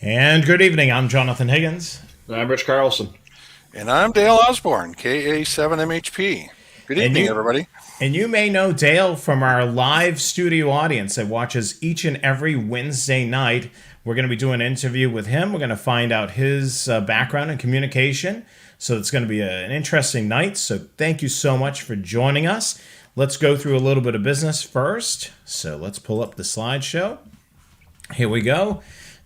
And good evening. I'm Jonathan Higgins. I'm Rich Carlson. And I'm Dale Osborne, KA7MHP. Good And evening, you everybody. and you may know Dale from our live studio audience that watches each and every Wednesday night. We're going to be doing an interview with him. We're going to find out his background in communication. So it's going to be an interesting night. So thank you so much for joining us. Let's go through a little bit of business first. So let's pull up the slideshow. Here we go.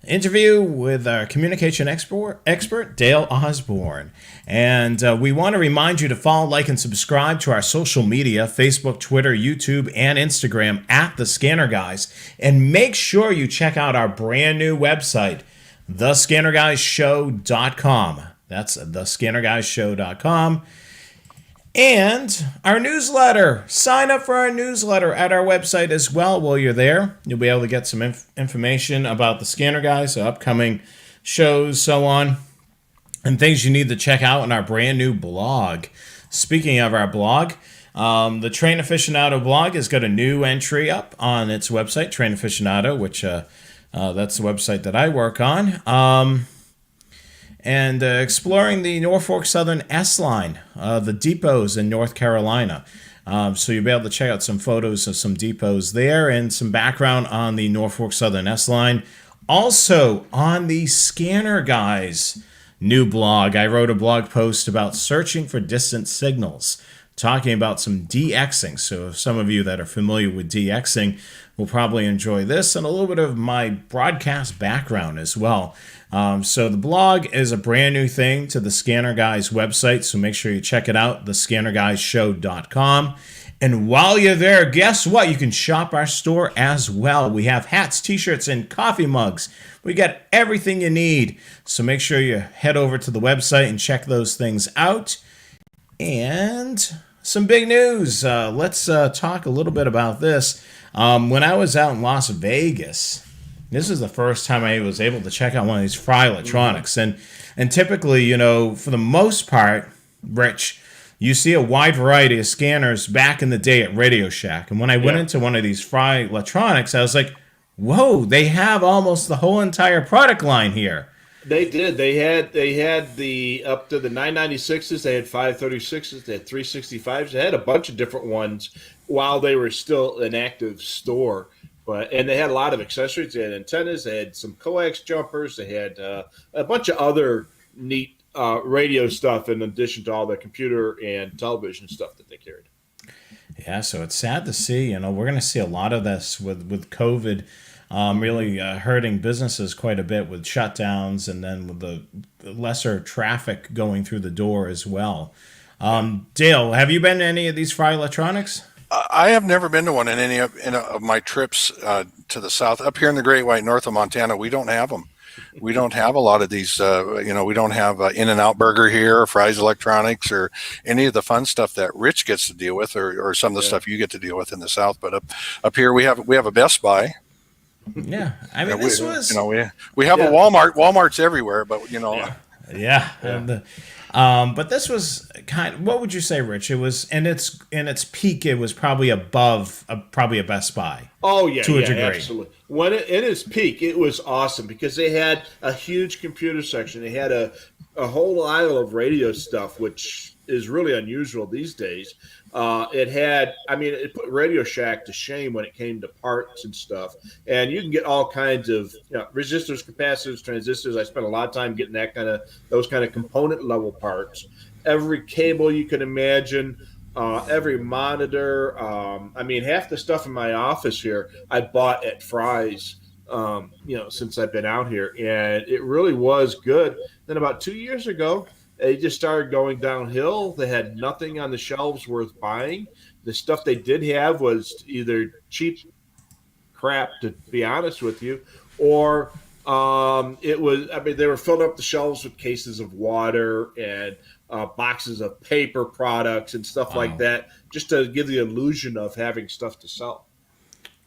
Interview with our communication expert, Dale Osborne. And we want to remind you to follow, like, and subscribe to our social media, Facebook, Twitter, YouTube, and Instagram at The Scanner Guys. And make sure you check out our brand new website, thescannerguyshow.com. That's thescannerguyshow.com. And our newsletter. Sign up for our newsletter at our website as well while you're there. You'll be able to get some information about the Scanner Guys, so upcoming shows, so on, and things you need to check out in our brand new blog. Speaking of our blog, the Train Aficionado blog has got a new entry up on its website, Train Aficionado, which that's the website that I work on. And exploring the Norfolk Southern S-Line, the depots in North Carolina. So you'll be able to check out some photos of some depots there and some background on the Norfolk Southern S-Line. Also, on the Scanner Guys new blog, I wrote a blog post about searching for distant signals, talking about some DXing. So some of you that are familiar with DXing will probably enjoy this and a little bit of my broadcast background as well. So the blog is a brand new thing to the Scanner Guys website, so make sure you check it out, thescannerguyshow.com. And while you're there, guess what? You can shop our store as well. We have hats, t-shirts, and coffee mugs. We got everything you need. So make sure you head over to the website and check those things out. And some big news. Let's talk a little bit about this. When I was out in Las Vegas, this is the first time I was able to check out one of these Fry Electronics. And typically, you know, for the most part, Rich, you see a wide variety of scanners back in the day at Radio Shack. And when I went into one of these Fry Electronics, I was like, whoa, they have almost the whole entire product line here. They did. They had the up to the 996s. They had 536s. They had 365s. They had a bunch of different ones while they were still an active store. And they had a lot of accessories. They had antennas. They had some coax jumpers. They had a bunch of other neat radio stuff in addition to all the computer and television stuff that they carried. Yeah, so it's sad to see. You know, we're going to see a lot of this with COVID really hurting businesses quite a bit with shutdowns and then with the lesser traffic going through the door as well. Dale, have you been to any of these Fry Electronics? I have never been to one in any of my trips to the south. Up here in the Great White North of Montana, we don't have them. We don't have a lot of these, we don't have In-N-Out Burger here, or Fry's Electronics, or any of the fun stuff that Rich gets to deal with, or some of the stuff you get to deal with in the south. But up here, we have a Best Buy. Yeah, I mean, this was... we have a Walmart. Walmart's everywhere, but, Yeah. But this was what would you say, Rich? It was in its peak. It was probably above probably a Best Buy. Oh yeah, to a degree. Absolutely. When in its peak, it was awesome because they had a huge computer section. They had a whole aisle of radio stuff, which is really unusual these days. It put Radio Shack to shame when it came to parts and stuff. And you can get all kinds of resistors, capacitors, transistors. I spent a lot of time getting those kind of component level parts. Every cable you can imagine, every monitor. Half the stuff in my office here I bought at Fry's. Since I've been out here, and it really was good. Then about 2 years ago, they just started going downhill. They had nothing on the shelves worth buying. The stuff they did have was either cheap crap, to be honest with you, or they were filling up the shelves with cases of water and boxes of paper products and stuff like that, just to give the illusion of having stuff to sell.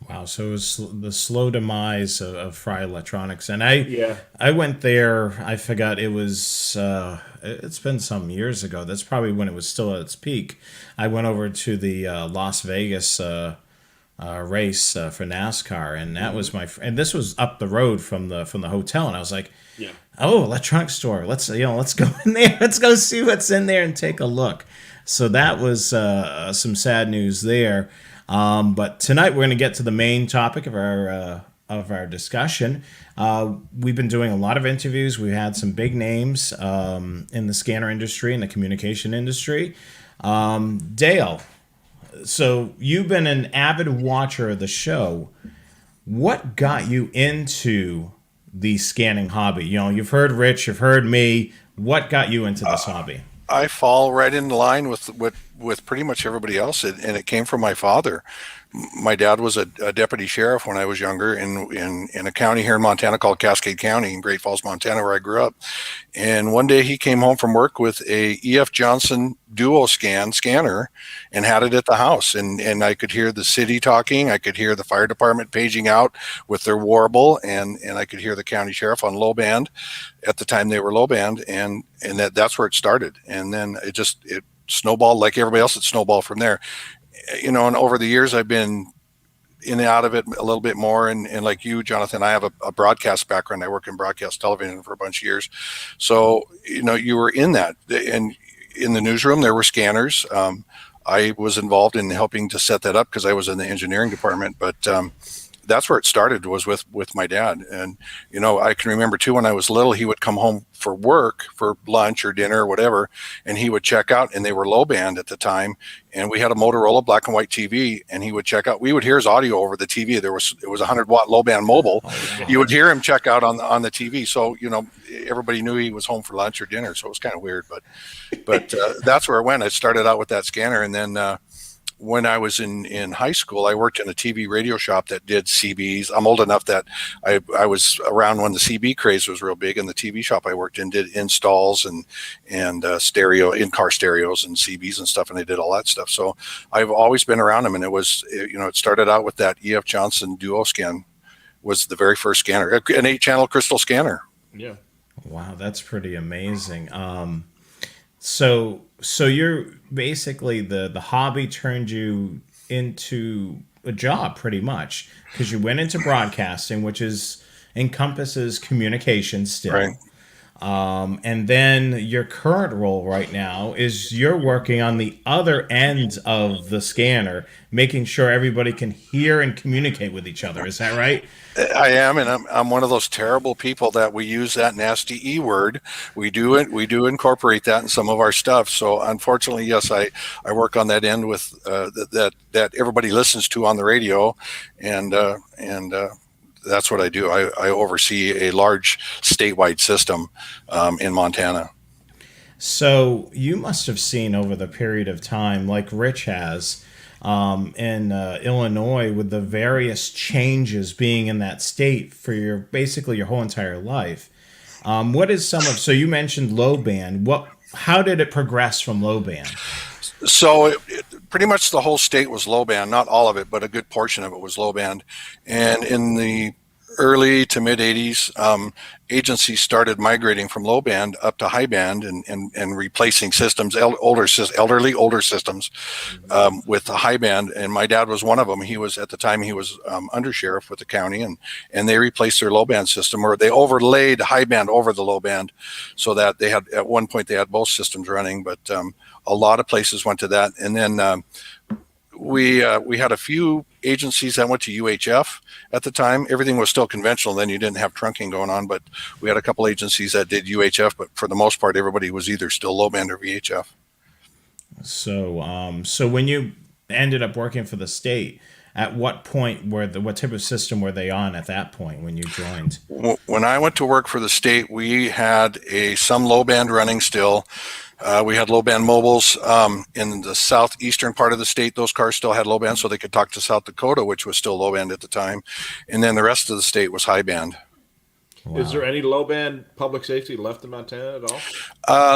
Wow, so it was the slow demise of Fry Electronics. And I went there, I forgot, it was, it's been some years ago. That's probably when it was still at its peak. I went over to the Las Vegas race for NASCAR, and that was and this was up the road from the hotel, and I was like, Yeah. oh, electronic store, let's go in there, let's go see what's in there and take a look. So that was some sad news there. But tonight we're going to get to the main topic of our discussion. We've been doing a lot of interviews. We've had some big names in the scanner industry and the communication industry. Dale, so you've been an avid watcher of the show. What got you into the scanning hobby? You've heard Rich, you've heard me. What got you into this hobby? I fall right in line with pretty much everybody else, and it came from my father. My dad was a deputy sheriff when I was younger in a county here in Montana called Cascade County in Great Falls, Montana, where I grew up. And one day he came home from work with a E.F. Johnson Duo scanner and had it at the house. And I could hear the city talking. I could hear the fire department paging out with their warble, and I could hear the county sheriff on low band. At the time they were low band, and that's where it started. And then it snowballed like everybody else. It snowballed from there. And over the years I've been in and out of it a little bit more. And like you, Jonathan, I have a broadcast background. I work in broadcast television for a bunch of years. So, you were in that. And in the newsroom, there were scanners. I was involved in helping to set that up because I was in the engineering department. But that's where it started, was with my dad. And, I can remember too, when I was little, he would come home for work, for lunch or dinner or whatever, and he would check out, and they were low band at the time. And we had a Motorola black and white TV, and he would check out. We would hear his audio over the TV. It was a 100-watt low band mobile. You would hear him check out on the TV. So, everybody knew he was home for lunch or dinner. So it was kind of weird, but that's where it went. I started out with that scanner, and then, when I was in high school, I worked in a TV radio shop that did CBs. I'm old enough that I was around when the CB craze was real big, and the TV shop I worked in did installs and stereo, in-car stereos and CBs and stuff, and they did all that stuff. So I've always been around them, and it started out with that E.F. Johnson Duo scan was the very first scanner, an 8-channel crystal scanner. Yeah. Wow, that's pretty amazing. So you're basically the hobby turned you into a job pretty much, because you went into broadcasting, which encompasses communication still. Right. And then your current role right now is you're working on the other end of the scanner, making sure everybody can hear and communicate with each other. Is that right? I am, and I'm one of those terrible people that we use that nasty E word. We do incorporate that in some of our stuff. So unfortunately, yes, I work on that end with that everybody listens to on the radio, and that's what I do. I oversee a large statewide system in Montana. So you must have seen over the period of time, like Rich has, in Illinois, with the various changes being in that state for basically your whole entire life. What is so you mentioned low band. How did it progress from low band? So pretty much the whole state was low band, not all of it, but a good portion of it was low band. And in the early to mid 80s, agencies started migrating from low band up to high band and replacing systems, older systems with the high band. And my dad was one of them. At the time he was under sheriff with the county, and they replaced their low band system, or they overlaid high band over the low band, so that they had, at one point they had both systems running, but a lot of places went to that. And then we had a few agencies that went to UHF at the time. Everything was still conventional then. You didn't have trunking going on, but we had a couple agencies that did UHF, but for the most part, everybody was either still low band or VHF. So when you ended up working for the state, at what point what type of system were they on at that point when you joined? When I went to work for the state, we had some low band running still. We had low band mobiles in the southeastern part of the state. Those cars still had low band, so they could talk to South Dakota, which was still low band at the time. And then the rest of the state was high band. Is there Wow. any low band public safety left in Montana at all?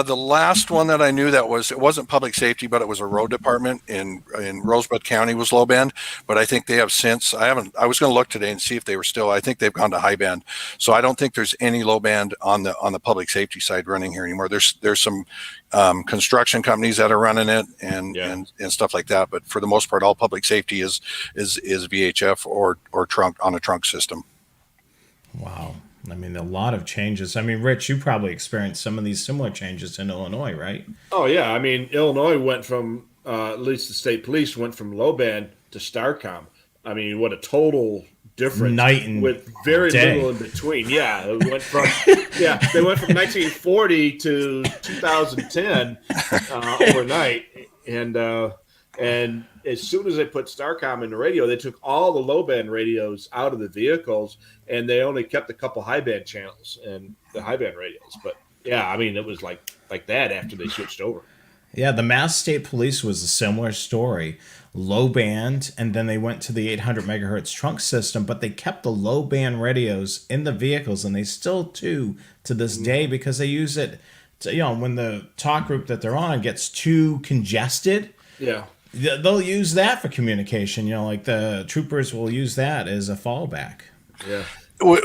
The last one that I knew that it wasn't public safety, but it was a road department in Rosebud County was low band. But I think they have since. I was going to look today and see if they were still. I think they've gone to high band. So I don't think there's any low band on the public safety side running here anymore. There's some construction companies that are running it and stuff like that. But for the most part, all public safety is VHF or trunk on a trunk system. Wow. I mean, a lot of changes. I mean, Rich, you probably experienced some of these similar changes in Illinois, right? Oh yeah, I mean Illinois went from at least the state police went from low band to Starcom. I mean, what a total difference Night and with very day. little in between. Yeah, it went from they went from 1940 to 2010 overnight, and as soon as they put Starcom in the radio, they took all the low band radios out of the vehicles, and they only kept a couple high band channels and the high band radios. But yeah, I mean, it was like that after they switched over. Yeah, the Mass State Police was a similar story. Low band, and then they went to the 800 megahertz trunk system, but they kept the low band radios in the vehicles, and they still do to this day because they use it to, when the talk group that they're on gets too congested, Yeah. they'll use that for communication. Like the troopers will use that as a fallback. Yeah.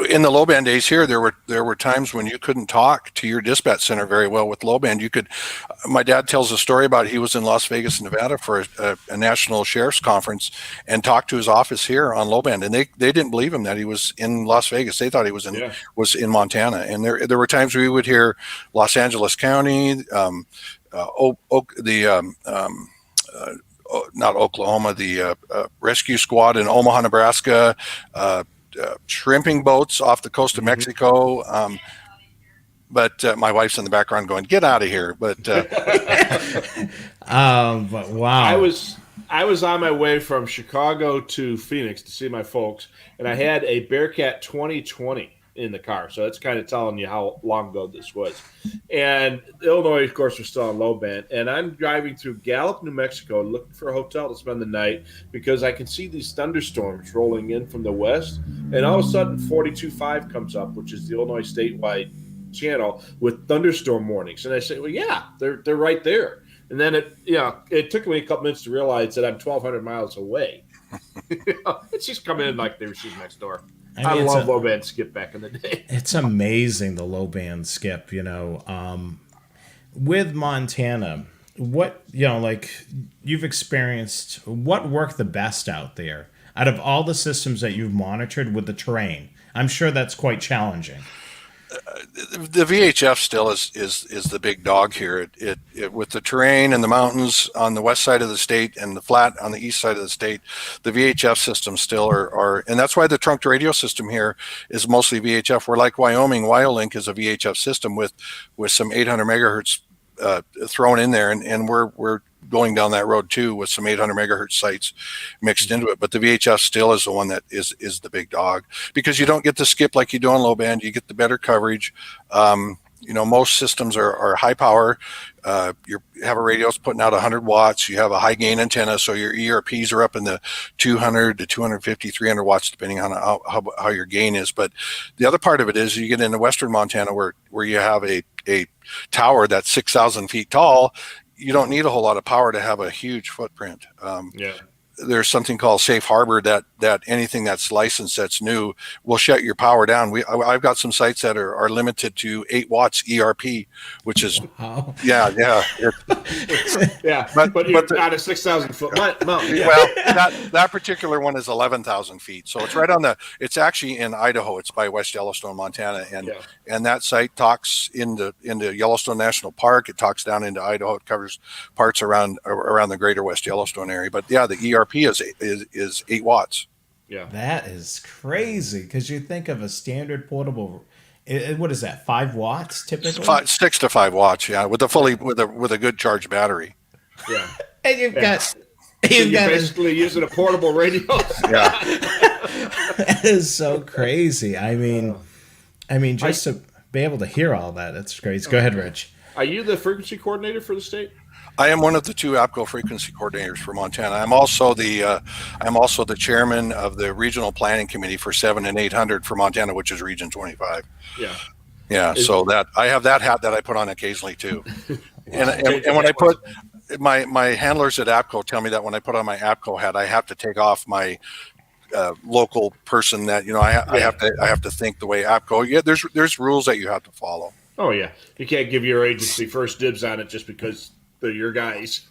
In the low band days here, there were times when you couldn't talk to your dispatch center very well with low band. You could. My dad tells a story about he was in Las Vegas, Nevada, for a national sheriff's conference, and talked to his office here on low band, and they didn't believe him that he was in Las Vegas. They thought he was in Montana, and there were times we would hear Los Angeles County, not Oklahoma, the rescue squad in Omaha, Nebraska. Shrimping boats off the coast of Mexico. But my wife's in the background going, "Get out of here!" But but wow, I was on my way from Chicago to Phoenix to see my folks, and I had a Bearcat 2020 in the car. So that's kind of telling you how long ago this was. And Illinois, of course, was still on low band. And I'm driving through Gallup, New Mexico, looking for a hotel to spend the night because I can see these thunderstorms rolling in from the west. And all of a sudden, 42.5 comes up, which is the Illinois statewide channel with thunderstorm warnings. And I say, well, yeah, they're right there. And then it took me a couple minutes to realize that I'm 1,200 miles away. It's just coming in like they were shooting next door. I love low band skip back in the day. It's amazing, the low band skip. With Montana, what like you've experienced, what worked the best out there out of all the systems that you've monitored with the terrain? I'm sure that's quite challenging. The VHF still is the big dog here. It with the terrain and the mountains on the west side of the state and the flat on the east side of the state, the VHF systems still are, and that's why the trunk to radio system here is mostly VHF. We're like Wyoming. WyoLink is a VHF system with some 800 megahertz thrown in there, and we're going down that road too with some 800 megahertz sites mixed into it. But the VHF still is the one that is the big dog because you don't get the skip like you do on low band. You get the better coverage. Most systems are high power. You have a radio that's putting out 100 watts. You have a high gain antenna, so your ERPs are up in the 200 to 250, 300 watts, depending on how your gain is. But the other part of it is you get into western Montana where you have a tower that's 6,000 feet tall. You don't need a whole lot of power to have a huge footprint. There's something called safe harbor that anything that's licensed that's new will shut your power down. I've got some sites that are limited to 8 watts ERP, which is Wow. But you're on a 6,000 foot mountain. Yeah. Well, that particular one is 11,000 feet. So it's right it's actually in Idaho. It's by West Yellowstone, Montana. And that site talks into Yellowstone National Park. It talks down into Idaho. It covers parts around the greater West Yellowstone area. But yeah, the ERP is 8 watts. Yeah. That is crazy because you think of a standard portable. What is that? 5 watts typically. 6 to 5 watts. Yeah, with a good charged battery. Yeah. And you're basically using a portable radio. Yeah. That is so crazy. I mean, just to be able to hear all that, that's crazy. Go ahead, Rich. Are you the frequency coordinator for the state? I am one of the two APCO frequency coordinators for Montana. I'm also the chairman of the regional planning committee for 7 and 800 for Montana, which is Region 25. Yeah. Yeah, Is, so that I have that hat that I put on occasionally too. And, wow. and when I put my handlers at APCO tell me that when I put on my APCO hat, I have to take off my local person. That I have to think the way APCO. Yeah, there's rules that you have to follow. Oh yeah, you can't give your agency first dibs on it just because they're your guys.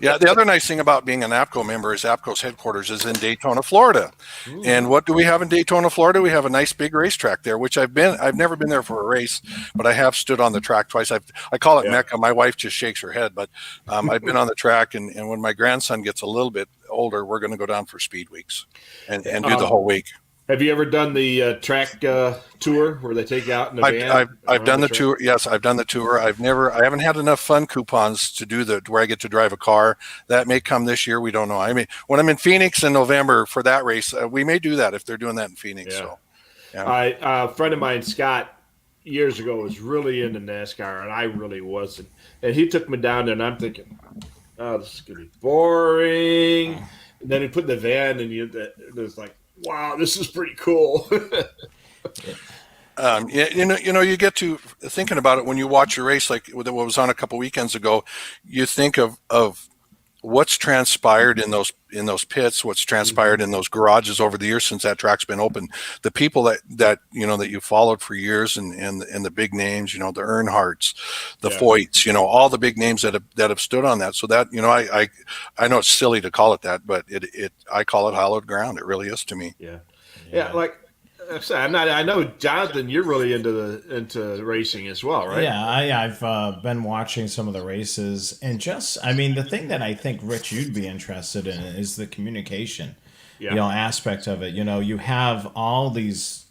Yeah, the other nice thing about being an APCO member is APCO's headquarters is in Daytona, Florida. Ooh. And what do we have in Daytona, Florida? We have a nice big racetrack there, which I've never been there for a race, but I have stood on the track twice. I call it Mecca. My wife just shakes her head, but I've been on the track, and when my grandson gets a little bit older, we're going to go down for speed weeks and do the whole week. Have you ever done the track tour where they take you out in the van? I've done the tour. Yes, I've done the tour. I haven't had enough fun coupons to do where I get to drive a car. That may come this year. We don't know. I mean, when I'm in Phoenix in November for that race, we may do that if they're doing that in Phoenix. Yeah. So, yeah. A friend of mine, Scott, years ago was really into NASCAR, and I really wasn't. And he took me down there, and I'm thinking, oh, this is gonna be boring. And then he put in the van, and it was like, wow, this is pretty cool. You get to thinking about it when you watch a race like what was on a couple weekends ago. You think of what's transpired in those pits, what's transpired in those garages over the years since that track's been open. The people that you followed for years, and the big names, the Earnhardts, the Foyts, all the big names that have stood on that. So that I know it's silly to call it that, but I call it hallowed ground. It really is to me. Yeah. Like I know, Jonathan, you're really into racing as well, right? Yeah, I've been watching some of the races, and the thing that I think, Rich, you'd be interested in is the communication, aspect of it. You have all these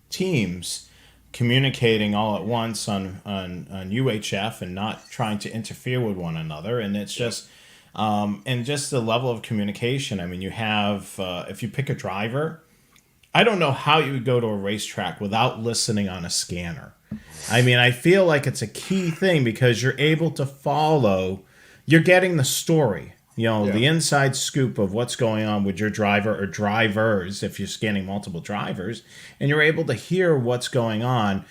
teams communicating all at once on UHF and not trying to interfere with one another, and it's just and just the level of communication. I mean, you have if you pick a driver, I don't know how you would go to a racetrack without listening on a scanner. I mean, I feel like it's a key thing because you're able to follow, you're getting the story, the inside scoop of what's going on with your driver or drivers if you're scanning multiple drivers, and you're able to hear what's going on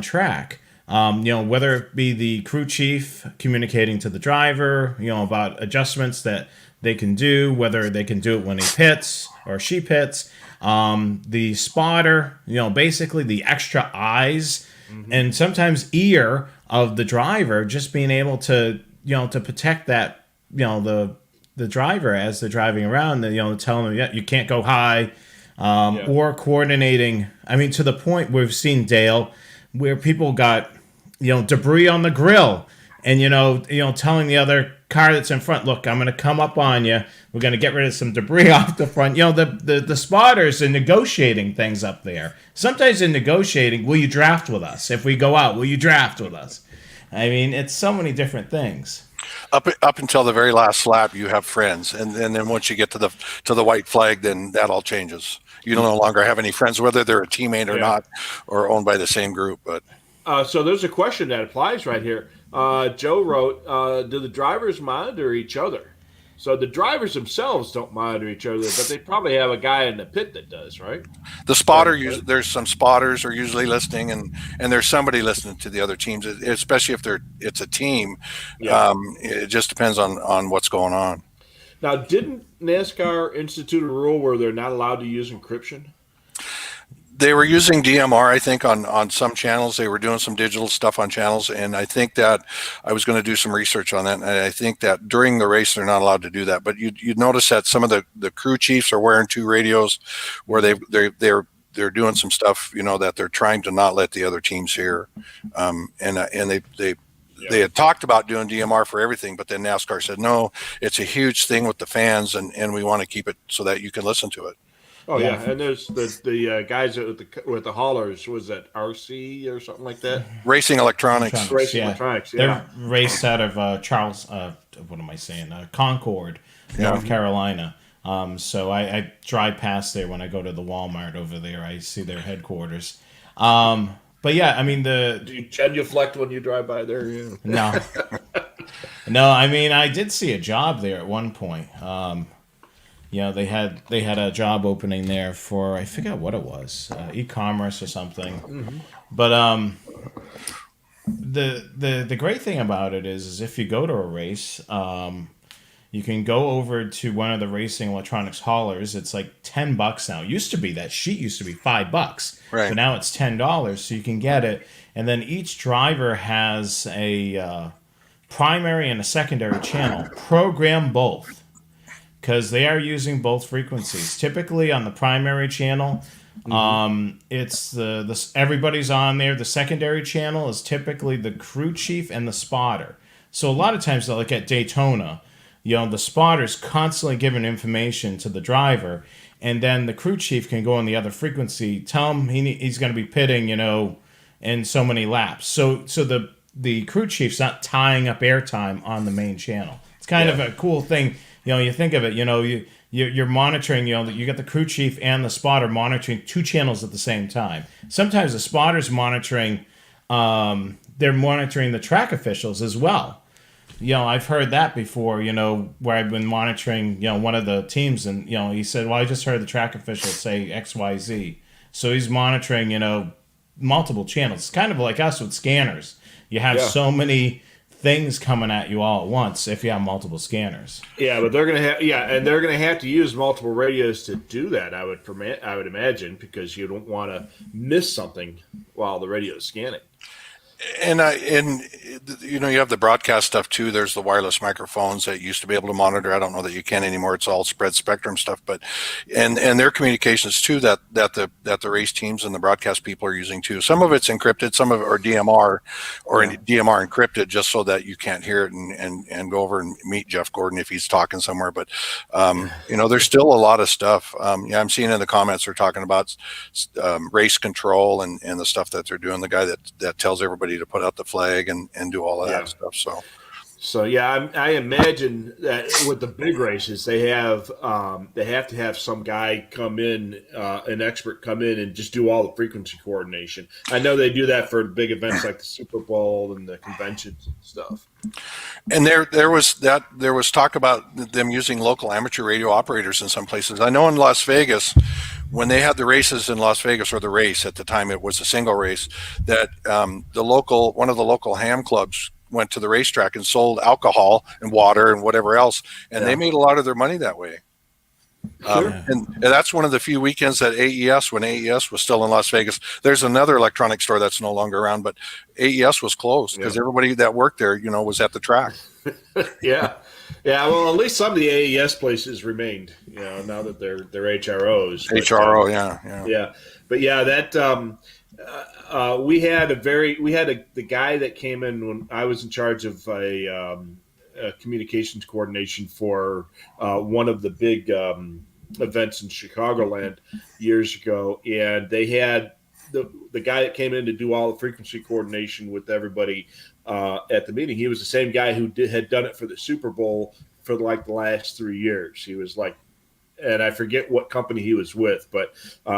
track. Whether it be the crew chief communicating to the driver, about adjustments that they can do, whether they can do it when he pits or she pits. The spotter, basically the extra eyes and sometimes ear of the driver, just being able to, to protect that, the driver as they're driving around, telling them, you can't go high, or coordinating. I mean, to the point we've seen, Dale, where people got, debris on the grill and, telling the other car that's in front, look, I'm going to come up on you. We're going to get rid of some debris off the front. The spotters are negotiating things up there. Sometimes in negotiating, will you draft with us? If we go out, will you draft with us? I mean, it's so many different things. Up until the very last lap, you have friends, and then once you get to the white flag, then that all changes. You no longer have any friends, whether they're a teammate or not, or owned by the same group. But so there's a question that applies right here. Joe wrote, do the drivers monitor each other? So the drivers themselves don't monitor each other, but they probably have a guy in the pit that does, right? The spotter, there's some spotters are usually listening, and there's somebody listening to the other teams, especially if it's a team. It just depends on what's going on. Now, didn't NASCAR institute a rule where they're not allowed to use encryption? They were using DMR, I think, on some channels. They were doing some digital stuff on channels, and I think that I was going to do some research on that. And I think that during the race, they're not allowed to do that. But you'd notice that some of the crew chiefs are wearing two radios, where they're doing some stuff, that they're trying to not let the other teams hear. And they had talked about doing DMR for everything, but then NASCAR said no, it's a huge thing with the fans, and we want to keep it so that you can listen to it. Oh yeah, and there's the guys with the haulers. Was that RC or something like that? Racing Electronics. Racing Electronics. Yeah, they're raced out of Charles. What am I saying? Concord, North Carolina. So I drive past there when I go to the Walmart over there. I see their headquarters. But yeah, I mean Do you genuflect when you drive by there? Yeah. no, no. I mean, I did see a job there at one point. They had a job opening there for, I forget what it was, e-commerce or something. Mm-hmm. But the great thing about it is if you go to a race, you can go over to one of the racing electronics haulers. It's like $10 now. It used to be, that sheet used to be $5, Right. but now it's $10, so you can get it. And then each driver has a primary and a secondary channel. Program both, because they are using both frequencies. Typically on the primary channel, it's the everybody's on there. The secondary channel is typically the crew chief and the spotter. So a lot of times, like at Daytona, the spotter's constantly giving information to the driver, and then the crew chief can go on the other frequency, tell him he's going to be pitting, in so many laps. So the crew chief's not tying up airtime on the main channel. It's kind of a cool thing. You think of it, you're monitoring, you get the crew chief and the spotter monitoring two channels at the same time. Sometimes the spotter's monitoring, they're monitoring the track officials as well. I've heard that before, where I've been monitoring, one of the teams, and, he said, well, I just heard the track official say XYZ. So he's monitoring, multiple channels. It's kind of like us with scanners. You have so many things coming at you all at once if you have multiple scanners. Yeah, but they're gonna have to use multiple radios to do that. I would imagine, because you don't want to miss something while the radio is scanning. And you have the broadcast stuff too. There's the wireless microphones that used to be able to monitor. I don't know that you can anymore. It's all spread spectrum stuff, but and their communications too that the race teams and the broadcast people are using too. Some of it's encrypted, some of it or DMR DMR encrypted, just so that you can't hear it and go over and meet Jeff Gordon if he's talking somewhere. But there's still a lot of stuff. I'm seeing in the comments they're talking about race control and the stuff that they're doing. The guy that tells everybody to put out the flag and do all of that stuff. So I imagine that with the big races, they have to have some guy come in, an expert come in and just do all the frequency coordination. I know they do that for big events like the Super Bowl and the conventions and stuff. And there was talk about them using local amateur radio operators in some places. I know in Las Vegas, when they had the races in Las Vegas, or the race at the time, it was a single race, that one of the local ham clubs went to the racetrack and sold alcohol and water and whatever else, and they made a lot of their money that way. And that's one of the few weekends that when AES was still in Las Vegas. There's another electronic store that's no longer around, but AES was closed because everybody that worked there, was at the track. Yeah. Well, at least some of the AES places remained, now that they're HROs. HRO, But that we had the guy that came in when I was in charge of a communications coordination for one of the big events in Chicagoland years ago, and they had the guy that came in to do all the frequency coordination with everybody at the meeting. He was the same guy who had done it for the Super Bowl for like the last 3 years. He was like, and I forget what company he was with, but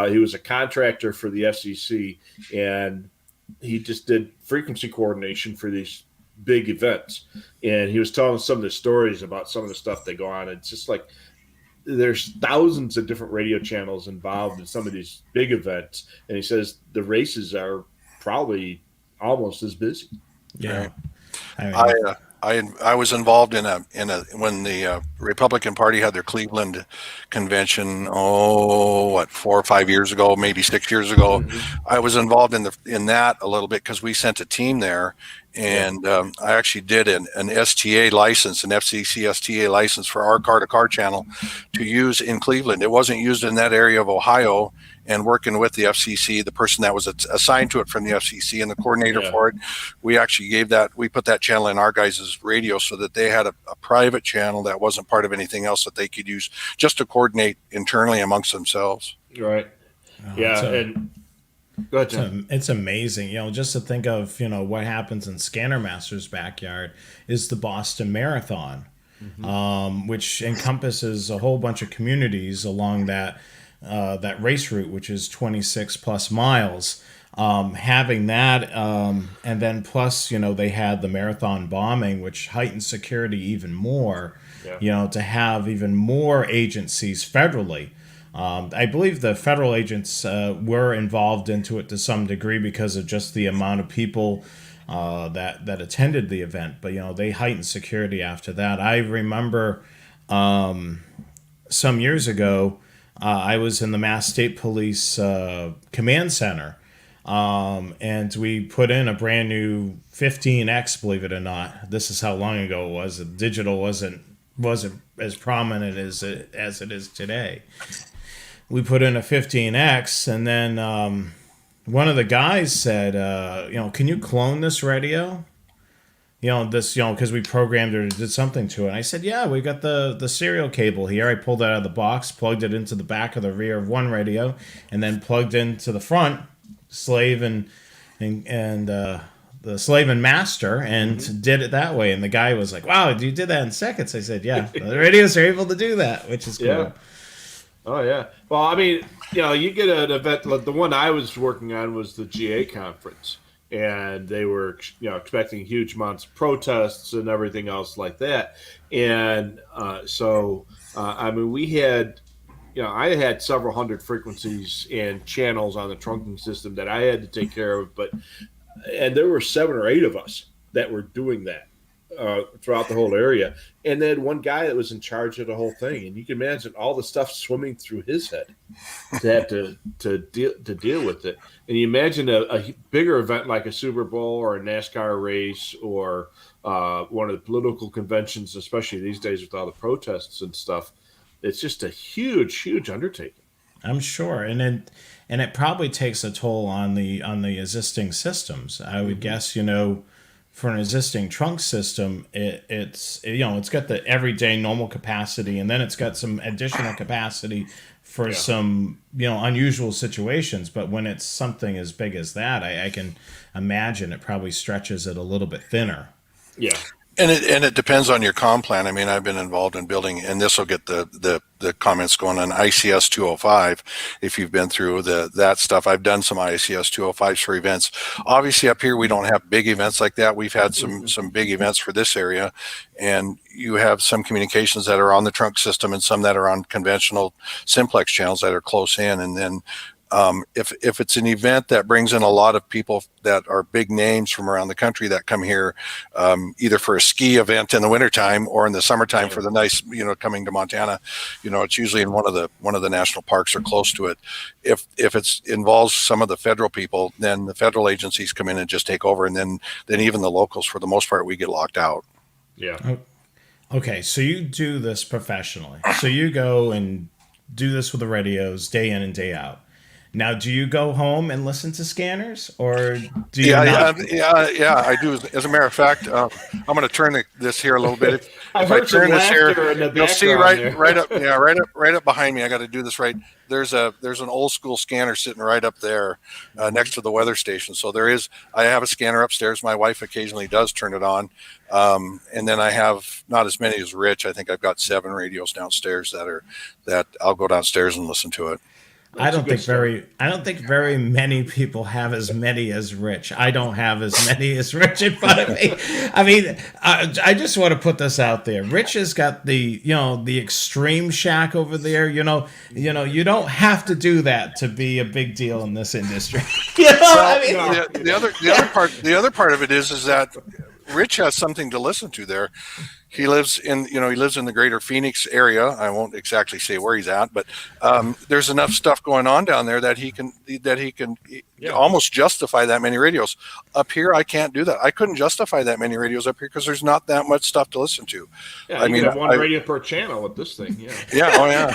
he was a contractor for the FCC, and he just did frequency coordination for these big events. And he was telling some of the stories about some of the stuff they go on. It's just like there's thousands of different radio channels involved in some of these big events, and he says the races are probably almost as busy. Yeah, I was involved in when the Republican Party had their Cleveland convention. 4 or 5 years ago, maybe 6 years ago. Mm-hmm. I was involved in that a little bit because we sent a team there, and I actually did an STA license, an FCC STA license for our car-to-car channel to use in Cleveland. It wasn't used in that area of Ohio. And working with the FCC, the person that was assigned to it from the FCC and the coordinator for it, we actually we put that channel in our guys' radio so that they had a private channel that wasn't part of anything else that they could use just to coordinate internally amongst themselves. Right. And go ahead, John. It's amazing, just to think of, what happens in Scanner Master's backyard is the Boston Marathon, which encompasses a whole bunch of communities along that race route, which is 26 plus miles. having that, and then plus, they had the marathon bombing, which heightened security even more. Yeah. To have even more agencies federally. I believe the federal agents were involved into it to some degree because of just the amount of people that attended the event. But they heightened security after that. I remember some years ago, I was in the Mass State Police Command Center, and we put in a brand new 15X. Believe it or not, this is how long ago it was. Digital wasn't as prominent as it is today. We put in a 15X, and then one of the guys said, can you clone this radio? Because we programmed it or did something to it. And I said, yeah, we got the serial cable here. I pulled it out of the box, plugged it into the back of the rear of one radio, and then plugged into the front, slave and the slave and master, and did it that way. And the guy was like, wow, you did that in seconds. I said, yeah, the radios are able to do that, which is cool. Yeah. Oh, yeah. Well, I mean, you get an event, like the one I was working on was the GA conference, and they were, expecting huge amounts of protests and everything else like that. And I mean, we had, I had several hundred frequencies and channels on the trunking system that I had to take care of, and there were 7 or 8 of us that were doing that throughout the whole area. And then one guy that was in charge of the whole thing. And you can imagine all the stuff swimming through his head to have to deal with it. And you imagine a bigger event like a Super Bowl or a NASCAR race or one of the political conventions, especially these days with all the protests and stuff. It's just a huge, huge undertaking. I'm sure. And it probably takes a toll on the existing systems. I would guess, for an existing trunk system, it's got the everyday normal capacity, and then it's got some additional capacity for some unusual situations. But when it's something as big as that, I can imagine it probably stretches it a little bit thinner. Yeah. And it depends on your comm plan. I mean, I've been involved in building, and this will get the comments going on ICS 205. If you've been through that stuff, I've done some ICS 205s for events. Obviously, up here we don't have big events like that. We've had some big events for this area, and you have some communications that are on the trunk system and some that are on conventional simplex channels that are close in, and then. If it's an event that brings in a lot of people that are big names from around the country that come here, either for a ski event in the wintertime or in the summertime for the nice, coming to Montana, it's usually in one of the national parks or close to it. If it involves some of the federal people, then the federal agencies come in and just take over, and then even the locals, for the most part, we get locked out. Yeah. Okay, so you do this professionally. So you go and do this with the radios day in and day out. Now, do you go home and listen to scanners, or do you? Yeah, I do. As a matter of fact, I'm going to turn this here a little bit. If I turn this here, you'll see right up behind me. I got to do this right. There's an old school scanner sitting right up there next to the weather station. So I have a scanner upstairs. My wife occasionally does turn it on, and then I have not as many as Rich. I think I've got 7 radios downstairs that I'll go downstairs and listen to it. I don't think very many people have as many as Rich. I don't have as many as Rich in front of me. I mean, I just want to put this out there. Rich has got the extreme shack over there. You don't have to do that to be a big deal in this industry. The other part of it is that Rich has something to listen to there. He lives in the greater Phoenix area. I won't exactly say where he's at, but there's enough stuff going on down there that he can almost justify that many radios. Up here, I can't do that. I couldn't justify that many radios up here because there's not that much stuff to listen to. Yeah, you have one radio per channel with this thing. Yeah. Yeah. Oh yeah.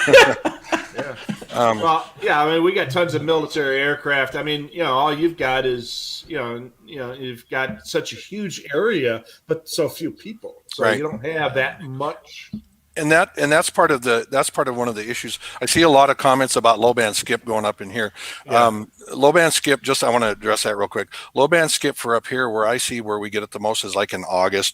Yeah. I mean, we got tons of military aircraft. I mean, all you've got is you've got such a huge area, but so few people. So right. You don't have that much. and that's part of one of the issues. I see a lot of comments about low band skip going up in here. Yeah. Low band skip, just I want to address that real quick. Low band skip for up here, where I see where we get it the most is like in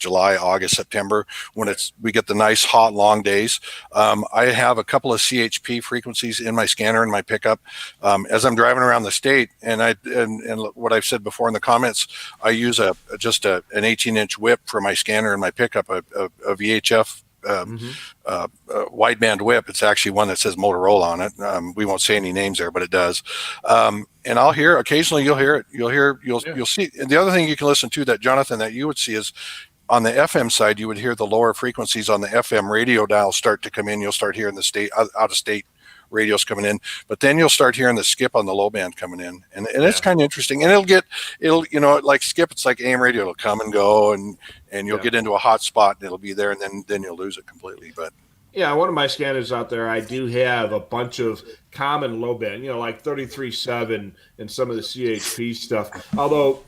July, August, September, when we get the nice hot long days. I have a couple of CHP frequencies in my scanner and my pickup. As I'm driving around the state, and what I've said before in the comments, I use an 18-inch whip for my scanner and my pickup, a VHF wideband whip. It's actually one that says Motorola on it. We won't say any names there, but it does. And I'll hear occasionally. You'll hear it. You'll see. And the other thing you can listen to that, Jonathan, that you would see is on the FM side, you would hear the lower frequencies on the FM radio dial start to come in. You'll start hearing the out of state radios coming in, but then you'll start hearing the skip on the low band coming in, and it's kind of interesting. And it'll like skip, it's like AM radio, it'll come and go, and you'll get into a hot spot and it'll be there, and then you'll lose it completely. But yeah, one of my scanners out there, I do have a bunch of common low band, like 33.7 and some of the CHP stuff. Although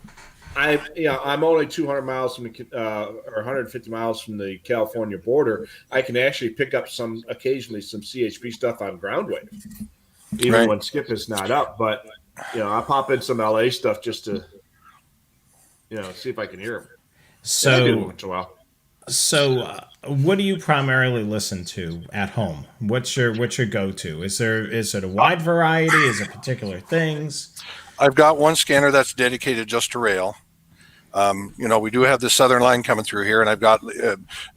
I'm only 200 miles from or 150 miles from the California border. I can actually pick up occasionally some CHP stuff on ground wave, even when skip is not up. But I pop in some LA stuff just to see if I can hear them. So what do you primarily listen to at home? What's your go-to? Is it a wide variety? Is it particular things? I've got one scanner that's dedicated just to rail. We do have the Southern Line coming through here, and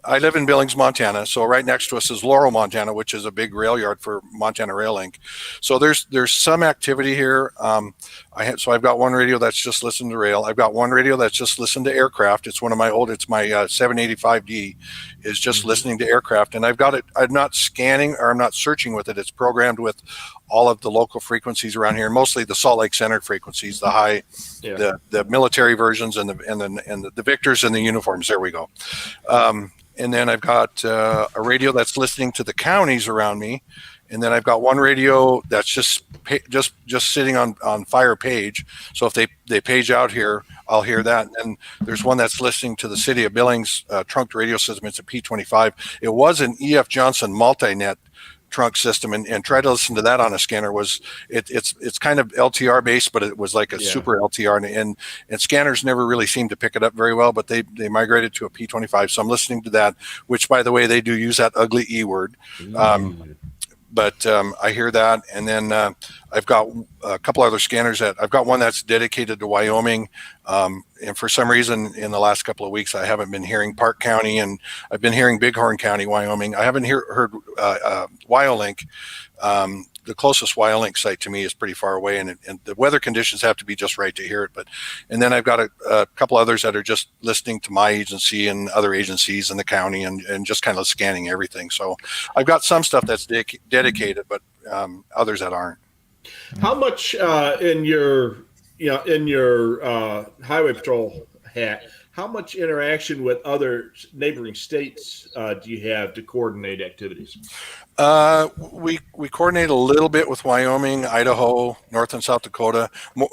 I live in Billings, Montana. So right next to us is Laurel, Montana, which is a big rail yard for Montana Rail Link. So there's some activity here. So I've got one radio that's just listened to rail. I've got one radio that's just listened to aircraft. It's my 785D is just listening to aircraft. And I've got it, I'm not scanning or I'm not searching with it. It's programmed with all of the local frequencies around here, mostly the Salt Lake Center frequencies, the high, the military versions and the Victors and the uniforms. There we go. And then I've got a radio that's listening to the counties around me. And then I've got one radio that's just sitting on fire page. So if they page out here, I'll hear that. And there's one that's listening to the city of Billings trunked radio system. It's a P25. It was an EF Johnson multi-net trunk system, and try to listen to that on a scanner. It's kind of LTR based, but it was like a super LTR, and scanners never really seemed to pick it up very well, but they migrated to a P25. So I'm listening to that, which, by the way, they do use that ugly E word. But I hear that, and then I've got a couple other scanners I've got one that's dedicated to Wyoming, and for some reason in the last couple of weeks I haven't been hearing Park County, and I've been hearing Bighorn County, Wyoming. I haven't heard WyoLink. The closest WyoLink site to me is pretty far away, and the weather conditions have to be just right to hear it. And then I've got a couple others that are just listening to my agency and other agencies in the county, and just kind of scanning everything. So I've got some stuff that's dedicated, but others that aren't. How much in your highway patrol hat? How much interaction with other neighboring states do you have to coordinate activities? We coordinate a little bit with Wyoming, Idaho, North and South Dakota,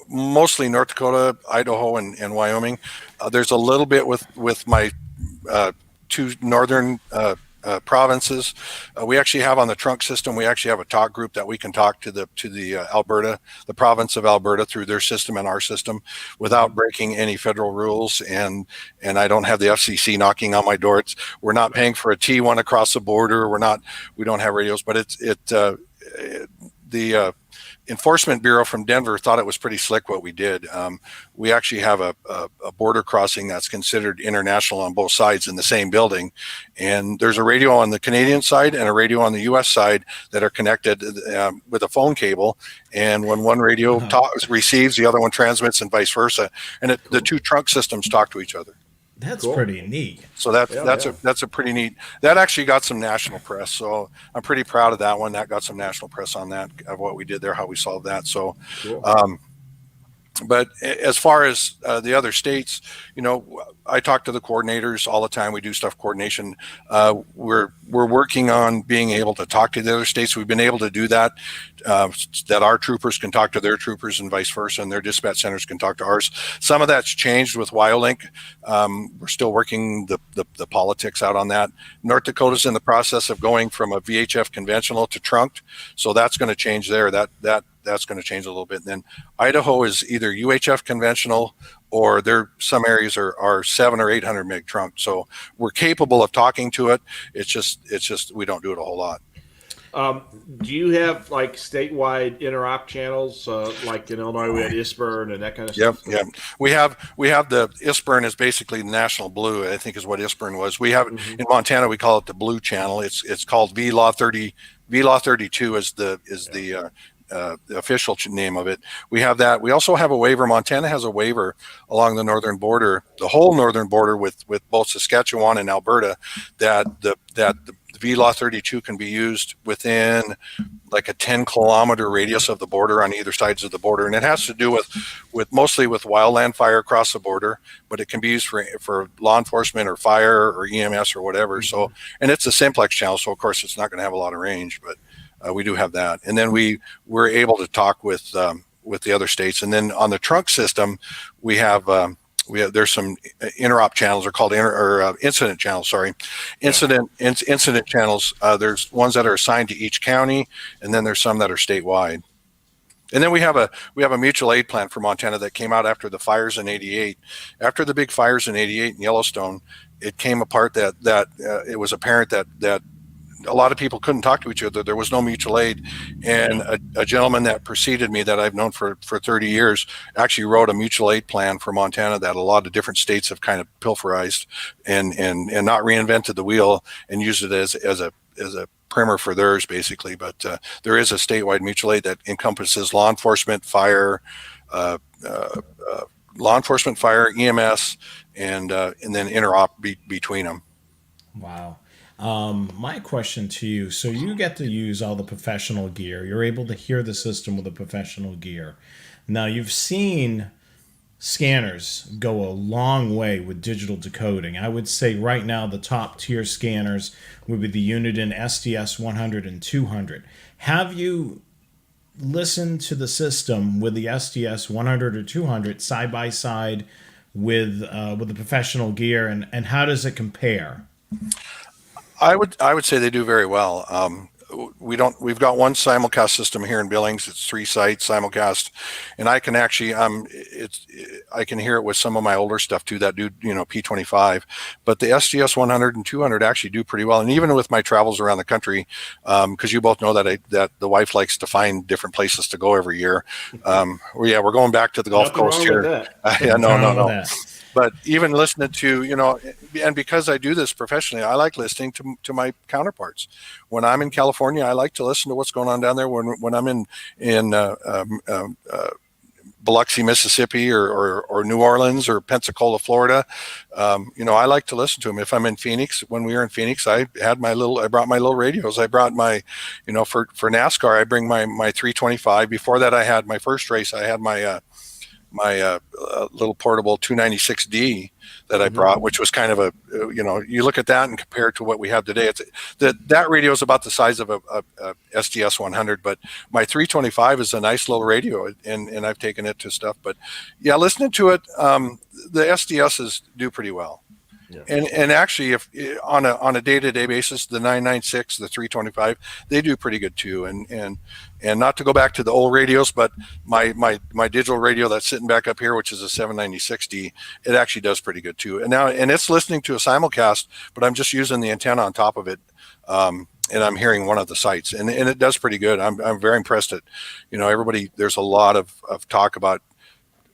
mostly North Dakota, Idaho, and Wyoming. There's a little bit with my two northern provinces. We actually have on the trunk system, we actually have a talk group that we can talk to the Alberta, the province of Alberta, through their system and our system without breaking any federal rules. And I don't have the FCC knocking on my door. We're not paying for a T1 across the border. We don't have radios, but the Enforcement Bureau from Denver thought it was pretty slick what we did. We actually have a border crossing that's considered international on both sides in the same building. And there's a radio on the Canadian side and a radio on the US side that are connected with a phone cable. And when one radio receives, the other one transmits, and vice versa. And the two trunk systems talk to each other. That's pretty neat. So that's a pretty neat. That actually got some national press. So I'm pretty proud of that one. That got some national press on that, of what we did there, how we solved that. So, cool. But as far as the other states, I talk to the coordinators all the time. We do stuff coordination. We're working on being able to talk to the other states. We've been able to do that. That our troopers can talk to their troopers and vice versa, and their dispatch centers can talk to ours. Some of that's changed with WyoLink. We're still working the politics out on that. North Dakota's in the process of going from a VHF conventional to trunked, so that's going to change there. That's going to change a little bit. And then Idaho is either UHF conventional, or some areas are 700 or 800 meg trunk. So we're capable of talking to it. It's just we don't do it a whole lot. Do you have like statewide interop channels, like in Illinois we had ISBRN and that kind of stuff? Yep. We have the ISBRN is basically the national blue, I think is what ISBRN was. We have in Montana we call it the blue channel. It's called VLAW 32 is the official name of it. We have that. We also have a waiver. Montana has a waiver along the northern border, the whole northern border with both Saskatchewan and Alberta, that the VLAW 32 can be used within like a 10-kilometer radius of the border on either sides of the border, and it has to do with mostly with wildland fire across the border, but it can be used for law enforcement or fire or EMS or whatever. So, and it's a simplex channel, so of course it's not going to have a lot of range, but we do have that. And then we're able to talk with the other states. And then on the trunk system, we have there's some interop channels. They're called incident channels. Sorry, incident channels. There's ones that are assigned to each county, and then there's some that are statewide. And then we have a mutual aid plan for Montana that came out after the fires in '88. After the big fires in '88 in Yellowstone, it came apart that it was apparent that a lot of people couldn't talk to each other. There was no mutual aid. And a gentleman that preceded me that I've known for 30 years actually wrote a mutual aid plan for Montana that a lot of different states have kind of pilferized and not reinvented the wheel and used it as a primer for theirs, basically. But there is a statewide mutual aid that encompasses law enforcement, fire, EMS, and then interop between them. Wow. My question to you, so you get to use all the professional gear. You're able to hear the system with the professional gear. Now, you've seen scanners go a long way with digital decoding. I would say right now the top tier scanners would be the Uniden SDS 100 and 200. Have you listened to the system with the SDS 100 or 200 side by side with the professional gear, and how does it compare? I would say they do very well. We've got one simulcast system here in Billings. It's 3 sites simulcast, and I can actually I can hear it with some of my older stuff too that do P25. But the SDS 100 and 200 actually do pretty well, and even with my travels around the country, because you both know that the wife likes to find different places to go every year. We're going back to the Gulf Coast here. No. But even listening to, and because I do this professionally, I like listening to my counterparts. When I'm in California, I like to listen to what's going on down there. When I'm in Biloxi, Mississippi, or New Orleans or Pensacola, Florida, I like to listen to them. If I'm in Phoenix, when we were in Phoenix, I brought my little radios. I brought my, for NASCAR, I bring my 325. Before that, I had my first race. I had my little portable 296D that I brought, which was kind of you look at that and compare it to what we have today. It's that radio is about the size of a SDS 100, but my 325 is a nice little radio, and I've taken it to stuff. But yeah, listening to it, the SDSs do pretty well. Yeah. And actually, if on a day-to-day basis, the 996, the 325, they do pretty good too. And not to go back to the old radios, but my digital radio that's sitting back up here, which is a 790-60, it actually does pretty good too. And it's listening to a simulcast, but I'm just using the antenna on top of it, and I'm hearing one of the sites, and it does pretty good. I'm very impressed at, everybody. There's a lot of talk about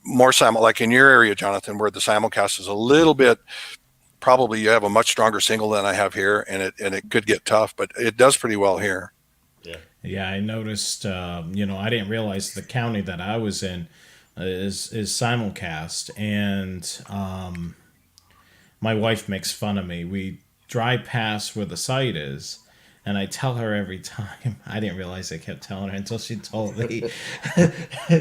more like in your area, Jonathan, where the simulcast is a little bit. Probably you have a much stronger signal than I have here, and it could get tough, but it does pretty well here. Yeah, I noticed. I didn't realize the county that I was in is simulcast, and my wife makes fun of me. We drive past where the site is, And I tell her every time. I didn't realize I kept telling her until she told me.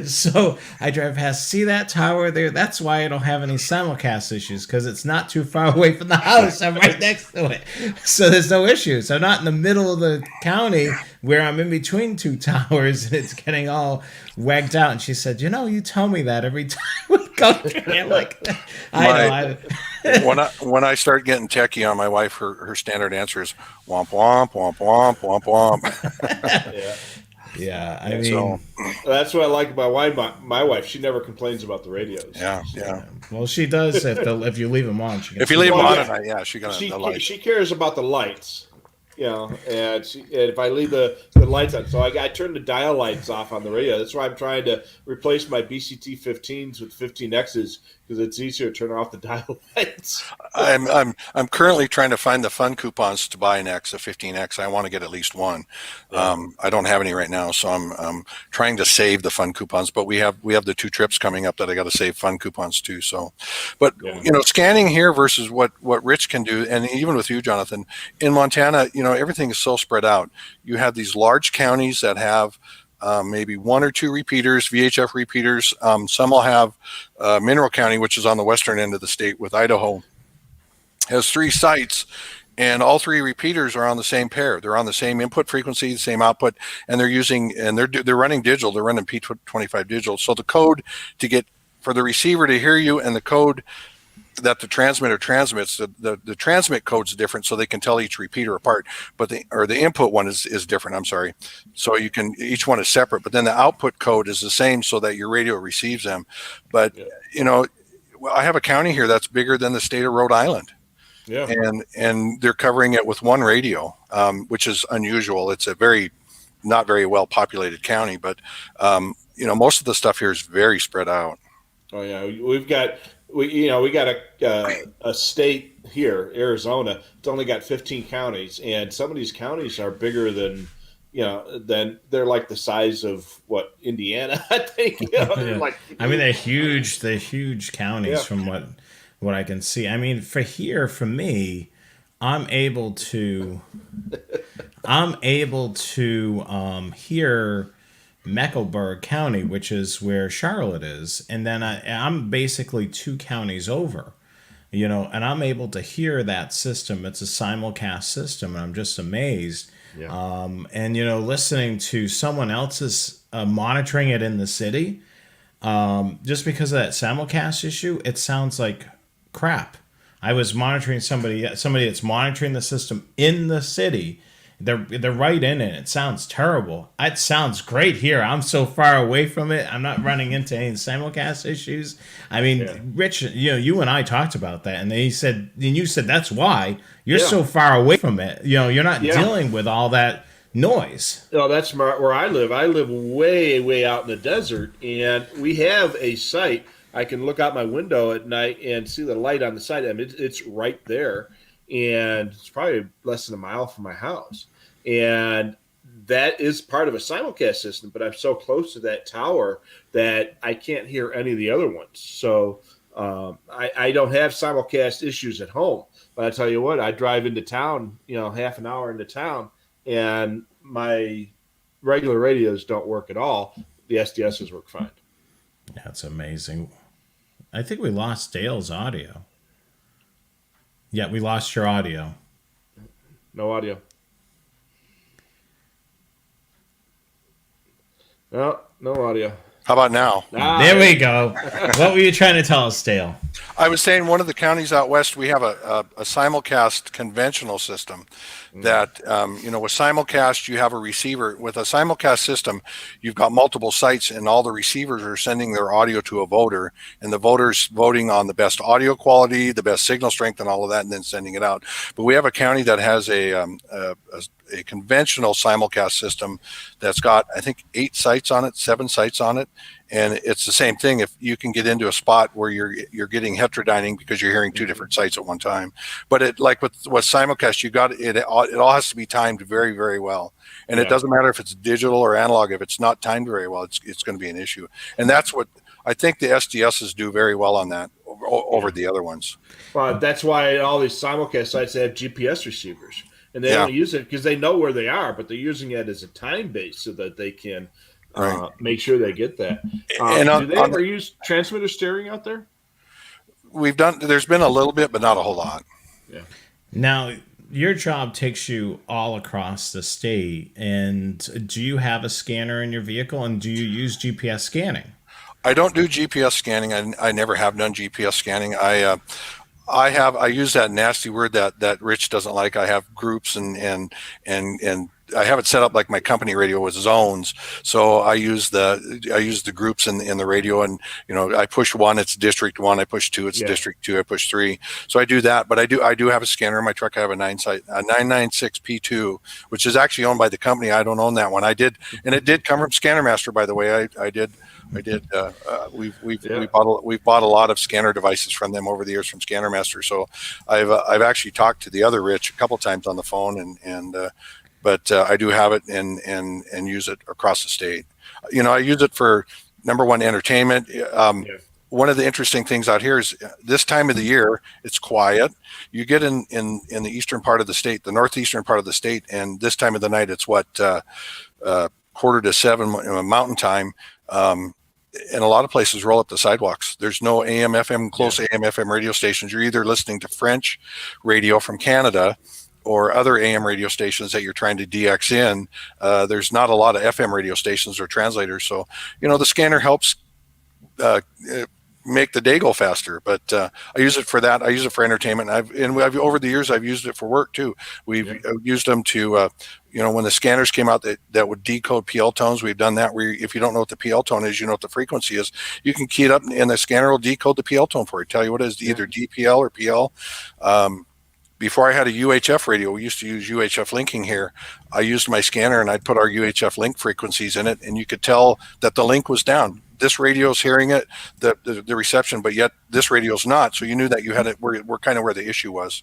So I drive past, see that tower there? That's why I don't have any simulcast issues, because it's not too far away from the house. I'm right next to it. So there's no issues. I'm not in the middle of the county where I'm in between two towers and it's getting all wagged out. And she said, you tell me that every time we go through it. Like, I know. When I start getting techie on my wife, her standard answer is womp womp womp womp womp womp. Yeah. Yeah, I mean, so that's what I like about my wife. She never complains about the radios. Yeah. Well, she does if you leave them on. If you leave them on at night, she cares about the lights. And if I leave the lights on, so I turn the dial lights off on the radio. That's why I'm trying to replace my BCT 15s with 15Xs, because it's easier to turn off the dial lights. I'm currently trying to find the fun coupons to buy a 15X. I want to get at least one. Yeah. I don't have any right now, so I'm trying to save the fun coupons. But we have the 2 trips coming up that I got to save fun coupons too. So, but scanning here versus what Rich can do, and even with you, Jonathan, in Montana, everything is so spread out. You have these large counties that have maybe 1 or 2 repeaters, VHF repeaters. Some will have Mineral County, which is on the western end of the state with Idaho, has 3 sites, and all 3 repeaters are on the same pair. They're on the same input frequency, the same output, and they're running digital. They're running P25 digital. So the code to get for the receiver to hear you and the code that the transmitter transmits, the transmit code's different, so they can tell each repeater apart, but the input one is different. I'm sorry. So each one is separate, but then the output code is the same so that your radio receives them. But I have a county here that's bigger than the state of Rhode Island. Yeah. And they're covering it with 1 radio, which is unusual. It's a not very well populated county, but most of the stuff here is very spread out. Oh yeah, we got a state here, Arizona. It's only got 15 counties, and some of these counties are bigger than they're like the size of Indiana. I think. They're huge. They're huge counties from what I can see. I mean, for me, I'm able to hear Mecklenburg County, which is where Charlotte is, and then I'm basically 2 counties over, and I'm able to hear that system. It's a simulcast system, and I'm just amazed. Yeah. And listening to someone else's monitoring it in the city, just because of that simulcast issue, it sounds like crap. I was monitoring somebody that's monitoring the system in the city. They're right in it. It sounds terrible. It sounds great here. I'm so far away from it. I'm not running into any simulcast issues. I mean, Rich, you and I talked about that, and you said that's why you're so far away from it. You're not dealing with all that noise. No, that's where I live. I live way, way out in the desert, and we have a site. I can look out my window at night and see the light on the site. I mean, it's right there, and it's probably less than a mile from my house. And that is part of a simulcast system, but I'm so close to that tower that I can't hear any of the other ones. So I don't have simulcast issues at home. But I tell you what, I drive into town, half an hour into town, and my regular radios don't work at all. The SDSs work fine. That's amazing. I think we lost Dale's audio. Yeah, we lost your audio. No audio. No audio. How about now? There we go. What were you trying to tell us, Dale? I was saying one of the counties out west, we have a simulcast conventional system that, with simulcast, you have a receiver. With a simulcast system, you've got multiple sites, and all the receivers are sending their audio to a voter, and the voter's voting on the best audio quality, the best signal strength, and all of that, and then sending it out. But we have a county that has a conventional simulcast system that's got, I think, 7 sites on it. And it's the same thing. If you can get into a spot where you're getting heterodyning because you're hearing 2 different sites at one time, but it, like with simulcast, it all has to be timed very, very well. And it doesn't matter if it's digital or analog. If it's not timed very well, it's going to be an issue. And that's what I think the SDSs do very well on that over the other ones. Well, that's why all these simulcast sites have GPS receivers. and they only use it because they know where they are, but they're using it as a time base so that they can make sure they get that. Do they ever use transmitter steering out there? There's been a little bit, but not a whole lot. Yeah. Now, your job takes you all across the state, and do you have a scanner in your vehicle, and do you use GPS scanning? I don't do GPS scanning. I never have done GPS scanning. I use that nasty word that Rich doesn't like. I have groups and I have it set up like my company radio with zones. So I use the groups in the radio, and I push 1, it's district 1. I push 2, it's district 2. I push 3. So I do that, but I do have a scanner in my truck. I have a 996 P2, which is actually owned by the company. I don't own that one. I did, and it did come from Scanner Master, by the way. I did. We've bought a lot of scanner devices from them over the years from Scanner Master. So I've actually talked to the other Rich a couple times on the phone, but I do have it and use it across the state. I use it for number one, entertainment. One of the interesting things out here is this time of the year, it's quiet. You get in the eastern part of the state, the northeastern part of the state, and this time of the night, it's 6:45 Mountain Time. And a lot of places roll up the sidewalks. There's no AM, FM, close AM, FM radio stations. You're either listening to French radio from Canada or other AM radio stations that you're trying to DX in. There's not a lot of FM radio stations or translators. So, the scanner helps make the day go faster, but I use it for that. I use it for entertainment. I've over the years, I've used it for work too. We've used them to, when the scanners came out that would decode PL tones, we've done that where if you don't know what the PL tone is, you know what the frequency is, you can key it up and the scanner will decode the PL tone for you, tell you what it is, either DPL or PL. Before I had a UHF radio, we used to use UHF linking here. I used my scanner and I'd put our UHF link frequencies in it, and you could tell that the link was down. This radio's hearing it, the reception, but yet this radio's not. So you knew that you had it where kind of where the issue was.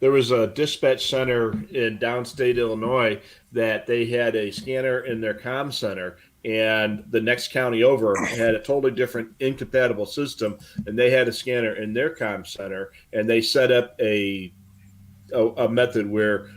There was a dispatch center in downstate Illinois that they had a scanner in their comm center, and the next county over had a totally different incompatible system, and they had a scanner in their comm center, and they set up a method where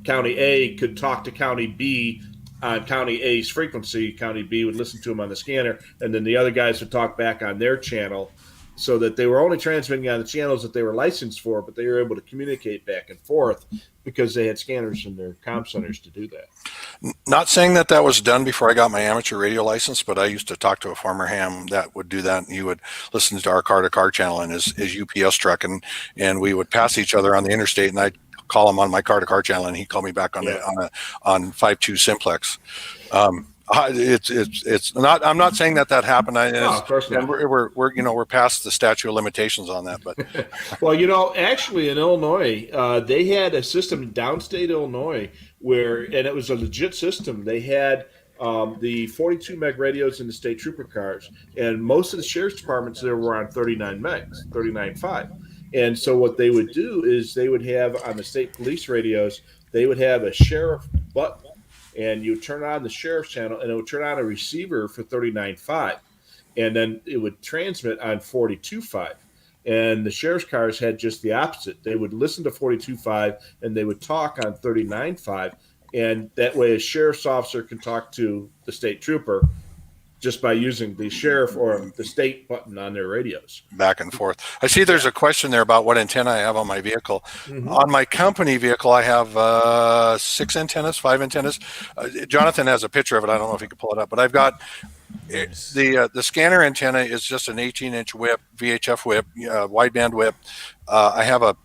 County A could talk to County B on County A's frequency. County B would listen to them on the scanner, and then the other guys would talk back on their channel, so that they were only transmitting on the channels that they were licensed for, but they were able to communicate back and forth because they had scanners in their comm centers to do that. Not saying that was done before I got my amateur radio license, but I used to talk to a former ham that would do that, and he would listen to our car-to-car channel in his UPS truck, and we would pass each other on the interstate, and I'd call him on my car-to-car channel, and he'd call me back on 5.2 simplex. It's not. I'm not saying that happened. Of course not. We're past the statute of limitations on that. But well, actually in Illinois, they had a system in downstate Illinois and it was a legit system. They had the 42 meg radios in the state trooper cars, and most of the sheriff's departments there were on 39 megs, 39.5. And so what they would do is they would have on the state police radios, they would have a sheriff button, and you turn on the sheriff's channel, and it would turn on a receiver for 39.5, and then it would transmit on 42.5. And the sheriff's cars had just the opposite. They would listen to 42.5, and they would talk on 39.5, and that way a sheriff's officer can talk to the state trooper just by using the sheriff or the state button on their radios. Back and forth. I see there's a question there about what antenna I have on my vehicle. Mm-hmm. On my company vehicle, I have 5 antennas. Jonathan has a picture of it. I don't know if he can pull it up, but I've got the scanner antenna is just an 18-inch whip, VHF whip, wideband whip. I have a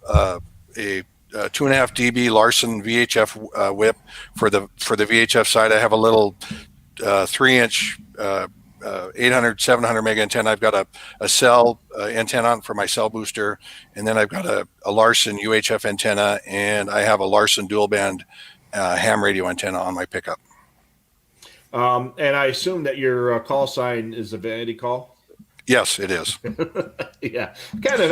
2.5 dB Larson VHF whip for the VHF side. I have a little 3-inch 800, 700 meg antenna. I've got a cell antenna on for my cell booster, and then I've got a Larson UHF antenna, and I have a Larson dual band ham radio antenna on my pickup. And I assume that your call sign is a vanity call? Yes, it is. Yeah,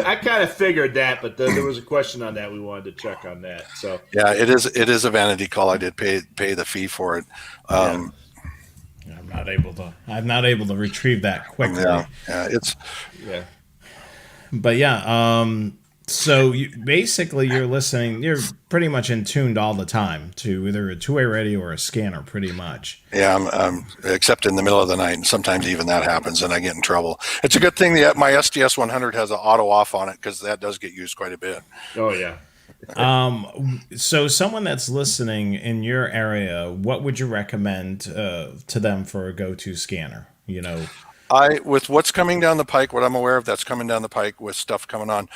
I kind of figured that, but there was a question on that. We wanted to check on that. So yeah, it is a vanity call. I did pay the fee for it. I'm not able to retrieve that quickly. Yeah. But yeah, So basically, you're listening. You're pretty much in tuned all the time to either a two-way radio or a scanner, pretty much. Yeah, I'm except in the middle of the night, and sometimes even that happens, and I get in trouble. It's a good thing that my SDS 100 has an auto off on it, because that does get used quite a bit. Oh yeah. So someone that's listening in your area, what would you recommend to them for a go-to scanner? With what's coming down the pike, what I'm aware of that's coming down the pike with stuff coming on,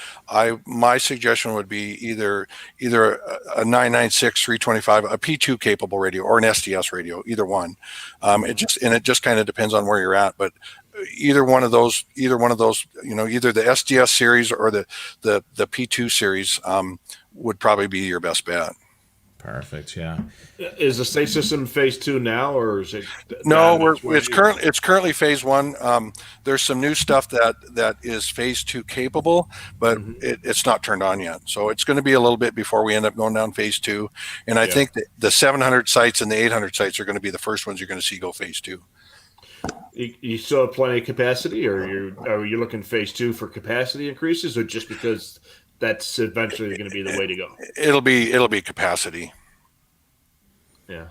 my suggestion would be either a 996 325, a P2 capable radio, or an SDS radio, either one. It just kind of depends on where you're at, but either one of those, either the SDS series or the P2 series would probably be your best bet. Perfect. Yeah. Is the state system phase 2 now, or is it? No, it's currently phase 1. There's some new stuff that is phase 2 capable, but it's not turned on yet. So it's going to be a little bit before we end up going down phase 2. And I think that the 700 sites and the 800 sites are going to be the first ones you're going to see go phase 2. You still have plenty of capacity, or are you looking phase 2 for capacity increases, or just because that's eventually going to be the way to go? It'll be capacity. Yeah.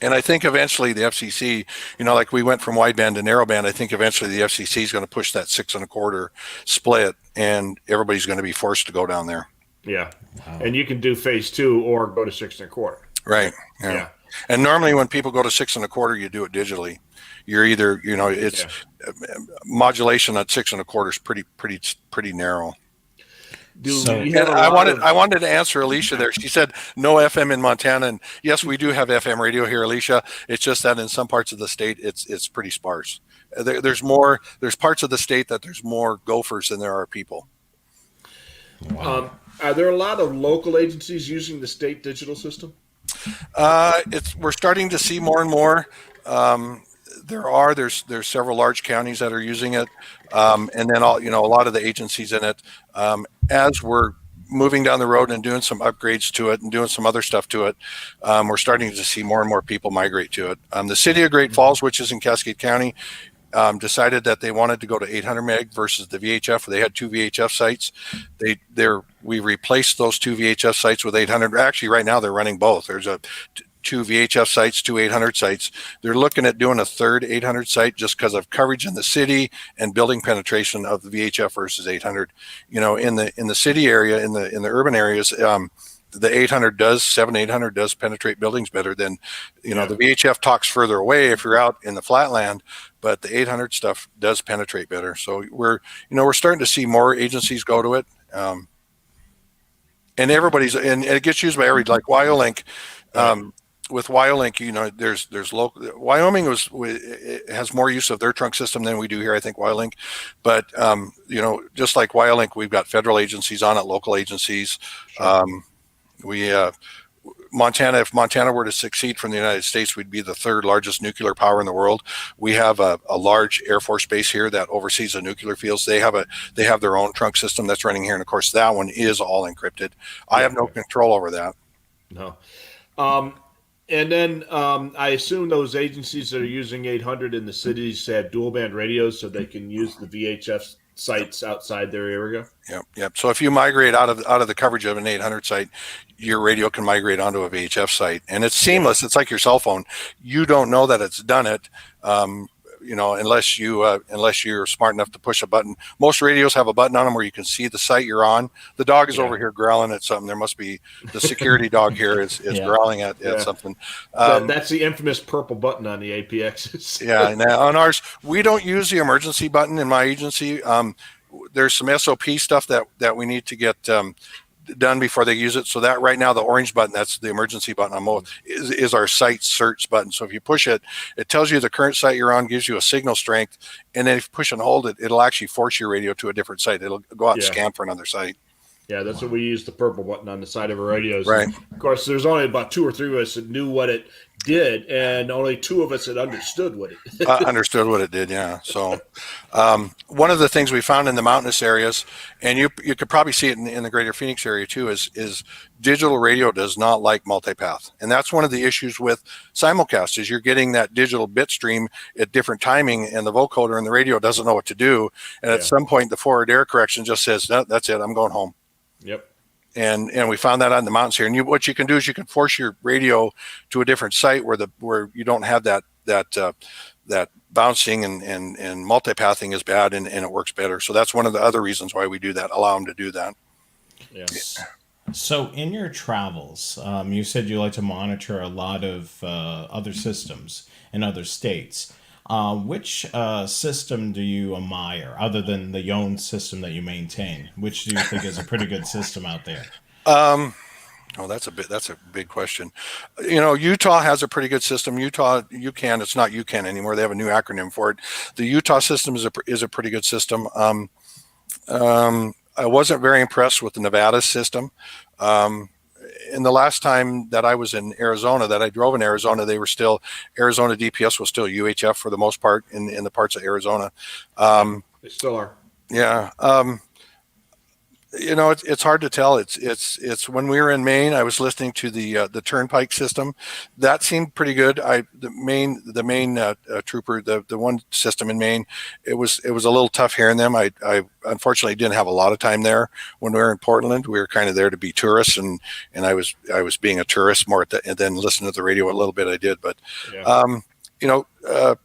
And I think eventually the FCC, like we went from wideband to narrowband, I think eventually the FCC is going to push that 6 1/4 split, and everybody's going to be forced to go down there. Yeah. Wow. And you can do phase 2 or go to 6 1/4. Right. Yeah. And normally when people go to 6 1/4, you do it digitally. You're either, it's modulation at 6 1/4 is pretty narrow. I wanted to answer Alicia there. She said no FM in Montana, and yes, we do have FM radio here, Alicia. It's just that in some parts of the state, it's pretty sparse. There's parts of the state that there's more gophers than there are people. Wow. Are there a lot of local agencies using the state digital system? We're starting to see more and more. There's several large counties that are using it, and then a lot of the agencies in it. As we're moving down the road and doing some upgrades to it and doing some other stuff to it, we're starting to see more and more people migrate to it. The city of Great Falls, which is in Cascade County, decided that they wanted to go to 800 meg versus the VHF. They had 2 VHF sites. We replaced those 2 VHF sites with 800. Actually, right now they're running both. There's 2 VHF sites, 2 800 sites. They're looking at doing a third 800 site just because of coverage in the city and building penetration of the VHF versus 800. In the city area, in the urban areas, the 800 does penetrate buildings better than, the VHF talks further away if you're out in the flatland, but the 800 stuff does penetrate better. So we're starting to see more agencies go to it. And it gets used by everybody, like WyoLink. With WyoLink, there's local. Wyoming has more use of their trunk system than we do here, I think, WyoLink. But just like WyoLink, we've got federal agencies on it, local agencies. Sure. If Montana were to succeed from the United States, we'd be the third largest nuclear power in the world. We have a large Air Force base here that oversees the nuclear fields. They have their own trunk system that's running here, and of course that one is all encrypted. I have no control over that. No. And then I assume those agencies that are using 800 in the cities have dual band radios, so they can use the VHF sites outside their area. Yep. So if you migrate out of the coverage of an 800 site, your radio can migrate onto a VHF site, and it's seamless. It's like your cell phone. You don't know that it's done it. Unless you're smart enough to push a button. Most radios have a button on them where you can see the site you're on. The dog is over here growling at something. There must be the security dog here is growling at something. That's the infamous purple button on the APXs. Yeah, and on ours, we don't use the emergency button in my agency. There's some SOP stuff that we need to get done before they use it. So that right now, the orange button, that's the emergency button on both, is our site search button. So if you push it, it tells you the current site you're on, gives you a signal strength. And then if you push and hold it, it'll actually force your radio to a different site. It'll go out and scan for another site. Yeah, that's what we use, the purple button on the side of our radios. Right. And of course, there's only about 2 or 3 of us that knew what it did, and only 2 of us that understood what it did. Understood what it did, yeah. So one of the things we found in the mountainous areas, and you could probably see it in the greater Phoenix area too, is digital radio does not like multipath. And that's one of the issues with simulcast, is you're getting that digital bit stream at different timing, and the vocoder in the radio doesn't know what to do. And at some point, the forward error correction just says, no, that's it, I'm going home. Yep. And we found that on the mountains here. And what you can do is you can force your radio to a different site where you don't have that bouncing and multipathing is bad, and it works better. So that's one of the other reasons why we do that. Allow them to do that. Yeah. So, in your travels, you said you like to monitor a lot of other systems in other states. Which system do you admire, other than the own system that you maintain? Which do you think is a pretty good system out there? Oh, that's a big question. Utah has a pretty good system. UCAN, it's not UCAN anymore. They have a new acronym for it. The Utah system is a pretty good system. I wasn't very impressed with the Nevada system. In the last time that I was in Arizona, that I drove in Arizona, Arizona DPS was still UHF for the most part in the parts of Arizona. They still are. Yeah. It's hard to tell. It's when we were in Maine, I was listening to the Turnpike system. That seemed pretty good. The Maine trooper, the one system in Maine, it was a little tough hearing them. I unfortunately didn't have a lot of time there when we were in Portland. We were kind of there to be tourists, and I was being a tourist more and then listening to the radio a little bit. I did, but yeah.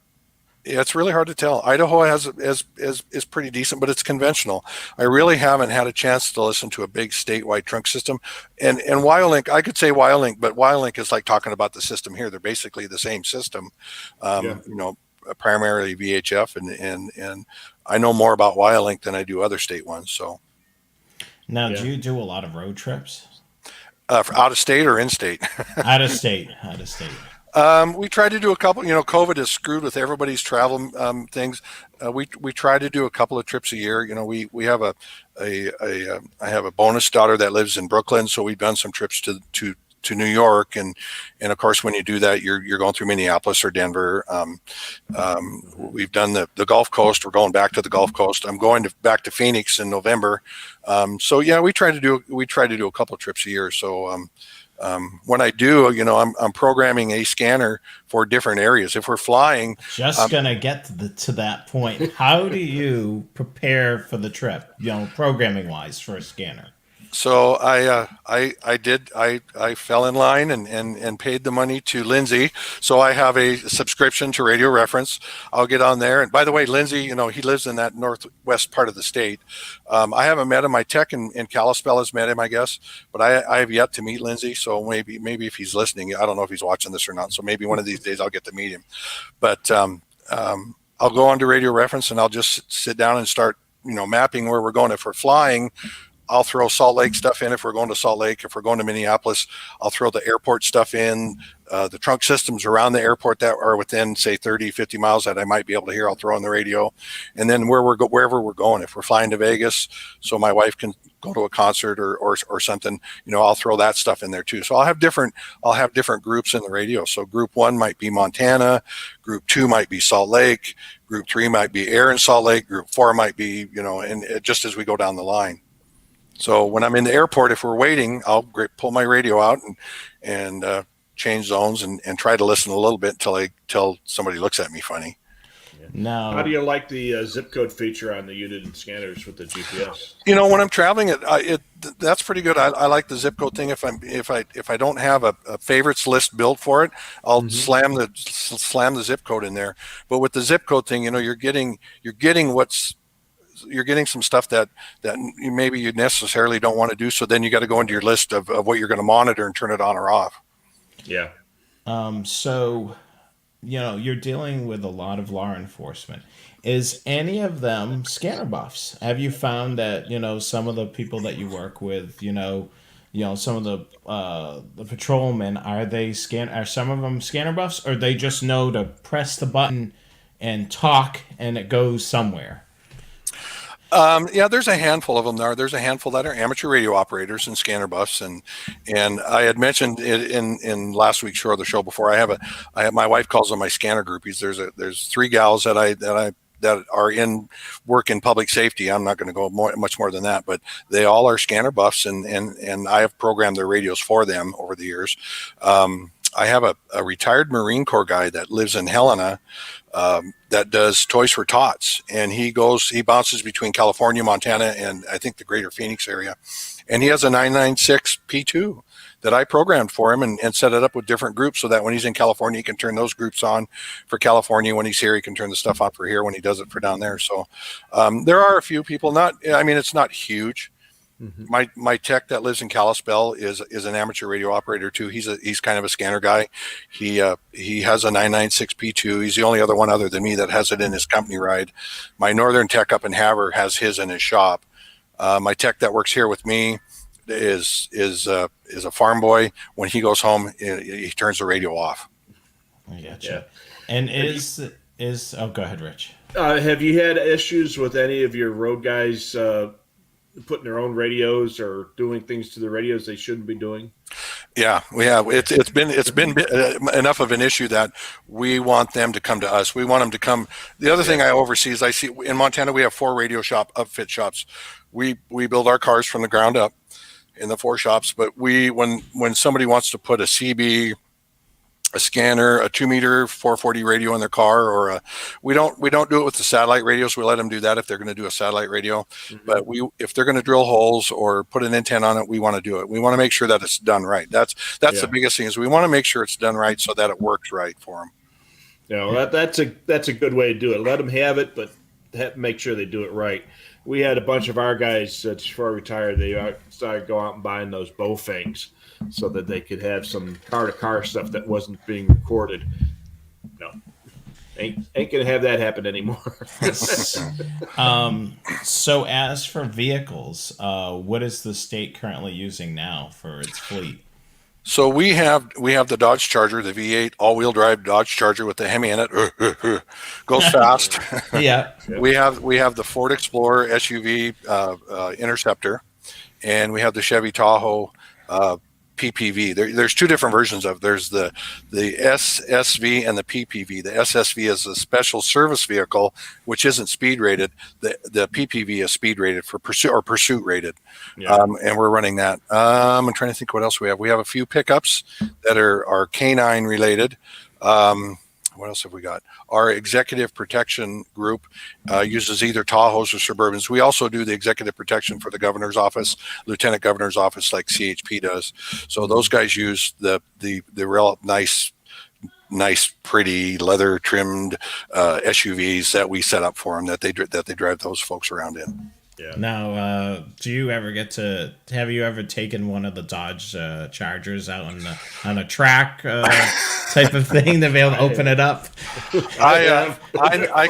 Yeah, it's really hard to tell. Idaho is pretty decent, but it's conventional. I really haven't had a chance to listen to a big statewide trunk system. And WyoLink, I could say WyoLink, but WyoLink is like talking about the system here. They're basically the same system. Primarily VHF, and I know more about WyoLink than I do other state ones. So Now, do you do a lot of road trips? for out of state or in state? Out of state. Out of state. We tried to do a couple. COVID has screwed with everybody's travel things. We try to do a couple of trips a year. We have I have a bonus daughter that lives in Brooklyn, so we've done some trips to New York, and of course when you do that, you're going through Minneapolis or Denver. We've done the Gulf Coast. We're going back to the Gulf Coast. I'm going back to Phoenix in November. So yeah, we try to do a couple of trips a year. So. When I do, I'm programming a scanner for different areas. If we're flying, just gonna get to that point. How do you prepare for the trip? Programming wise, for a scanner. So I fell in line and paid the money to Lindsay. So I have a subscription to Radio Reference. I'll get on there. And by the way, Lindsay, he lives in that northwest part of the state. I haven't met him. My tech in Kalispell has met him, I guess, but I have yet to meet Lindsay. So maybe if he's listening, I don't know if he's watching this or not. So maybe one of these days I'll get to meet him. But I'll go on to Radio Reference and I'll just sit down and start, mapping where we're going. If we're flying, I'll throw Salt Lake stuff in. If we're going to Salt Lake, if we're going to Minneapolis, I'll throw the airport stuff in. The trunk systems around the airport that are within, say, 30, 50 miles that I might be able to hear, I'll throw on the radio. And then wherever we're going, if we're flying to Vegas, so my wife can go to a concert or something, I'll throw that stuff in there too. So I'll have different groups in the radio. So group 1 might be Montana, group 2 might be Salt Lake, group 3 might be air in Salt Lake, group 4 might be, and just as we go down the line. So when I'm in the airport, if we're waiting, I'll pull my radio out and change zones and try to listen a little bit until somebody looks at me funny. No. How do you like the zip code feature on the unit scanners with the GPS? When I'm traveling, that's pretty good. I like the zip code thing. If I don't have a favorites list built for it, I'll slam the zip code in there. But with the zip code thing, you're getting some stuff that maybe you necessarily don't want to do. So then you got to go into your list of what you're going to monitor and turn it on or off. Yeah. So, you're dealing with a lot of law enforcement. Is any of them scanner buffs? Have you found that, some of the people that you work with, some of the patrolmen, are some of them scanner buffs, or they just know to press the button and talk and it goes somewhere? Yeah, there's a handful of them there. There's a handful that are amateur radio operators and scanner buffs, and I had mentioned it in last week's show or the show before. I have my wife calls them my scanner groupies. There's 3 gals that are in work in public safety. I'm not going to go much more than that, but they all are scanner buffs, and I have programmed their radios for them over the years. I have a retired Marine Corps guy that lives in Helena, that does Toys for Tots, and he bounces between California, Montana, and I think the greater Phoenix area. And he has a 996 P2 that I programmed for him and set it up with different groups so that when he's in California, he can turn those groups on for California. When he's here, he can turn the stuff on for here when he does it for down there. So there are a few people, it's not huge. Mm-hmm. My tech that lives in Kalispell is an amateur radio operator too. He's kind of a scanner guy. He has a 996 P2. He's the only other one other than me that has it in his company ride. My northern tech up in Havre has his in his shop. My tech that works here with me is a farm boy. When he goes home, he turns the radio off. I gotcha. Yeah. And go ahead, Rich. Have you had issues with any of your road guys putting their own radios or doing things to the radios they shouldn't be doing? Yeah, we have. It's been enough of an issue that we want them to come to us. We want them to come. The other thing I oversee is I see in Montana we have 4 radio shop upfit shops. We build our cars from the ground up in the 4 shops. But when somebody wants to put a CB, a scanner, a 2-meter 440 radio in their car, or we don't do it with the satellite radios. We let them do that if they're going to do a satellite radio. Mm-hmm. But if they're going to drill holes or put an antenna on it, we want to do it. We want to make sure that it's done right. That's the biggest thing is we want to make sure it's done right so that it works right for them. That's a good way to do it. Let them have it, but make sure they do it right. We had a bunch of our guys just before I retired. They started going out and buying those Bofangs so that they could have some car-to-car stuff that wasn't being recorded. No, ain't gonna have that happen anymore. So as for vehicles, what is the state currently using now for its fleet? So we have the Dodge Charger, the V8 all-wheel drive Dodge Charger with the Hemi in it. Goes fast. Yeah. We have the Ford Explorer SUV Interceptor, and we have the Chevy Tahoe PPV. There's 2 different versions of it. There's the SSV and the PPV. The SSV is a special service vehicle, which isn't speed rated. The PPV is speed rated for pursuit rated. Yeah. And we're running that. I'm trying to think what else we have. We have a few pickups that are canine related. What else have we got? Our executive protection group uses either Tahoes or Suburbans. We also do the executive protection for the governor's office, lieutenant governor's office, like CHP does. So those guys use the real nice, pretty leather trimmed SUVs that we set up for them that they drive those folks around in. Yeah. Now, do you ever have you ever taken one of the Dodge Chargers out on a track type of thing to be able to open it up? I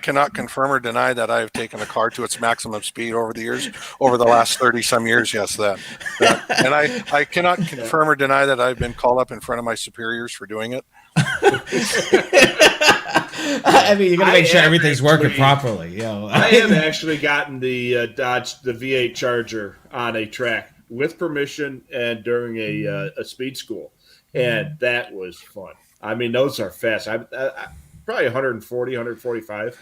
cannot confirm or deny that I have taken a car to its maximum speed over the last 30 some years. Yes, that. And I cannot confirm or deny that I've been called up in front of my superiors for doing it. I mean, you're gonna make sure everything's working properly. I have actually gotten the Dodge, the V8 Charger on a track with permission and during a speed school, and that was fun. I mean, those are fast. I probably 140, 145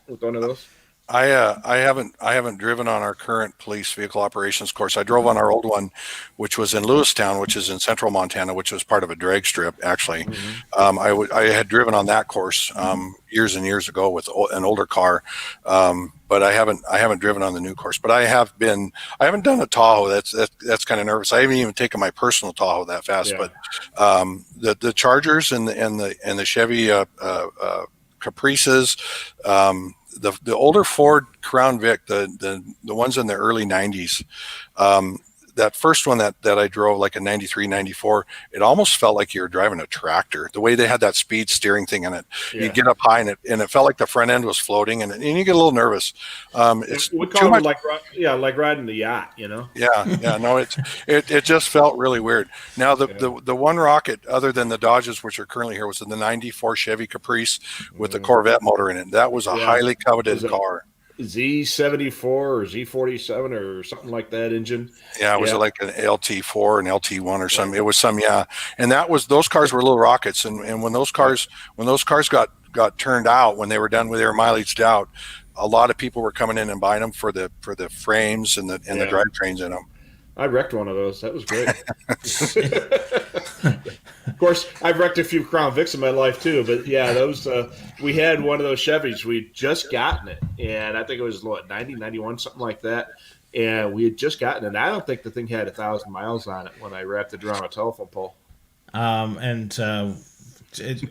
with one of those. I haven't driven on our current police vehicle operations course. I drove on our old one, which was in Lewistown, which is in central Montana, which was part of a drag strip, actually. Mm-hmm. I had driven on that course years and years ago with an older car, but I haven't driven on the new course. But I haven't done a Tahoe. That's kind of nervous. I haven't even taken my personal Tahoe that fast. Yeah. But the Chargers and the Chevy Caprices. The older Ford Crown Vic, the ones in the early 90s, that first one that I drove, like a 93, 94, it almost felt like you were driving a tractor. The way they had that speed steering thing in it, you get up high and it felt like the front end was floating, and you get a little nervous. We call it like riding the yacht, you know? Yeah, no, it just felt really weird. Now the one rocket other than the Dodges, which are currently here, was in the 94 Chevy Caprice with the Corvette motor in it. That was a highly coveted car. Z74 or Z47 or something like that engine. Yeah, it was like an LT4 and LT1 or something. It was and those cars were little rockets. And when those cars got turned out, when they were done with their mileage out, a lot of people were coming in and buying them for the frames and the drivetrains in them. I wrecked one of those. That was great. Of course, I've wrecked a few Crown Vics in my life too, but yeah, those we had one of those Chevys. We'd just gotten it, and I think it was 90, 91, something like that. And we had just gotten it. And I don't think the thing had 1,000 miles on it when I wrapped it around a telephone pole.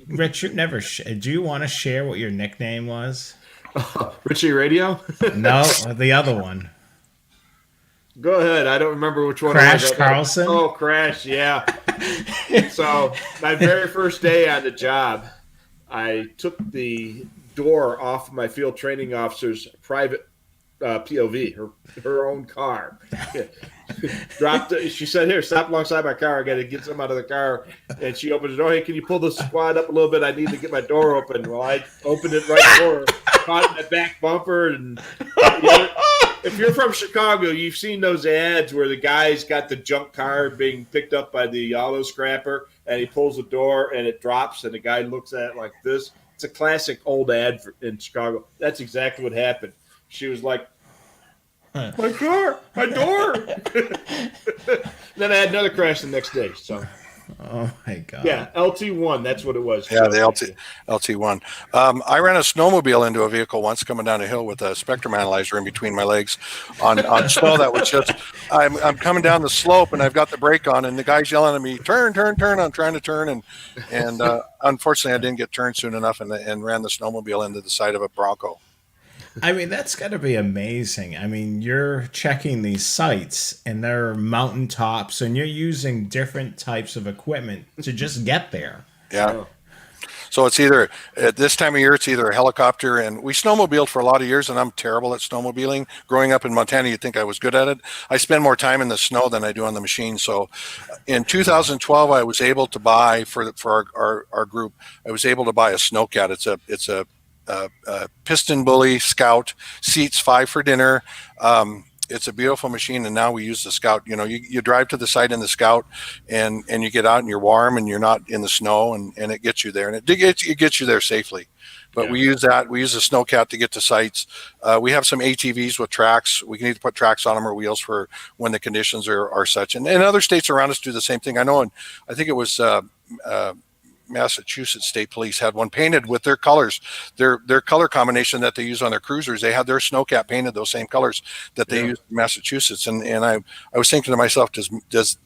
Rich, you never. Do you want to share what your nickname was? Richie Radio? No, the other one. Go ahead. I don't remember which one. Crash Carlson? Oh, Crash, yeah. So my very first day on the job, I took the door off my field training officer's private POV, her own car. Dropped it. She said, "Here, stop alongside my car. I got to get some out of the car." And she opened the door. "Hey, can you pull the squad up a little bit? I need to get my door open." Well, I opened it right for her, caught in the back bumper. And if you're from Chicago, you've seen those ads where the guy's got the junk car being picked up by the auto scrapper, and he pulls the door and it drops, and the guy looks at it like this. It's a classic old ad in Chicago. That's exactly what happened. She was like, "My car, my door." Then I had another crash the next day. So, oh my god. Yeah, LT1. That's what it was. Yeah, the LT1. I ran a snowmobile into a vehicle once coming down a hill with a spectrum analyzer in between my legs on snow that was just. I'm coming down the slope and I've got the brake on and the guy's yelling at me, "Turn, turn, turn!" I'm trying to turn and unfortunately I didn't get turned soon enough and ran the snowmobile into the side of a Bronco. I mean, that's got to be amazing. I mean, you're checking these sites and they're mountaintops and you're using different types of equipment to just get there. Yeah. So it's either, at this time of year, it's either a helicopter, and we snowmobiled for a lot of years, and I'm terrible at snowmobiling. Growing up in Montana, you'd think I was good at it. I spend more time in the snow than I do on the machine. So in 2012, I was able to buy, for our group, I was able to buy a Snowcat. It's a piston bully Scout, seats 5 for dinner. It's a beautiful machine, and now we use the Scout. You know, you drive to the site in the Scout, and you get out and you're warm and you're not in the snow, and it gets you there, and it gets you there safely. But we use that. We use the Snowcat to get to sites. We have some ATVs with tracks. We can either put tracks on them or wheels for when the conditions are such. And other states around us do the same thing. I know, and I think it was Massachusetts State Police had one painted with their colors, their color combination that they use on their cruisers. They had their Snowcat painted those same colors that they use in Massachusetts. And I was thinking to myself, does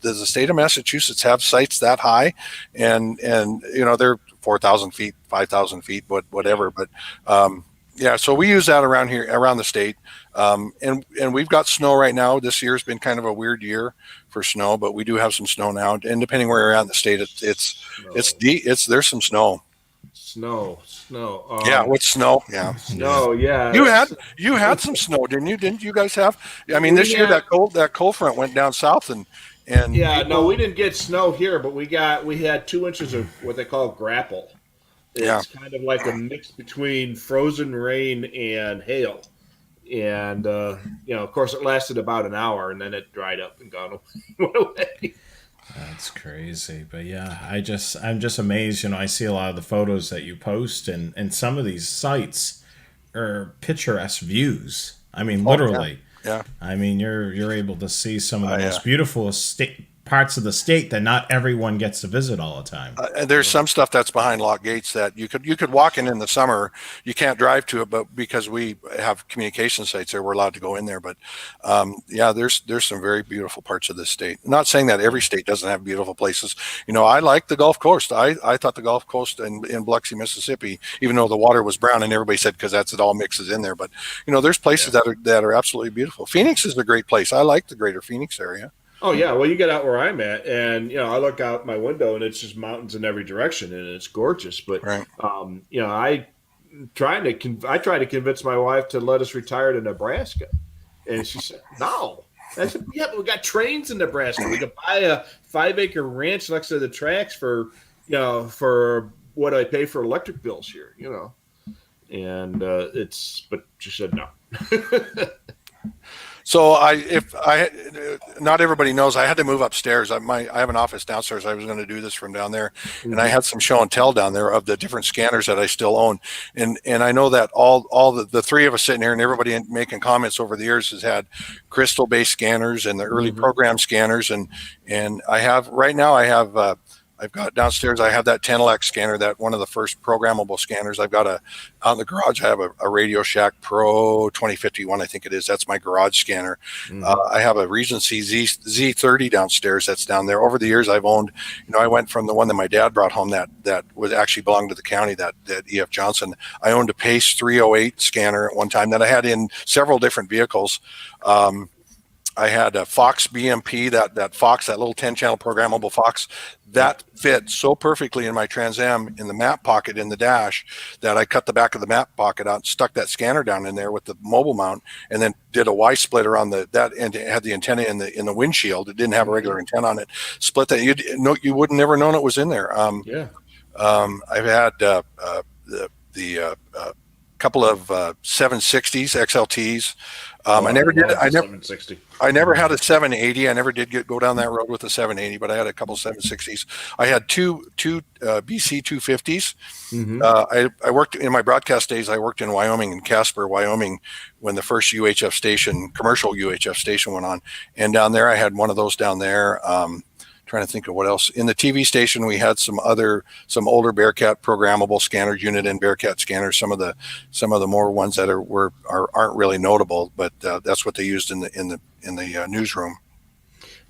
the state of Massachusetts have sites that high? And you know, they're 4,000 feet, 5,000 feet, whatever. But yeah, so we use that around here, around the state. And we've got snow right now. This year's been kind of a weird year for snow, but we do have some snow now. And depending where you're at in the state, there's some snow. Snow. Yeah, with snow. Yeah. Snow. Yeah. You had some snow, didn't you? Didn't you guys have? I mean, this year that cold front went down south and yeah, no, we didn't get snow here, but we had 2 inches of what they call grapple. It's kind of like a mix between frozen rain and hail. And, you know, of course, it lasted about an hour, and then it dried up and went away. That's crazy. But, yeah, I'm just amazed. You know, I see a lot of the photos that you post, and some of these sites are picturesque views. I mean, literally. Yeah. I mean, you're able to see some of the most beautiful parts of the state that not everyone gets to visit all the time. And there's some stuff that's behind locked gates that you could walk in the summer. You can't drive to it, but because we have communication sites there, we're allowed to go in there. But yeah, there's some very beautiful parts of this state. Not saying that every state doesn't have beautiful places. You know, I like the Gulf Coast. I thought the Gulf Coast in Biloxi, Mississippi, even though the water was brown, and everybody said because it all mixes in there. But you know, there's places that are absolutely beautiful. Phoenix is a great place. I like the greater Phoenix area. Oh yeah, well you get out where I'm at, and you know I look out my window, and it's just mountains in every direction, and it's gorgeous. But you know, I try to convince my wife to let us retire to Nebraska, and she said no. I said, yeah, but we got trains in Nebraska. We could buy a 5-acre ranch next to the tracks for what I pay for electric bills here, you know. And but she said no. So not everybody knows, I had to move upstairs. I have an office downstairs. I was going to do this from down there, and I had some show and tell down there of the different scanners that I still own. And I know that all the three of us sitting here and everybody making comments over the years has had crystal based scanners and the early program scanners. And I have right now, I've got downstairs, I have that 10LX scanner, that one of the first programmable scanners. I've got out in the garage, I have a Radio Shack Pro 2051, I think it is. That's my garage scanner. I have a Regency Z30 downstairs that's down there. Over the years, I've owned, I went from the one that my dad brought home that was actually belonged to the county, that E.F. Johnson. I owned a Pace 308 scanner at one time that I had in several different vehicles. I had a Fox BMP, that Fox, that little 10-channel programmable Fox, that fit so perfectly in my Trans Am in the map pocket in the dash that I cut the back of the map pocket out and stuck that scanner down in there with the mobile mount, and then did a Y splitter on that, and it had the antenna in the windshield. It didn't have a regular antenna on it. Split that. You would never known it was in there. I've had the couple of 760s XLTs. I never did. I never had a 780. I never did go down that road with a 780, but I had a couple 760s. I had two BC 250s. I worked in my broadcast days. I worked in Wyoming, in Casper, Wyoming, when the first commercial UHF station went on. And down there, I had one of those down there. Trying to think of what else. In the TV station, we had some older Bearcat programmable scanners, unit and Bearcat scanners. Some of the more ones that aren't really notable, but that's what they used in the newsroom.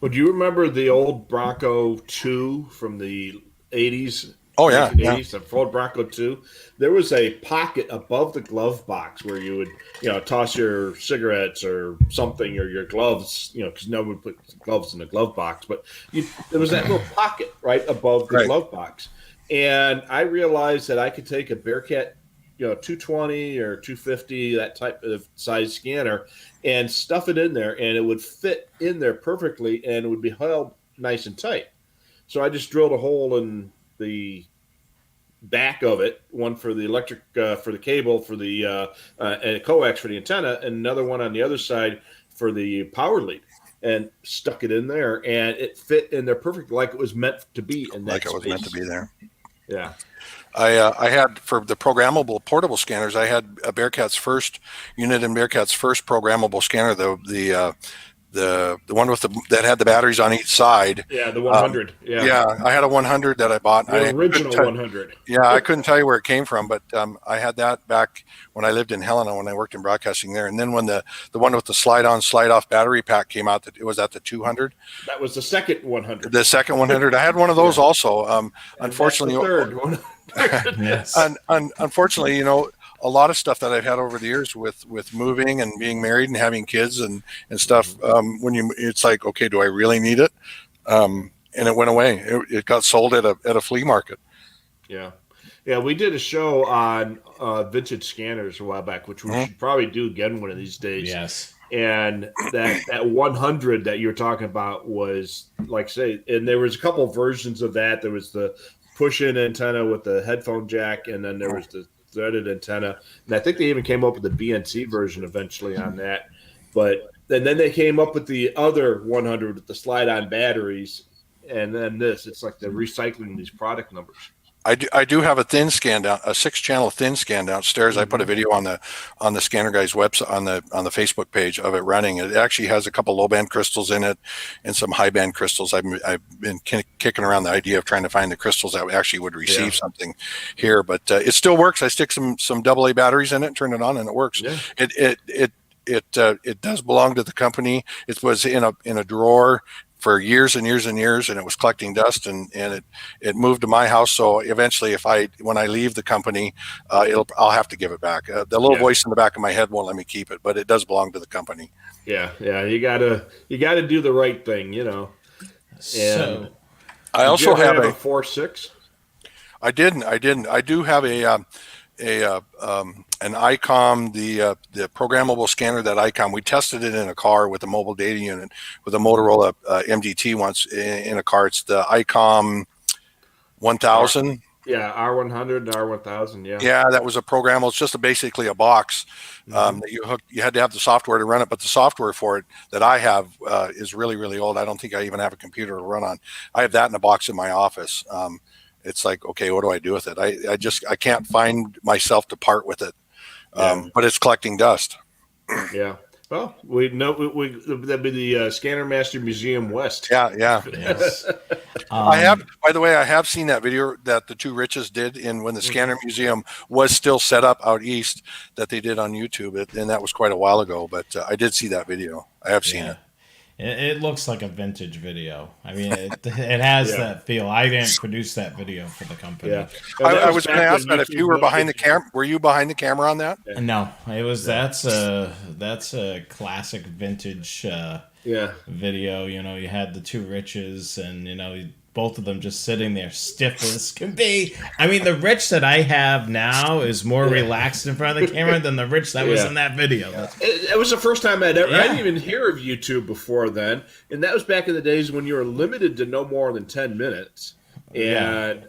Well, do you remember the old Bronco 2 from the 80s? Oh yeah, 80s, the Ford Bronco 2. There was a pocket above the glove box where you would, toss your cigarettes or something, or your gloves, because no one would put gloves in the glove box. But there was that little pocket right above the glove box, and I realized that I could take a Bearcat, 220 or 250, that type of size scanner, and stuff it in there, and it would fit in there perfectly, and it would be held nice and tight. So I just drilled a hole in the back of it, one for the electric, for the cable, for the and a coax for the antenna, and another one on the other side for the power lead, and stuck it in there, and it fit in there perfectly, like it was meant to be in that space. Like it was meant to be there. Yeah. I had, for the programmable portable scanners, I had a Bearcat's first unit and Bearcat's first programmable scanner, the one that had the batteries on each side. Yeah, the 100. Yeah, I had a 100 that I bought. The original 100. Yeah, I couldn't tell you where it came from, but I had that back when I lived in Helena, when I worked in broadcasting there. And then when the one with the slide-on, slide-off battery pack came out, it was at the 200. That was the second 100. The second 100. I had one of those also. Unfortunately, the third one. Yes. Unfortunately, a lot of stuff that I've had over the years with moving and being married and having kids and stuff. It's like, okay, do I really need it? And it went away. It got sold at a flea market. Yeah. Yeah. We did a show on vintage scanners a while back, which we should probably do again one of these days. Yes. And that 100 that you're talking about was, like I say, and there was a couple of versions of that. There was the push-in antenna with the headphone jack, and then there was the threaded antenna, and I think they even came up with the BNC version eventually on that. But then they came up with the other 100 with the slide-on batteries, and then this. It's like they're recycling these product numbers. I do have a thin scan down, a 6-channel thin scan downstairs. I put a video on the Scanner Guy's website, on the Facebook page of it running. It actually has a couple low band crystals in it and some high band crystals. I've been kicking around the idea of trying to find the crystals that actually would receive something here, but it still works. I stick some AA batteries in it, turn it on, and it works. Yeah. It does belong to the company. It was in a drawer for years and years and years, and it was collecting dust, and it moved to my house. So eventually, when I leave the company, I'll have to give it back. The little voice in the back of my head won't let me keep it, but it does belong to the company. Yeah, you gotta do the right thing, So I also have a 4.6. I didn't. I do have an ICOM, the programmable scanner that ICOM. We tested it in a car with a mobile data unit with a Motorola MDT once in a car. It's the ICOM 1000. Yeah, R100 and R1000. Yeah. Yeah, that was a programmable. It's just basically a box that you hook. You had to have the software to run it, but the software for it that I have is really, really old. I don't think I even have a computer to run on. I have that in a box in my office. It's like, okay, what do I do with it? I can't find myself to part with it. But it's collecting dust. Yeah. Well, we know that'd be the Scanner Master Museum West. Yeah. Yes. I have, by the way, I have seen that video that the two Riches did when the Scanner Museum was still set up out east that they did on YouTube. And that was quite a while ago, but I did see that video. I have seen it. It looks like a vintage video. I mean, it has that feel. I didn't produce that video for the company. Yeah. I was going to ask that if you were behind the camera. Were you behind the camera on that? No, it was that's a classic vintage video. You know, you had the two Riches, and you know, both of them just sitting there stiff as can be. I mean, the Rich that I have now is more relaxed in front of the camera than the Rich that was in that video. Yeah. It was the first time I didn't even hear of YouTube before then, and that was back in the days when you were limited to no more than 10 minutes, and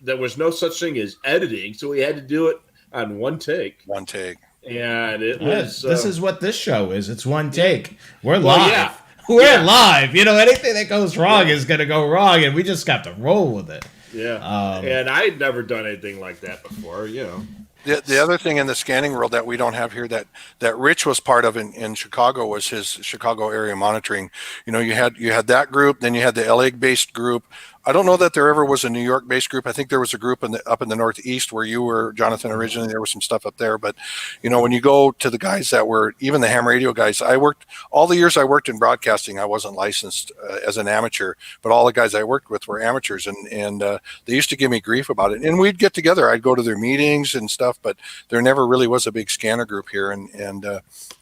there was no such thing as editing, so we had to do it on one take. And it was. This is what this show is. It's one take. We're live. Yeah. We're live. You know, anything that goes wrong is going to go wrong, and we just got to roll with it. Yeah. And I'd never done anything like that before, you know. The other thing in the scanning world that we don't have here that Rich was part of in Chicago was his Chicago area monitoring. You know, you had that group, then you had the LA-based group. I don't know that there ever was a New York-based group. I think there was a group up in the Northeast where you were, Jonathan, originally. There was some stuff up there. But, you know, when you go to the guys that were, even the ham radio guys, all the years I worked in broadcasting, I wasn't licensed as an amateur, but all the guys I worked with were amateurs. And they used to give me grief about it. And we'd get together. I'd go to their meetings and stuff, but there never really was a big scanner group here. And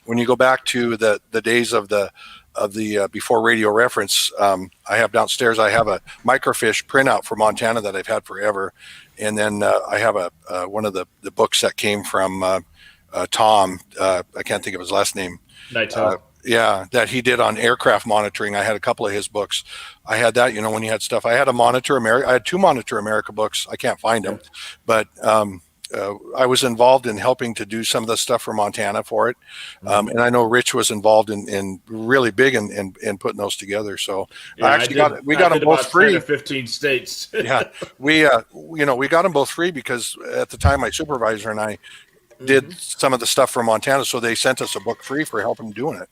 when you go back to the days of the before radio reference, I have downstairs, I have a microfiche printout for Montana that I've had forever. And then I have one of the books that came from Tom. I can't think of his last name. That he did on aircraft monitoring. I had a couple of his books. I had that, you know, when you had stuff. I had I had two Monitor America books. I can't find them, but I was involved in helping to do some of the stuff for Montana for it. And I know Rich was involved in really big in putting those together. So we got them both free. 10 or 15 states. We got them both free because at the time my supervisor and I did some of the stuff for Montana. So they sent us a book free for helping doing it.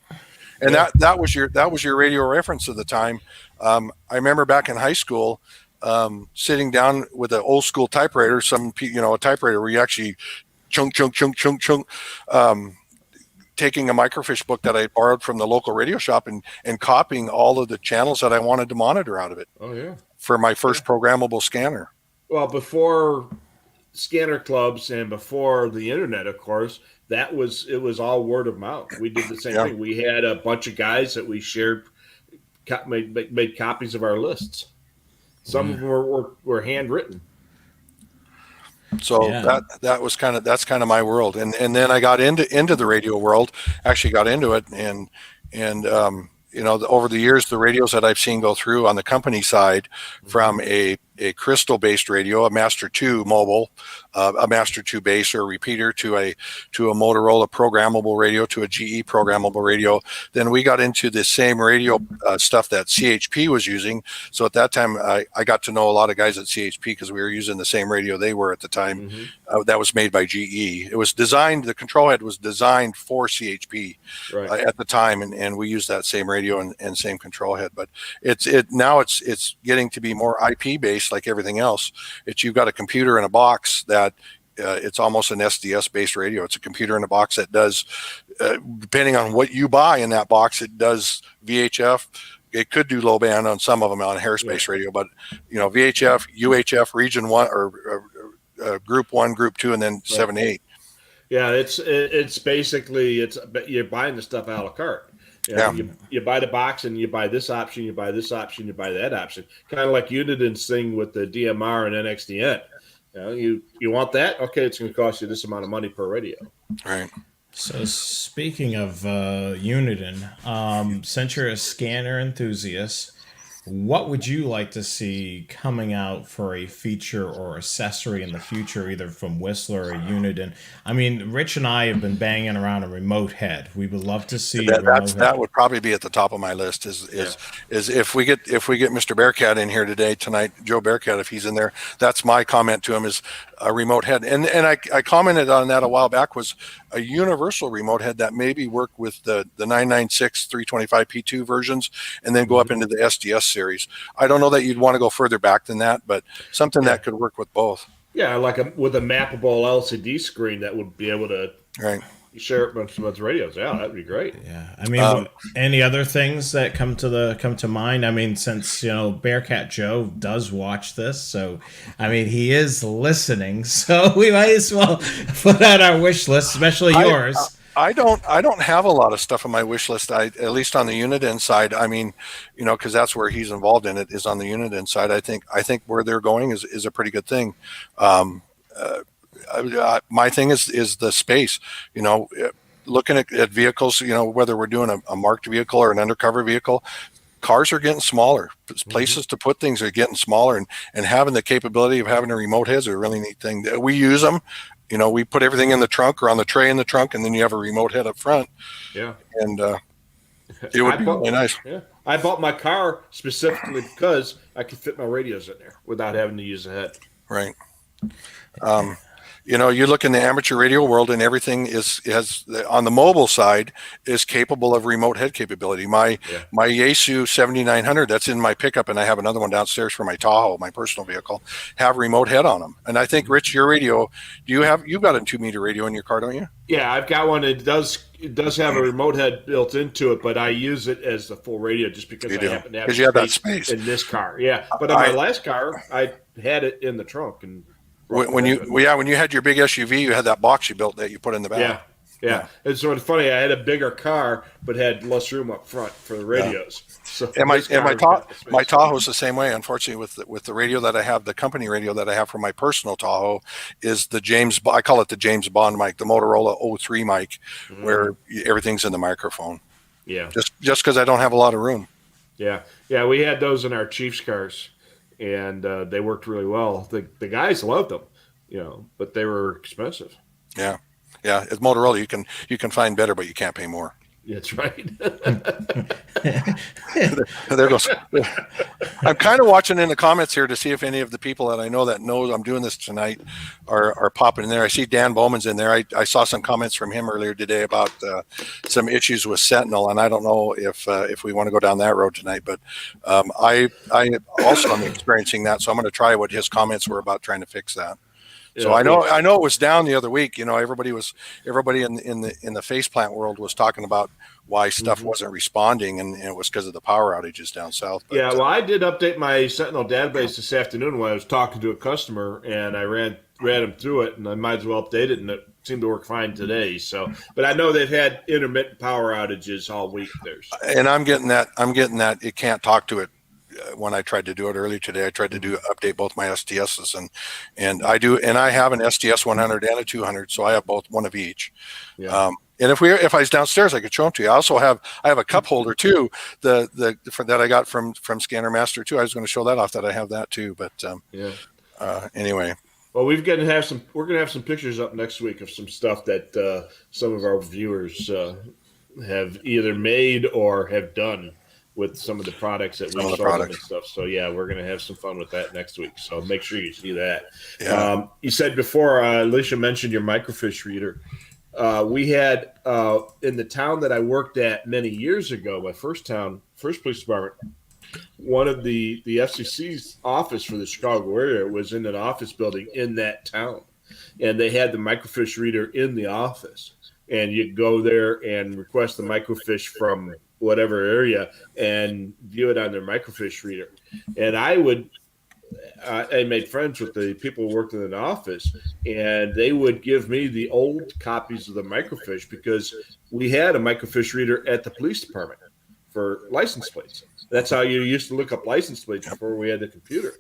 And that was your radio reference at the time. I remember back in high school, sitting down with an old school typewriter, a typewriter where you actually chunk, taking a microfiche book that I borrowed from the local radio shop and copying all of the channels that I wanted to monitor out of it. Oh yeah. For my first programmable scanner. Well, before scanner clubs and before the internet, of course, it was all word of mouth. We did the same thing. We had a bunch of guys that we shared, made copies of our lists. Some of them were handwritten. So that's kind of my world. And then I got into the radio world, actually got into it. And over the years, the radios that I've seen go through on the company side from a crystal based radio, a Master 2 mobile, a Master 2 base or repeater to a Motorola programmable radio to a GE programmable radio. Then we got into the same radio stuff that CHP was using. So at that time, I got to know a lot of guys at CHP because we were using the same radio they were at the time. That was made by GE. It was designed, the control head was designed for CHP at the time, and we used that same radio and same control head. But now it's getting to be more IP based like everything else. You've got a computer in a box that it's almost an SDS based radio. It's a computer in a box that does, depending on what you buy in that box, it does VHF. It could do low band on some of them on airspace radio, but VHF, UHF, region 1 or group 1, group 2, and then 7, 8. Yeah, it's basically you're buying the stuff a la carte. You buy the box and you buy this option, you buy this option, you buy that option. Kind of like United's thing with the DMR and NXDN. You want that? Okay, it's going to cost you this amount of money per radio. Right. So speaking of Uniden, since you're a scanner enthusiast, what would you like to see coming out for a feature or accessory in the future, either from Whistler or Uniden? I mean, Rich and I have been banging around a remote head. We would love to see a remote That head. would probably be at the top of my list. Yeah. Is if we get Mr. Bearcat in here tonight, Joe Bearcat, if he's in there, that's my comment to him, is a remote head. And I commented on that a while back, was a universal remote head that maybe work with the 996 325P2 versions and then go up into the SDS series. I don't know that you'd want to go further back than that, but something that could work with both. Yeah, like with a mappable LCD screen that would be able to share it with some radios. Yeah, that'd be great. Yeah, I mean, any other things that come to mind? I mean, since Bearcat Joe does watch this, so I mean he is listening, so we might as well put out our wish list, especially yours. I don't have a lot of stuff on my wish list. At least on the Uniden side. I mean, because that's where he's involved in it, is on the Uniden side. I think where they're going is a pretty good thing. My thing is the space. Looking at vehicles. Whether we're doing a marked vehicle or an undercover vehicle, cars are getting smaller. Places to put things are getting smaller, and having the capability of having a remote head is a really neat thing. We use them. We put everything in the trunk or on the tray in the trunk, and then you have a remote head up front. Yeah. And it would be really nice. Yeah. I bought my car specifically because I could fit my radios in there without having to use a head. Right. You look in the amateur radio world, and everything has on the mobile side is capable of remote head capability. My Yaesu 7900, that's in my pickup, and I have another one downstairs for my Tahoe, my personal vehicle, have remote head on them. And I think, Rich, your radio, you've got a 2-meter radio in your car, don't you? Yeah, I've got one. It does have a remote head built into it, but I use it as the full radio just because I happen to have you have that space in this car. Yeah, but on my last car, I had it in the trunk. And when you had your big SUV, you had that box you built that you put in the back. Yeah. It's sort of funny. I had a bigger car, but had less room up front for the radios. So my Tahoe's the same way. Unfortunately, with the radio that I have, the company radio that I have for my personal Tahoe is I call it the James Bond mic, the Motorola 03 mic, where everything's in the microphone. Yeah. Just because I don't have a lot of room. Yeah. We had those in our Chiefs cars, and they worked really well. The guys loved them, but they were expensive. Yeah. Yeah, it's Motorola. You can find better, but you can't pay more. That's right. There goes. I'm kind of watching in the comments here to see if any of the people that I know that knows I'm doing this tonight are popping in there. I see Dan Bowman's in there. I saw some comments from him earlier today about some issues with Sentinel, and I don't know if we want to go down that road tonight. But I also am experiencing that, so I'm going to try what his comments were about trying to fix that. So I know it was down the other week. Everybody in the faceplant world was talking about why stuff wasn't responding, and it was because of the power outages down south. But, I did update my Sentinel database this afternoon when I was talking to a customer, and I ran them through it, and I might as well update it, and it seemed to work fine today. So, but I know they've had intermittent power outages all week there. And I'm getting that it can't talk to it. When I tried to do it earlier today, I tried to update both my STSs, and I have an STS 100 and a 200, so I have both, one of each. Yeah. And if I was downstairs, I could show them to you. I have a cup holder too, that I got from Scanner Master too. I was going to show that off, that I have that too. But anyway. Well, we're going to have some pictures up next week of some stuff that some of our viewers have either made or have done with some of the products that we've sold and stuff. So we're going to have some fun with that next week. So make sure you see that. Yeah. You said before, Alicia mentioned your microfiche reader. We had in the town that I worked at many years ago, my first police department, one of the FCC's office for the Chicago area was in an office building in that town. And they had the microfiche reader in the office. And you go there and request the microfiche from whatever area and view it on their microfiche reader. And I made friends with the people who worked in the office, and they would give me the old copies of the microfiche because we had a microfiche reader at the police department for license plates. That's how you used to look up license plates before we had the computer.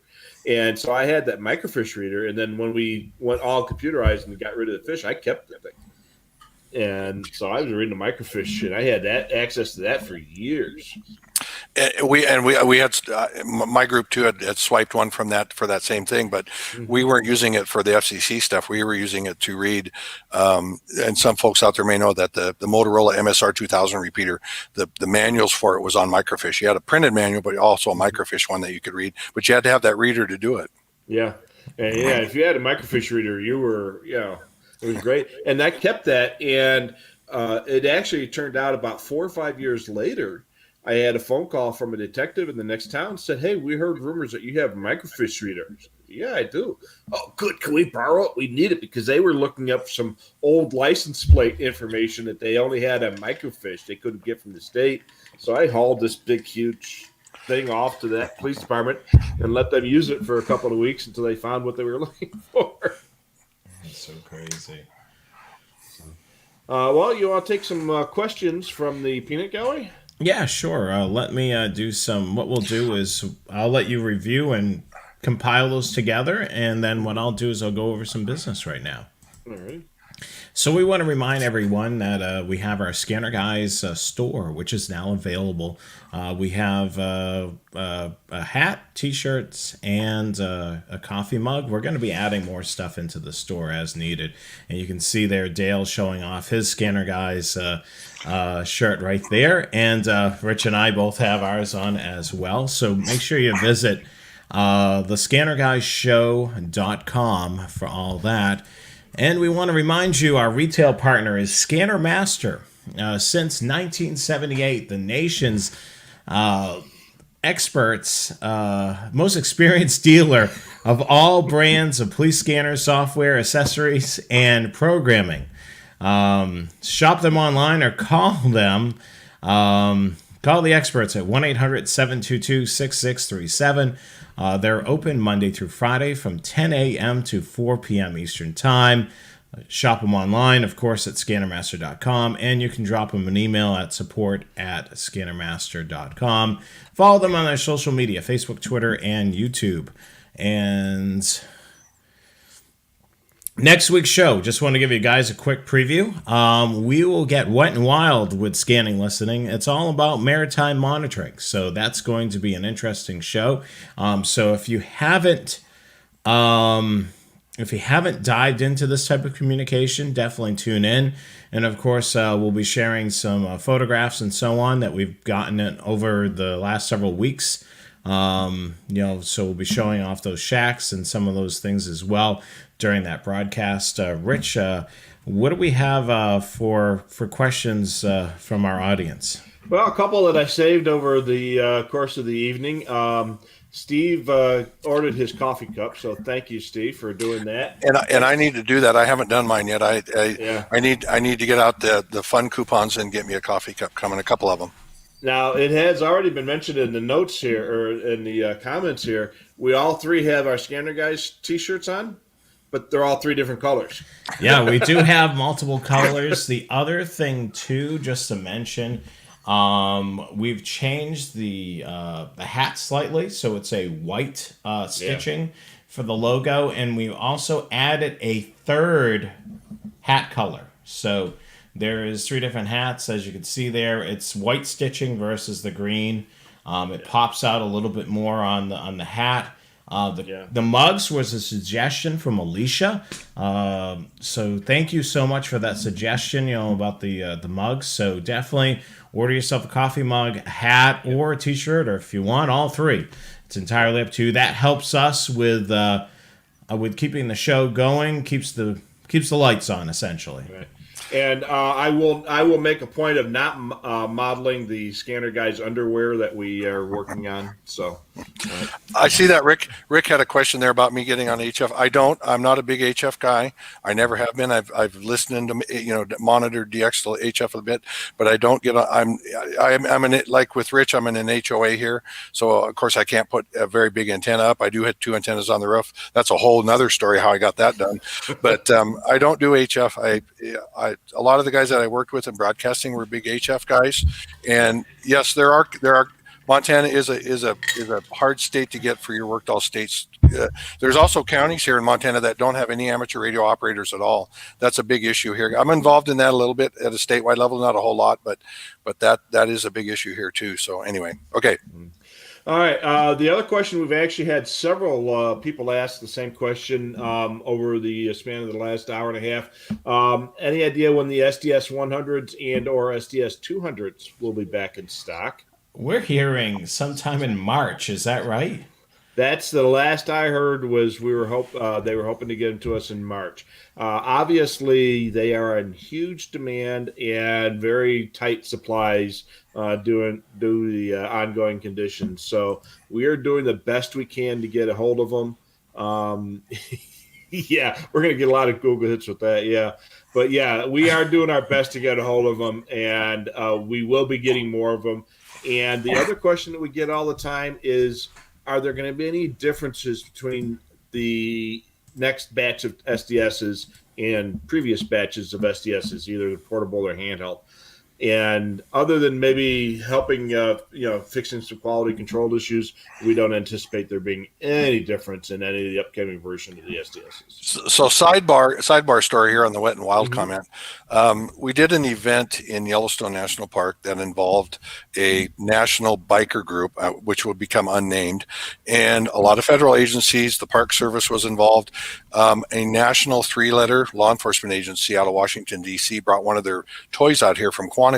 And so I had that microfiche reader, and then when we went all computerized and got rid of the fish, I kept the thing. And so I was reading the microfiche, and I had that access to that for years. We had my group too had swiped one from that for that same thing, but we weren't using it for the FCC stuff. We were using it to read. And some folks out there may know that the Motorola MSR 2000 repeater, the manuals for it was on microfiche. You had a printed manual, but also a microfiche one that you could read. But you had to have that reader to do it. Yeah, and if you had a microfiche reader, you were it was great, and that kept that. And it actually turned out about 4 or 5 years later, I had a phone call from a detective in the next town. Said, "Hey, we heard rumors that you have a microfiche reader." Yeah, I do. Oh, good. Can we borrow it? We need it because they were looking up some old license plate information that they only had on microfiche. They couldn't get from the state. So I hauled this big, huge thing off to that police department and let them use it for a couple of weeks until they found what they were looking for. That's so crazy. Well, you want to take some questions from the peanut gallery? Yeah, sure. Let me do some. What we'll do is I'll let you review and compile those together, and then what I'll do is I'll go over some business right now. All right. So we want to remind everyone that we have our Scanner Guys store, which is now available. We have a hat, t-shirts, and a coffee mug. We're going to be adding more stuff into the store as needed. And you can see there Dale showing off his Scanner Guys shirt right there. And Rich and I both have ours on as well. So make sure you visit thescannerguyshow.com for all that. And we want to remind you our retail partner is Scanner Master. Since 1978, the nation's most experienced dealer of all brands of police scanners, software, accessories, and programming. Shop them online or call them. Call the experts at 1-800-722-6637. They're open Monday through Friday from 10 a.m. to 4 p.m. Eastern Time. Shop them online, of course, at scannermaster.com, and you can drop them an email at support@scannermaster.com. Follow them on their social media, Facebook, Twitter, and YouTube. And next week's show, just want to give you guys a quick preview. We will get wet and wild with scanning listening. It's all about maritime monitoring, so that's going to be an interesting show. So if you haven't dived into this type of communication, definitely tune in. And of course, we'll be sharing some photographs and so on that we've gotten over the last several weeks. So we'll be showing off those shacks and some of those things as well during that broadcast. Rich, what do we have for questions from our audience? Well, a couple that I saved over the course of the evening. Steve ordered his coffee cup, so thank you, Steve, for doing that. And I need to do that. I haven't done mine yet. I need to get out the fun coupons and get me a coffee cup coming, a couple of them. Now, it has already been mentioned in the notes here, or in the comments here. We all three have our Scanner Guys T-shirts on, but they're all three different colors. Yeah, we do have multiple colors. The other thing, too, just to mention, we've changed the hat slightly, so it's a white stitching for the logo, and we also added a third hat color. So there is 3 different hats, as you can see there. It's white stitching versus the green. It pops out a little bit more on the hat. The mugs was a suggestion from Alicia. So thank you so much for that suggestion, about the mugs. So definitely order yourself a coffee mug, a hat, or a t-shirt, or if you want, all 3. It's entirely up to you. That helps us with keeping the show going, keeps the lights on, essentially. Right. And I will make a point of not modeling the Scanner Guys underwear that we are working on. So I see that Rick had a question there about me getting on HF. I'm not a big HF guy. I never have been. I've listened to monitored DX to HF a bit, but I don't get on. I'm in it, like with Rich. I'm in an HOA here, so of course I can't put a very big antenna up. I do have 2 antennas on the roof. That's a whole nother story how I got that done. But I don't do HF. A lot of the guys that I worked with in broadcasting were big HF guys, and yes, there are Montana is a hard state to get for your worked all states. There's also counties here in Montana that don't have any amateur radio operators at all. That's a big issue here. I'm involved in that a little bit at a statewide level, not a whole lot, but that is a big issue here too. So anyway, okay. All right. The other question, we've actually had several people ask the same question over the span of the last hour and a half. Any idea when the SDS 100s and or SDS 200s will be back in stock? We're hearing sometime in March. Is that right? That's the last I heard. Was they were hoping to get them to us in March. Obviously, they are in huge demand and very tight supplies due to the ongoing conditions. So we are doing the best we can to get a hold of them. Yeah, we're going to get a lot of Google hits with that. Yeah, but yeah, we are doing our best to get a hold of them, and we will be getting more of them. And the other question that we get all the time is, are there going to be any differences between the next batch of SDSs and previous batches of SDSs, either portable or handheld? And other than maybe helping, fixing some quality control issues, we don't anticipate there being any difference in any of the upcoming version of the SDSs. So sidebar story here on the wet and wild comment. We did an event in Yellowstone National Park that involved a national biker group, which will become unnamed, and a lot of federal agencies. The Park Service was involved. A national 3-letter law enforcement agency out of Washington, D.C. brought one of their toys out here from Quantico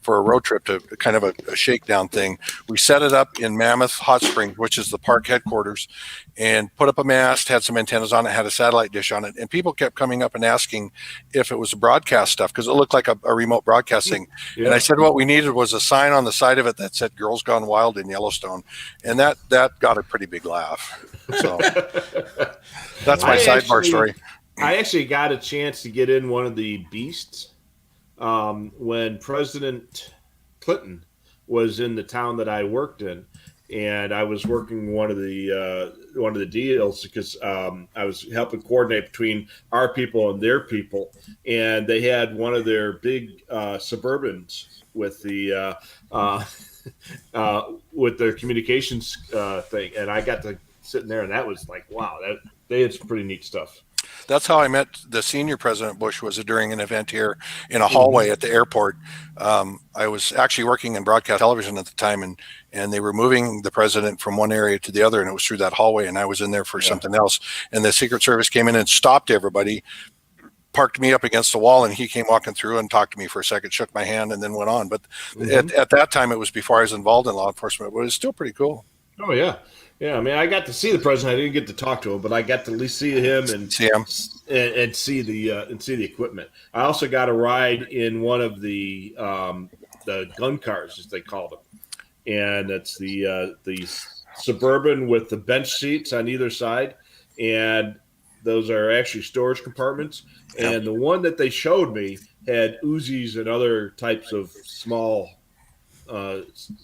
for a road trip, to kind of a shakedown thing. We set it up in Mammoth Hot Springs, which is the park headquarters, and put up a mast, had some antennas on it, had a satellite dish on it, and people kept coming up and asking if it was broadcast stuff, because it looked like a remote broadcasting. Yeah. And I said what we needed was a sign on the side of it that said "Girls Gone Wild" in Yellowstone, and that got a pretty big laugh. So that's my sidebar story. I actually got a chance to get in one of the beasts when President Clinton was in the town that I worked in, and I was working one of the deals because I was helping coordinate between our people and their people, and they had one of their big Suburbans with the with their communications thing, and I got to sit in there, and that was like, wow, they had some pretty neat stuff. That's how I met the senior President Bush, was during an event here in a hallway at the airport. I was actually working in broadcast television at the time, and they were moving the president from one area to the other, and it was through that hallway, and I was in there for something else. And the Secret Service came in and stopped everybody, parked me up against the wall, and he came walking through and talked to me for a second, shook my hand, and then went on. But at that time, it was before I was involved in law enforcement, but it was still pretty cool. Oh, yeah. Yeah, I mean, I got to see the president. I didn't get to talk to him, but I got to at least see him and see the equipment. I also got a ride in one of the gun cars, as they call them, and it's the Suburban with the bench seats on either side, and those are actually storage compartments. And the one that they showed me had Uzis and other types of small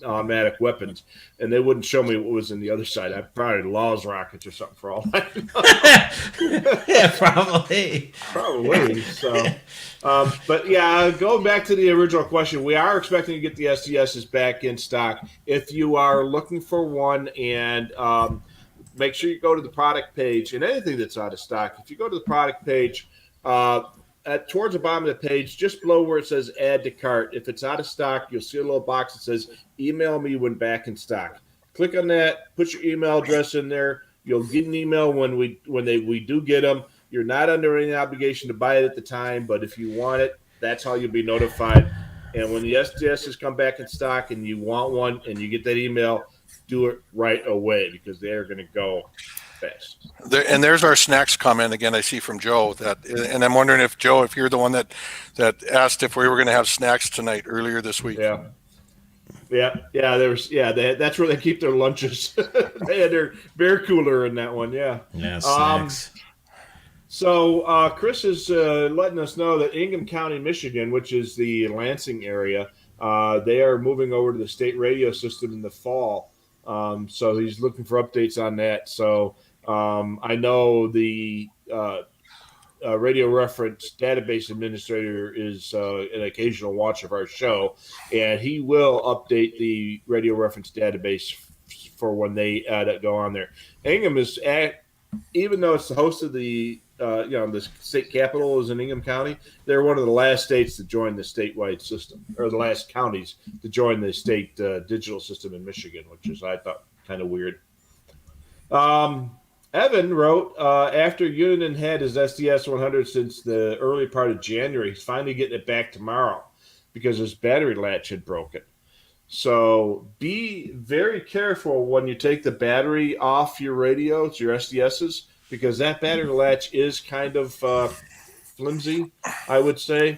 automatic weapons, and they wouldn't show me what was in the other side. I probably Laws rockets or something for all I know. Yeah, probably. So, but yeah, going back to the original question, we are expecting to get the SDSs back in stock. If you are looking for one, and make sure you go to the product page, and anything that's out of stock, if you go to the product page, towards the bottom of the page, just below where it says add to cart, if it's out of stock, you'll see a little box that says email me when back in stock. Click on that, put your email address in there. You'll get an email when we do get them. You're not under any obligation to buy it at the time, but if you want it, that's how you'll be notified. And when the SDSs come back in stock and you want one and you get that email, do it right away, because they are going to go fast. There's our snacks comment again. I see from Joe and I'm wondering if Joe, if you're the one that asked if we were going to have snacks tonight earlier this week. That's where they keep their lunches. They had their beer cooler in that one. Snacks. So Chris is letting us know that Ingham County, Michigan, which is the Lansing area, they are moving over to the state radio system in the fall. So he's looking for updates on that. So I know the Radio Reference database administrator, is an occasional watcher of our show, and he will update the Radio Reference database for when they go on there. Ingham is even though it's the host of the the state capital is in Ingham County, they're one of the last states to join the statewide system, or the last counties to join the state digital system in Michigan, which is, I thought, kind of weird. Evan wrote, after Uniden had his SDS 100 since the early part of January, he's finally getting it back tomorrow because his battery latch had broken. So be very careful when you take the battery off your radios, your SDSs, because that battery latch is kind of flimsy, I would say.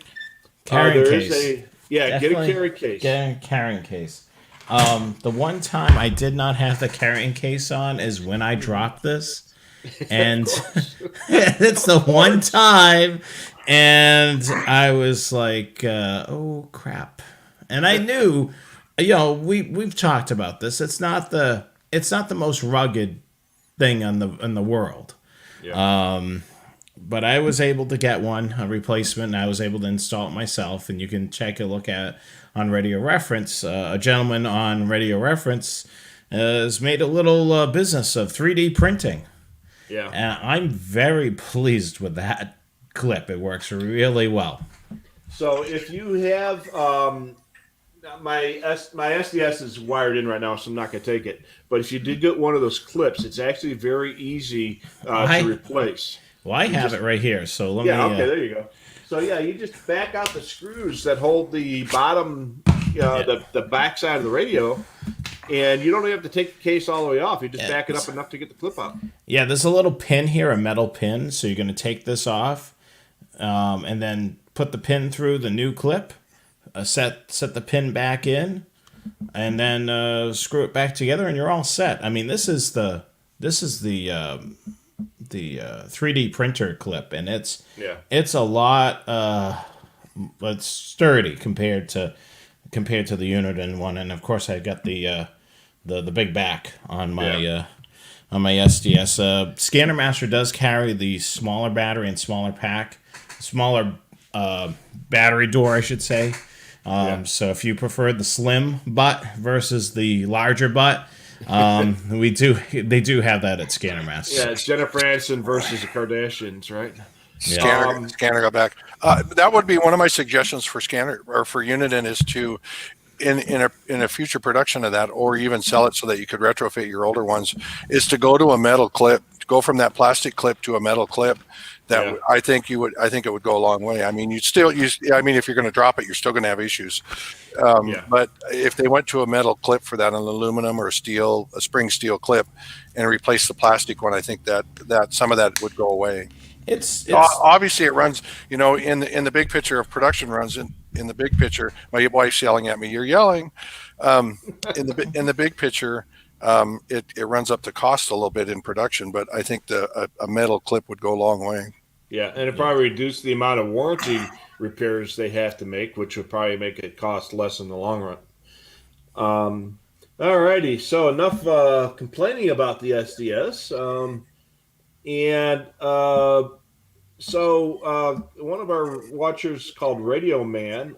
Carrying case. Get a carry case. Get a carrying case. The one time I did not have the carrying case on is when I dropped this. And it's the one time. And I was like, oh, crap. And I knew, we've talked about this. It's not the most rugged thing in the world. Yeah. But I was able to get a replacement, and I was able to install it myself. And you can check a look at on Radio Reference. A gentleman on Radio Reference has made a little business of 3D printing. Yeah. And I'm very pleased with that clip. It works really well. So if you have my SDS is wired in right now, so I'm not going to take it. But if you did get one of those clips, it's actually very easy to replace. Well, I have it right here, so let me... Yeah, okay, there you go. So, you just back out the screws that hold the bottom, the back side of the radio, and you don't even have to take the case all the way off. You just back it up enough to get the clip out. Yeah, there's a little pin here, a metal pin, so you're going to take this off, and then put the pin through the new clip, set the pin back in, and then screw it back together, and you're all set. I mean, this is the 3D printer clip, and it's a lot it's sturdy compared to the Uniden one, and of course I got the big back on my SDS. Scanner Master does carry the smaller battery and smaller pack, smaller battery door, I should say. So if you prefer the slim butt versus the larger butt, they do have that at Scanner Master. Yeah, it's Jennifer Aniston versus the Kardashians, right? Scanner got back. That would be one of my suggestions for Scanner or for Uniden, is to in a future production of that, or even sell it so that you could retrofit your older ones, is to go to a metal clip, go from that plastic clip to a metal clip. That I think it would go a long way. I mean, if you're going to drop it, you're still going to have issues. But if they went to a metal clip for that, an aluminum or a spring steel clip, and replace the plastic one, I think that some of that would go away. It's obviously it runs, in the big picture of production runs in the big picture. My wife's yelling at me. You're yelling. In the big picture. It runs up the cost a little bit in production, but I think a metal clip would go a long way. Yeah, and it probably reduce the amount of warranty repairs they have to make, which would probably make it cost less in the long run. All righty, so enough complaining about the SDS. So one of our watchers called Radio Man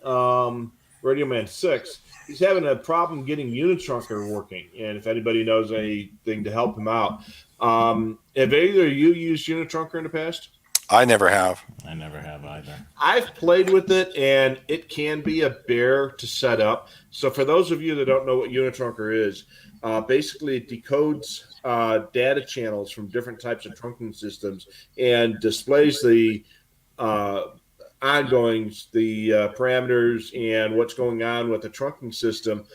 6, he's having a problem getting Unitrunker working, and if anybody knows anything to help him out. Have either of you used Unitrunker in the past? I never have. I never have either. I've played with it, and it can be a bear to set up. So for those of you that don't know what Unitrunker is, basically it decodes data channels from different types of trunking systems and displays the ongoings, the parameters, and what's going on with the trunking system,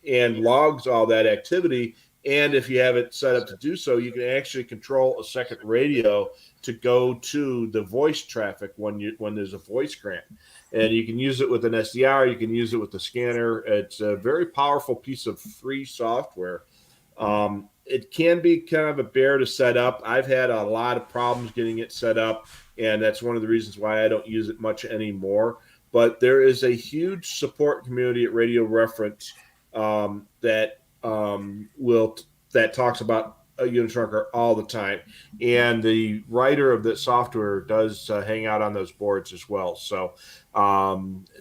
and logs all that activity. And if you have it set up to do so, you can actually control a second radio to go to the voice traffic when there's a voice grant. And you can use it with an SDR. You can use it with the scanner. It's a very powerful piece of free software. It can be kind of a bear to set up. I've had a lot of problems getting it set up, and that's one of the reasons why I don't use it much anymore. But there is a huge support community at Radio Reference that talks about a Unitrucker all the time, and the writer of that software does hang out on those boards as well. So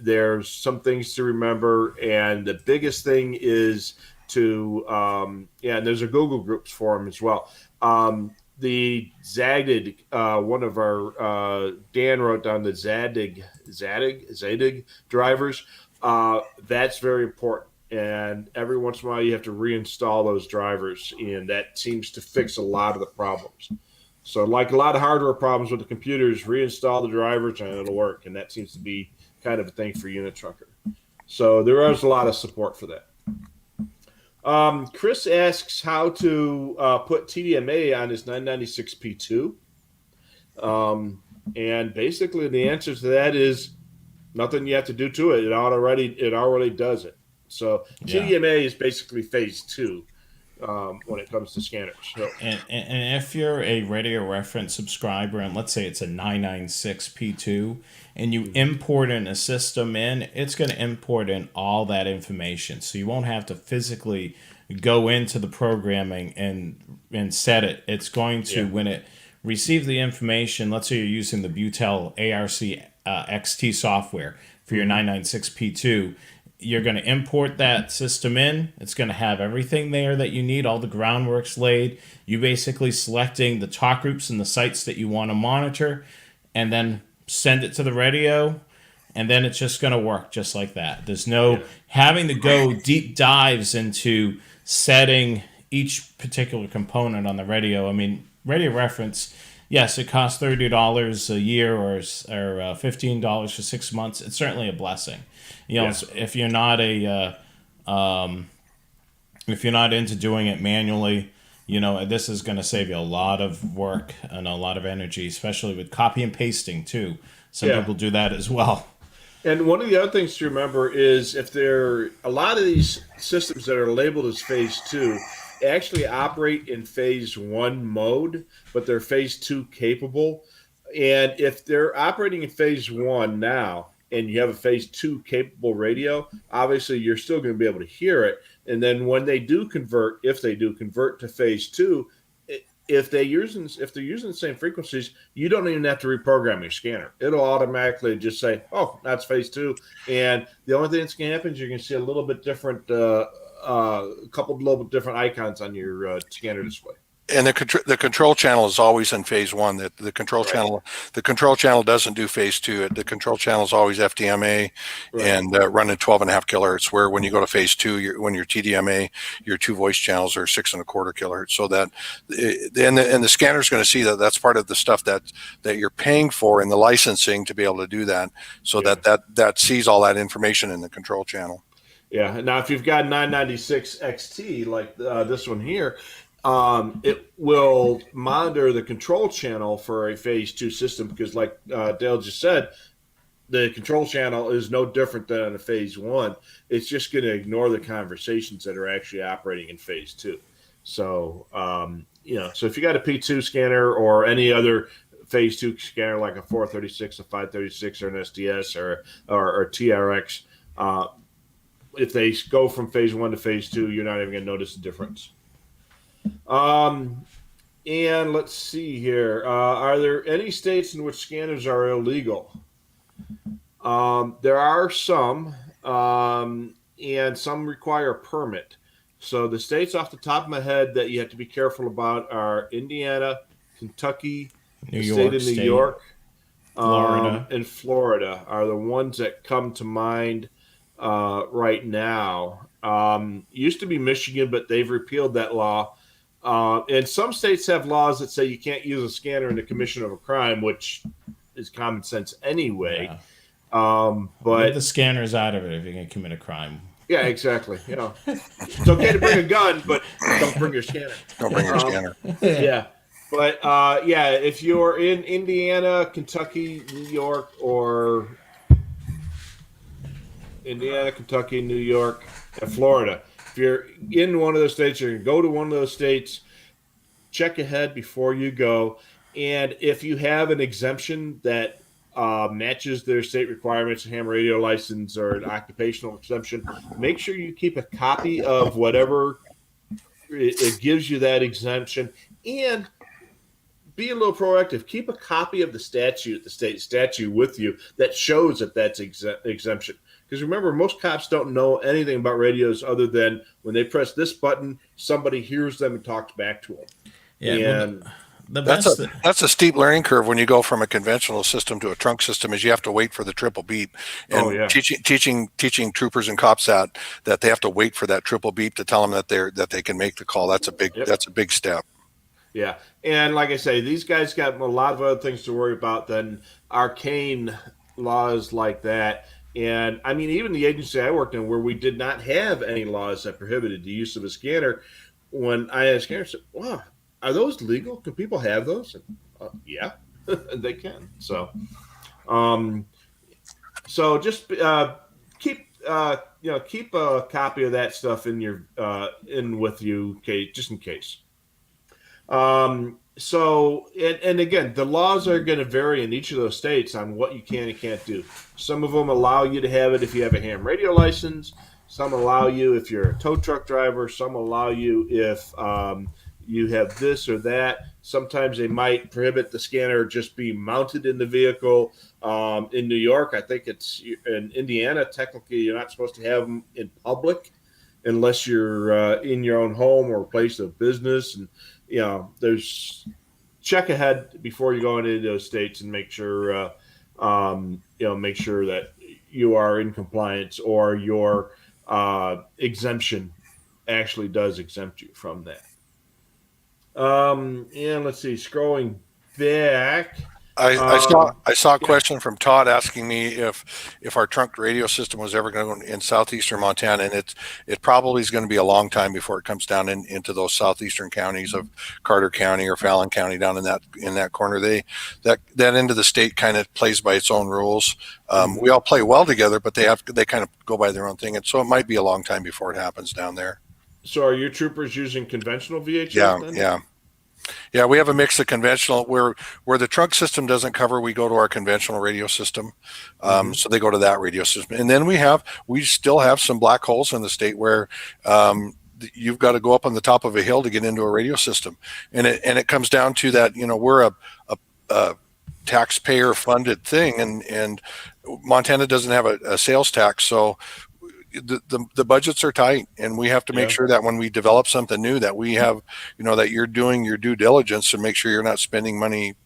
there's some things to remember, and the biggest thing is to and there's a Google groups for them as well. The Zadig, one of our Dan wrote down the Zadig drivers. That's very important. And every once in a while, you have to reinstall those drivers, and that seems to fix a lot of the problems. So, like a lot of hardware problems with the computers, reinstall the drivers and it'll work. And that seems to be kind of a thing for Unitrucker. So there is a lot of support for that. Chris asks how to put TDMA on his 996P2. And basically the answer to that is nothing you have to do to it. It already does it. So TDMA is basically phase 2 when it comes to scanners. So, and if you're a radio reference subscriber, and let's say it's a 996P2, and you import in a system in, it's going to import in all that information. So you won't have to physically go into the programming and set it. It's going to, when it receives the information, let's say you're using the Butel ARC XT software for your 996P2, you're going to import that system in. It's going to have everything there that you need, all the groundwork's laid. You basically selecting the talk groups and the sites that you want to monitor, and then send it to the radio, and then it's just going to work just like that. There's no having to go deep dives into setting each particular component on the radio. I mean, radio reference, yes, it costs $30 a year or $15 for 6 months. It's certainly a blessing. You know, if you're not into doing it manually, you know, this is going to save you a lot of work and a lot of energy, especially with copy and pasting too. Some people do that as well. And one of the other things to remember is if there a lot of these systems that are labeled as phase 2 actually operate in phase 1 mode, but they're phase 2 capable. And if they're operating in phase 1 now, and you have a phase 2 capable radio, obviously you're still going to be able to hear it. And then when they do convert, if they do convert to phase 2, if they're using the same frequencies, you don't even have to reprogram your scanner. It'll automatically just say, "Oh, that's phase 2." And the only thing that's going to happen is you're going to see a little bit different, couple of little bit different icons on your scanner display. And the control channel is always in phase 1. The control channel doesn't do phase 2. The control channel is always FDMA and running 12.5 kilohertz. Where when you go to phase 2, when you're TDMA, your 2 voice channels are 6.25 kilohertz. So that the scanner is going to see that that's part of the stuff that you're paying for in the licensing to be able to do that. So that sees all that information in the control channel. Yeah. Now, if you've got 996 XT like this one here, it will monitor the control channel for a phase 2 system because, like Dale just said, the control channel is no different than in a phase 1. It's just going to ignore the conversations that are actually operating in phase 2. So, so if you got a P2 scanner or any other phase 2 scanner like a 436, a 536, or an SDS or TRX, if they go from phase 1 to phase 2, you're not even going to notice the difference. And let's see here. Are there any states in which scanners are illegal? There are some, and some require a permit. So the states off the top of my head that you have to be careful about are Indiana, Kentucky, the state of New York, Florida. And Florida are the ones that come to mind right now. Used to be Michigan, but they've repealed that law. And some states have laws that say you can't use a scanner in the commission of a crime, which is common sense anyway. But leave the scanners out of it if you're going to commit a crime. Yeah, exactly. You know, it's okay to bring a gun, but don't bring your scanner. Don't bring your scanner. Yeah. But if you're in Indiana, Kentucky, New York, or Indiana, Kentucky, New York, and Florida. If you're in one of those states, you're going to go to one of those states, check ahead before you go. And if you have an exemption that matches their state requirements, a ham radio license or an occupational exemption, make sure you keep a copy of whatever it gives you that exemption. And be a little proactive. Keep a copy of the statute, the state statute, with you that shows that that's exemption. Because remember, most cops don't know anything about radios other than when they press this button, somebody hears them and talks back to them. Yeah, And the That's best. a steep learning curve when you go from a conventional system to a trunk system. Is you have to wait for the triple beep, and teaching troopers and cops that they have to wait for that triple beep to tell them that they can make the call. That's a big step. Yeah, and like I say, these guys got a lot of other things to worry about than arcane laws like that. And I mean, even the agency I worked in, where we did not have any laws that prohibited the use of a scanner, when I asked scanner, I said, "Wow, are those legal? Can people have those?" And, yeah, they can. So just keep keep a copy of that stuff in your in with you, just in case. And again, the laws are going to vary in each of those states on what you can and can't do. Some of them allow you to have it if you have a ham radio license. Some allow you if you're a tow truck driver. Some allow you if you have this or that. Sometimes they might prohibit the scanner just being mounted in the vehicle. In New York, I think it's in Indiana, technically you're not supposed to have them in public unless you're in your own home or place of business. And there's check ahead before you go into those states and make sure make sure that you are in compliance or your exemption actually does exempt you from that. And let's see, scrolling back. I saw a question from Todd asking me if our trunk radio system was ever going to go in southeastern Montana, and it probably is going to be a long time before it comes down into those southeastern counties of Carter County or Fallon County down in that corner. That end of the state kind of plays by its own rules. We all play well together, but they kind of go by their own thing, and so it might be a long time before it happens down there. So are your troopers using conventional VHF then? Yeah, we have a mix of conventional where the trunk system doesn't cover. We go to our conventional radio system, so they go to that radio system, and then we still have some black holes in the state where you've got to go up on the top of a hill to get into a radio system, and it comes down to that. We're a taxpayer funded thing, and Montana doesn't have a sales tax, so the budgets are tight, and we have to make sure that when we develop something new that we have, that you're doing your due diligence and make sure you're not spending money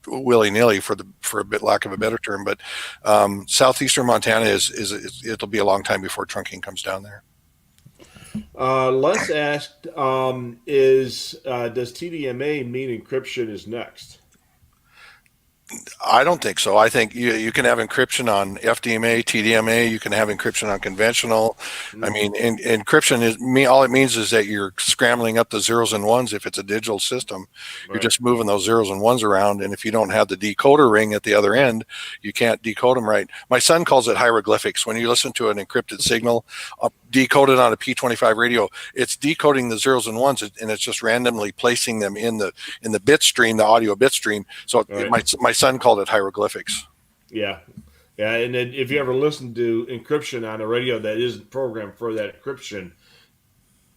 willy-nilly for a bit lack of a better term. But southeastern Montana it'll be a long time before trunking comes down there. Les asked, does TDMA mean encryption is next? I don't think so. I think you can have encryption on FDMA, TDMA. You can have encryption on conventional. I mean, encryption all it means is that you're scrambling up the zeros and ones. If it's a digital system, you're just moving those zeros and ones around. And if you don't have the decoder ring at the other end, you can't decode them right. My son calls it hieroglyphics. When you listen to an encrypted signal decoded on a P25 radio, it's decoding the zeros and ones, and it's just randomly placing them in the bit stream, the audio bit stream. So my son called it hieroglyphics. Yeah. And then if you ever listen to encryption on a radio that isn't programmed for that encryption,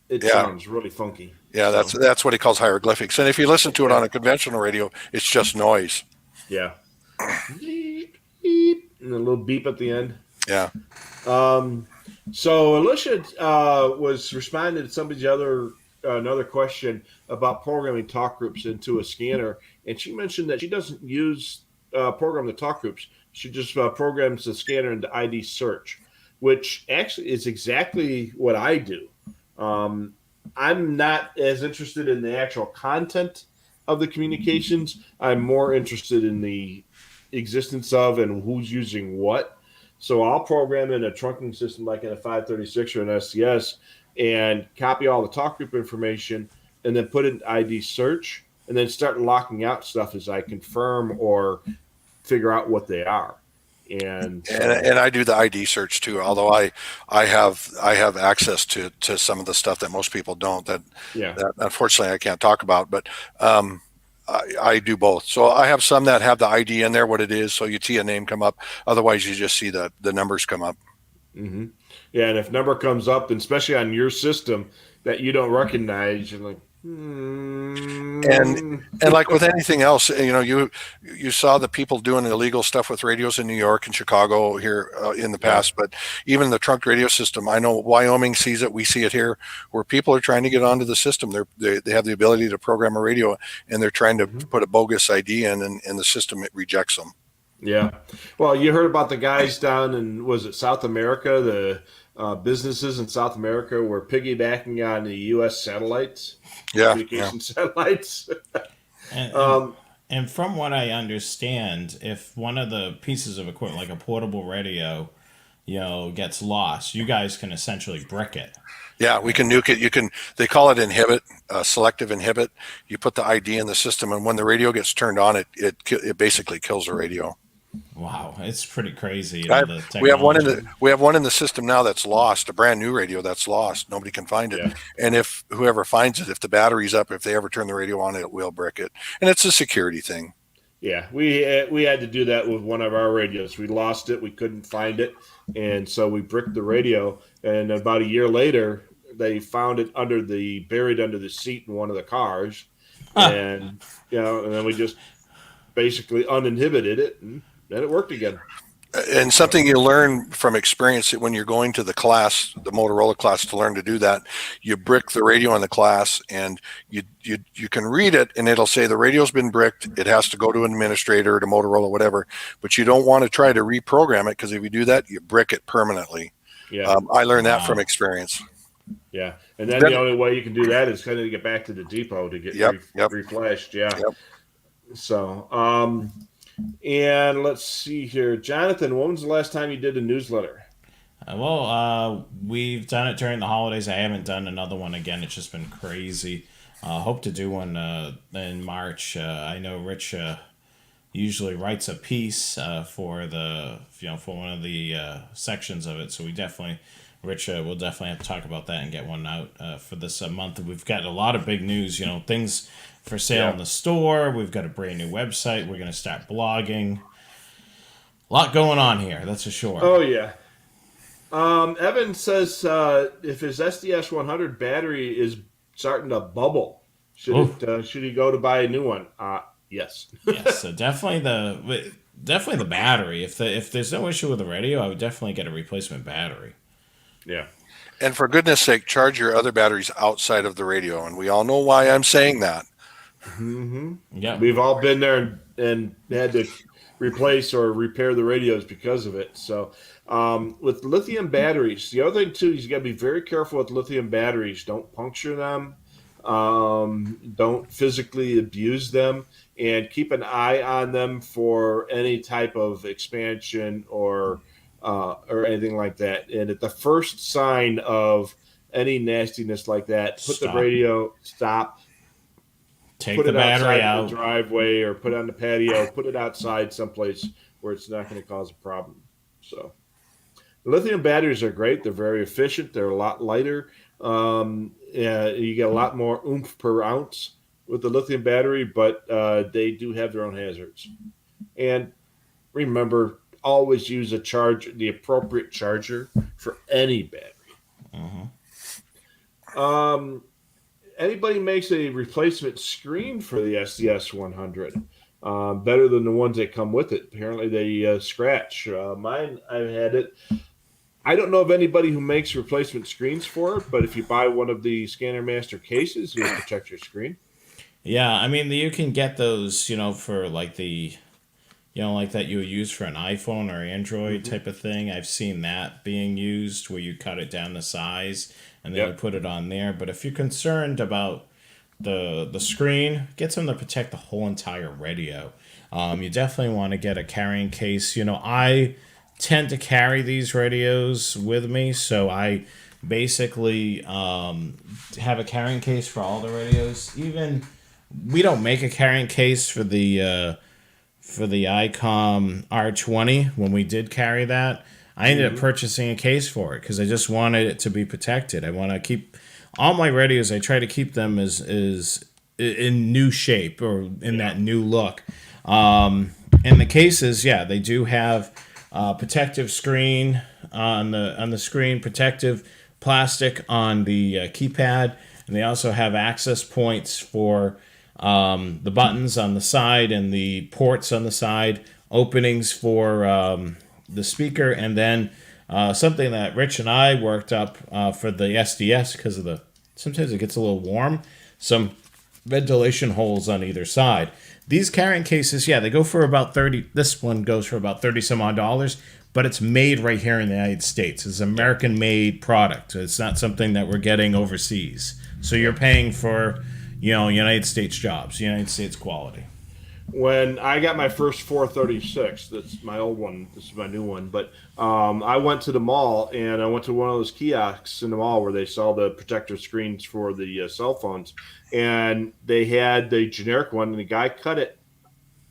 it sounds really funky. Yeah, that's what he calls hieroglyphics. And if you listen to it on a conventional radio, it's just noise. Yeah. Beep, beep, and a little beep at the end. Yeah. So Alicia was responding to somebody's another question about programming talk groups into a scanner, and she mentioned that she doesn't use program the talk groups. She just programs the scanner into ID search, which actually is exactly what I do. I'm not as interested in the actual content of the communications. I'm more interested in the existence of and who's using what. So I'll program in a trunking system like in a 536 or an SCS and copy all the talk group information and then put it in ID search and then start locking out stuff as I confirm or figure out what they are. And I do the ID search too, although I have access to some of the stuff that most people don't that unfortunately I can't talk about, but I do both. So I have some that have the ID in there, what it is, so you see a name come up. Otherwise, you just see the numbers come up. Yeah, and if number comes up, and especially on your system that you don't recognize, you're like, and and like with anything else, you saw the people doing illegal stuff with radios in New York and Chicago here in the yeah. past, but even the trunk radio system, I know Wyoming sees it, we see it here, where people are trying to get onto the system. They have the ability to program a radio, and they're trying to Mhm. put a bogus ID in, and the system, it rejects them. Yeah. Well, you heard about the guys down in, was it South America? The businesses in South America were piggybacking on the U.S. satellites, Yeah, yeah. communication satellites. And, and um, and from what I understand, if one of the pieces of equipment, like a portable radio, gets lost, you guys can essentially brick it. Yeah, we can nuke it. They call it inhibit, selective inhibit. You put the ID in the system, and when the radio gets turned on, it basically kills the radio. Wow, it's pretty crazy, I, the we have one in the technology. we have one in the system now that's lost, a brand new radio that's lost. Nobody can find it. yeah. And if whoever finds it, if the battery's up, if they ever turn the radio on, it will brick it. And it's a security thing. Yeah, we had to do that with one of our radios. We lost it, we couldn't find it, and so we bricked the radio. And about a year later, they found it buried under the seat in one of the cars, and and then we just basically uninhibited it, and then it worked again. And So something you learn from experience when you're going to the class, the Motorola class, to learn to do that, you brick the radio in the class, and you can read it, and it'll say the radio's been bricked. It has to go to an administrator, to Motorola, whatever. But you don't want to try to reprogram it, because if you do that, you brick it permanently. yeah, I learned that from Wow. experience. yeah, and then Then, the only way you can do that is kind of to get back to the depot to get yep, yep, reflashed. Yeah. yep. So, and let's see here, Jonathan. When was the last time you did a newsletter? We've done it during the holidays. I haven't done another one again. It's just been crazy. Hope to do one in March. I know Rich usually writes a piece for for one of the sections of it. So Rich will definitely have to talk about that and get one out for this month. We've got a lot of big news. Things for sale Yeah. in the store. We've got a brand new website. We're going to start blogging. A lot going on here. That's for sure. Oh yeah. Evan says if his SDS 100 battery is starting to bubble, Ooh. should he go to buy a new one? Yes. Yes, so definitely the battery. If there's no issue with the radio, I would definitely get a replacement battery. Yeah. And for goodness sake, charge your other batteries outside of the radio. And we all know why I'm saying that. hmm Yeah. We've all been there and had to replace or repair the radios because of it. So, with lithium batteries, the other thing too is you got to be very careful with lithium batteries. Don't puncture them. Don't physically abuse them, and keep an eye on them for any type of expansion or anything like that. And at the first sign of any nastiness like that, put the Stop. radio, stop, Take put the it outside battery in the out. driveway or put it on the patio, put it outside someplace where it's not going to cause a problem. So, lithium batteries are great. They're very efficient. They're a lot lighter. You get a lot more oomph per ounce with the lithium battery, but they do have their own hazards. And remember, always use the appropriate charger for any battery. Hmm. Um, Anybody makes a replacement screen for the SDS 100, better than the ones that come with it. Apparently, they scratch. Mine, I've had it. I don't know of anybody who makes replacement screens for it, but if you buy one of the Scanner Master cases, you'll protect your screen. Yeah, I mean you can get those, for like like that you would use for an iPhone or Android hmm type of thing. I've seen that being used where you cut it down the size and then you Yep. put it on there. But if you're concerned about the screen, get something to protect the whole entire radio. You definitely want to get a carrying case. I tend to carry these radios with me, so I basically have a carrying case for all the radios. Even we don't make a carrying case for the ICOM R20 when we did carry that. I ended up hmm purchasing a case for it because I just wanted it to be protected. I want to keep all my radios. I try to keep them as in new shape or in Yeah. that new look. And the cases, yeah, they do have protective screen on the screen, protective plastic on the keypad, and they also have access points for the buttons on the side and the ports on the side, openings for the speaker, and then something that Rich and I worked up for the SDS because of sometimes it gets a little warm, some ventilation holes on either side. These carrying cases, yeah, they go for about 30. This one goes for about 30 some odd dollars, but it's made right here in the United States. It's an American made product. It's not something that we're getting overseas. So you're paying for, United States jobs, United States quality. When I got my first 436, that's my old one, this is my new one, but I went to the mall and I went to one of those kiosks in the mall where they sell the protector screens for the cell phones, and they had the generic one, and the guy cut it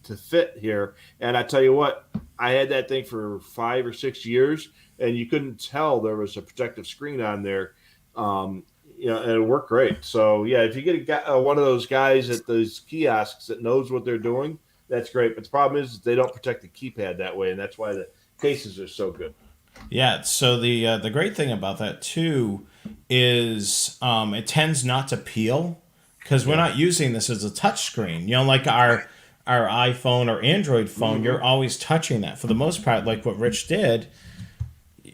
to fit here. And I tell you what, I had that thing for 5 or 6 years, and you couldn't tell there was a protective screen on there. And it worked great. So yeah, if you get one of those guys at those kiosks that knows what they're doing, that's great. But the problem is they don't protect the keypad that way, and that's why the cases are so good. Yeah. So the great thing about that too is it tends not to peel because we're not using this as a touch screen. Like our iPhone or Android phone, you're always touching that for the most part. Like what Rich did.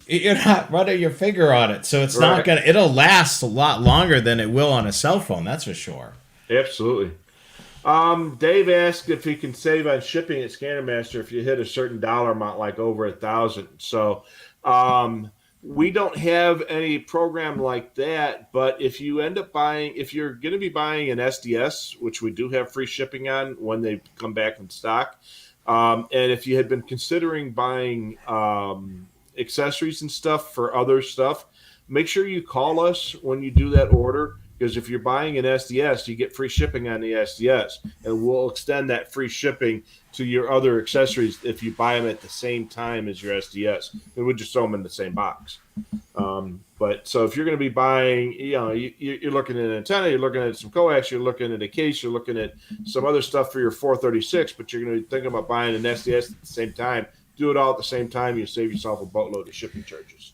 You're not running your finger on it, so it's not gonna. It'll last a lot longer than it will on a cell phone. That's for sure. Absolutely. Dave asked if he can save on shipping at Scanner Master if you hit a certain dollar amount, like over 1,000. So we don't have any program like that. But if you end up if you're going to be buying an SDS, which we do have free shipping on when they come back in stock, and if you had been considering buying accessories and stuff for other stuff, make sure you call us when you do that order, because if you're buying an SDS, you get free shipping on the SDS, and we'll extend that free shipping to your other accessories if you buy them at the same time as your SDS, and we'll just throw them in the same box. But so if you're going to be buying, you're looking at an antenna, you're looking at some coax, you're looking at a case, you're looking at some other stuff for your 436, but you're going to be thinking about buying an SDS at the same time, do it all at the same time, you save yourself a boatload of shipping charges.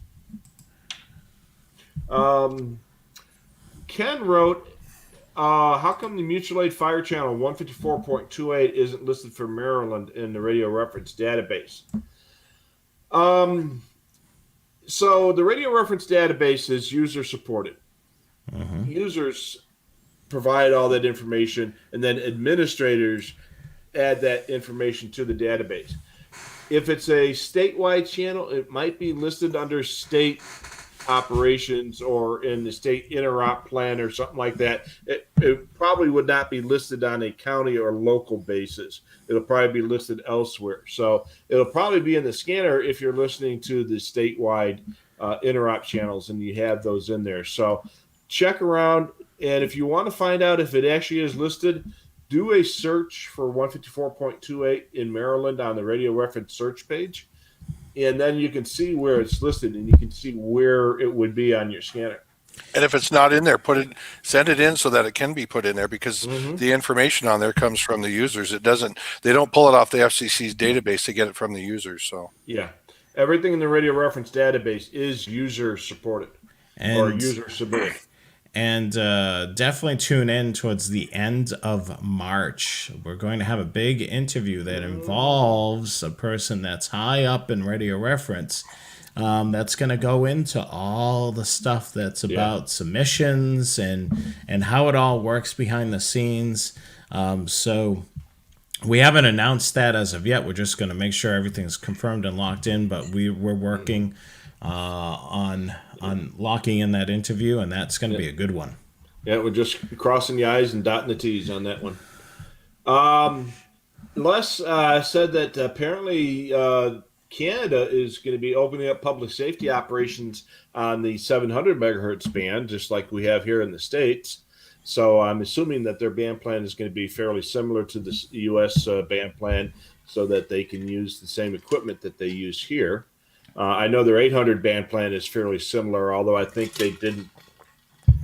Ken wrote, how come the mutual aid fire channel 154.28 isn't listed for Maryland in the radio reference database? So the radio reference database is user supported. Users provide all that information, and then administrators add that information to the database. If it's a statewide channel, it might be listed under state operations or in the state interop plan or something like that. It probably would not be listed on a county or local basis. It'll probably be listed elsewhere. So it'll probably be in the scanner if you're listening to the statewide interop channels and you have those in there. So check around, and if you want to find out if it actually is listed, do a search for 154.28 in Maryland on the radio reference search page, and then you can see where it's listed, and you can see where it would be on your scanner. And if it's not in there, send it in so that it can be put in there, because the information on there comes from the users. They don't pull it off the FCC's database to get it from the users. So yeah, everything in the radio reference database is user supported or user submitted. And definitely tune in towards the end of March. We're going to have a big interview that involves a person that's high up in radio reference. That's going to go into all the stuff that's about submissions and how it all works behind the scenes. So we haven't announced that as of yet. We're just going to make sure everything's confirmed and locked in. But we're working on locking in that interview, and that's going to be a good one. Yeah, we're just crossing the I's and dotting the T's on that one. Les said that apparently Canada is going to be opening up public safety operations on the 700 megahertz band, just like we have here in the States. So I'm assuming that their band plan is going to be fairly similar to the U.S. Band plan, so that they can use the same equipment that they use here. I know their 800 band plan is fairly similar, although I think they didn't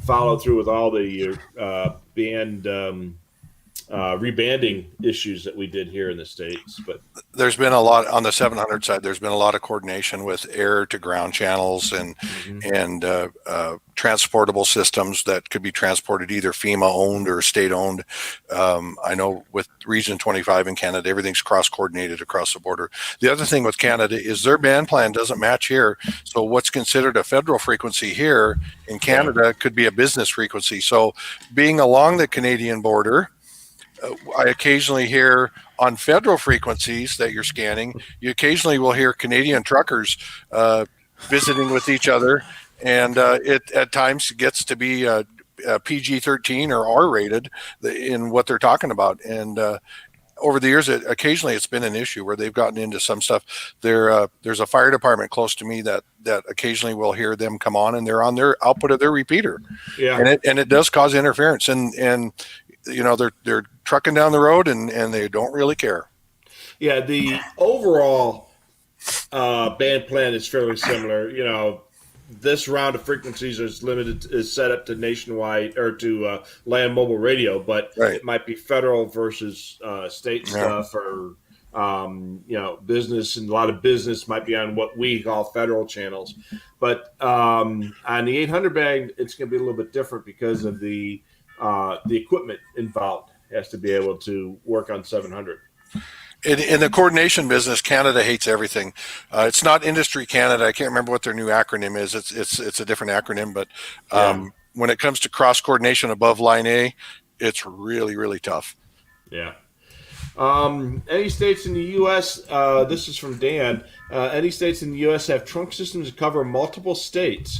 follow through with all the band rebanding issues that we did here in the States. But there's been a lot on the 700 side. There's been a lot of coordination with air to ground channels and transportable systems that could be transported either FEMA owned or state owned. I know with Region 25 in Canada, everything's cross coordinated across the border. The other thing with Canada is their band plan doesn't match here. So what's considered a federal frequency here in Canada could be a business frequency. So being along the Canadian border, I occasionally hear on federal frequencies that you're scanning, you occasionally will hear Canadian truckers visiting with each other. And it at times gets to be PG-13 or R-rated in what they're talking about. And over the years, occasionally it's been an issue where they've gotten into some stuff. There's a fire department close to me that occasionally will hear them come on, and they're on their output of their repeater. Yeah, and it does cause interference. And you know, they're trucking down the road and they don't really care. Yeah, the overall band plan is fairly similar. You know, this round of frequencies is set up to nationwide or to land mobile radio, but it might be federal versus state stuff, or you know, business, and a lot of business might be on what we call federal channels. But on the 800 band, it's going to be a little bit different because of the equipment involved has to be able to work on 700. In the coordination business, Canada hates everything. It's not Industry Canada. I can't remember what their new acronym is. It's a different acronym, but when it comes to cross coordination above line A, it's really, really tough. Yeah. Any states in the U.S., this is from Dan, any states in the U.S. have trunk systems that cover multiple states?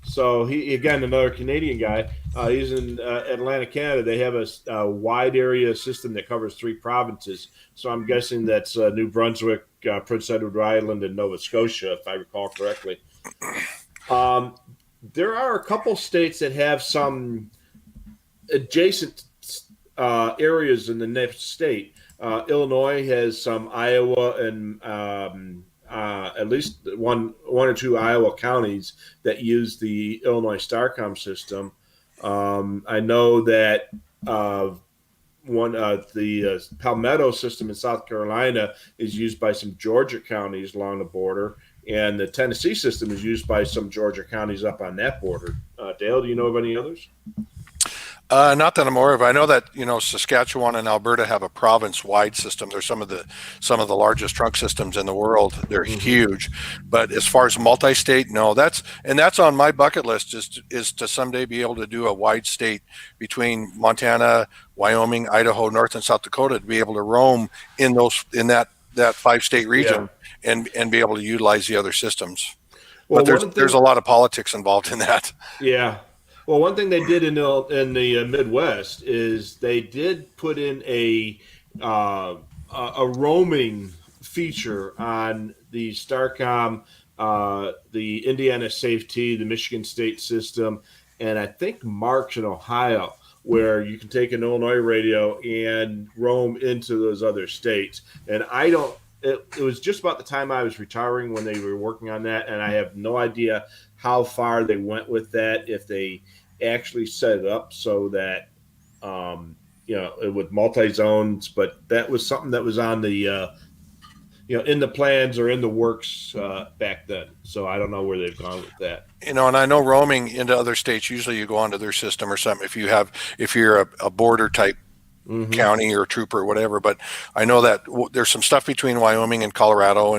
So he, again, another Canadian guy, he's in Atlantic, Canada. They have a wide area system that covers 3 provinces. So I'm guessing that's New Brunswick, Prince Edward Island, and Nova Scotia, if I recall correctly. There are a couple states that have some adjacent areas in the next state. Illinois has some Iowa and at least one or two Iowa counties that use the Illinois Starcom system. I know that the Palmetto system in South Carolina is used by some Georgia counties along the border, and the Tennessee system is used by some Georgia counties up on that border. Dale, do you know of any others? Not that I'm aware of. I know that, you know, Saskatchewan and Alberta have a province-wide system. They're some of the largest trunk systems in the world. They're huge, but as far as multi-state, no. That's on my bucket list. Is to someday be able to do a wide state between Montana, Wyoming, Idaho, North and South Dakota, to be able to roam in that 5-state region and be able to utilize the other systems. Well, but there's a lot of politics involved in that. Yeah. Well, one thing they did in the Midwest is they did put in a roaming feature on the Starcom, the Indiana Safety, the Michigan State system, and I think Marks in Ohio, where you can take an Illinois radio and roam into those other states. And it was just about the time I was retiring when they were working on that, and I have no idea how far they went with that, if they actually set it up so that, you know, with multi-zones, but that was something that was on the, you know, in the plans or in the works back then. So I don't know where they've gone with that. You know, and I know roaming into other states, usually you go onto their system or something if you're a border type county or trooper or whatever. But I know that there's some stuff between Wyoming and Colorado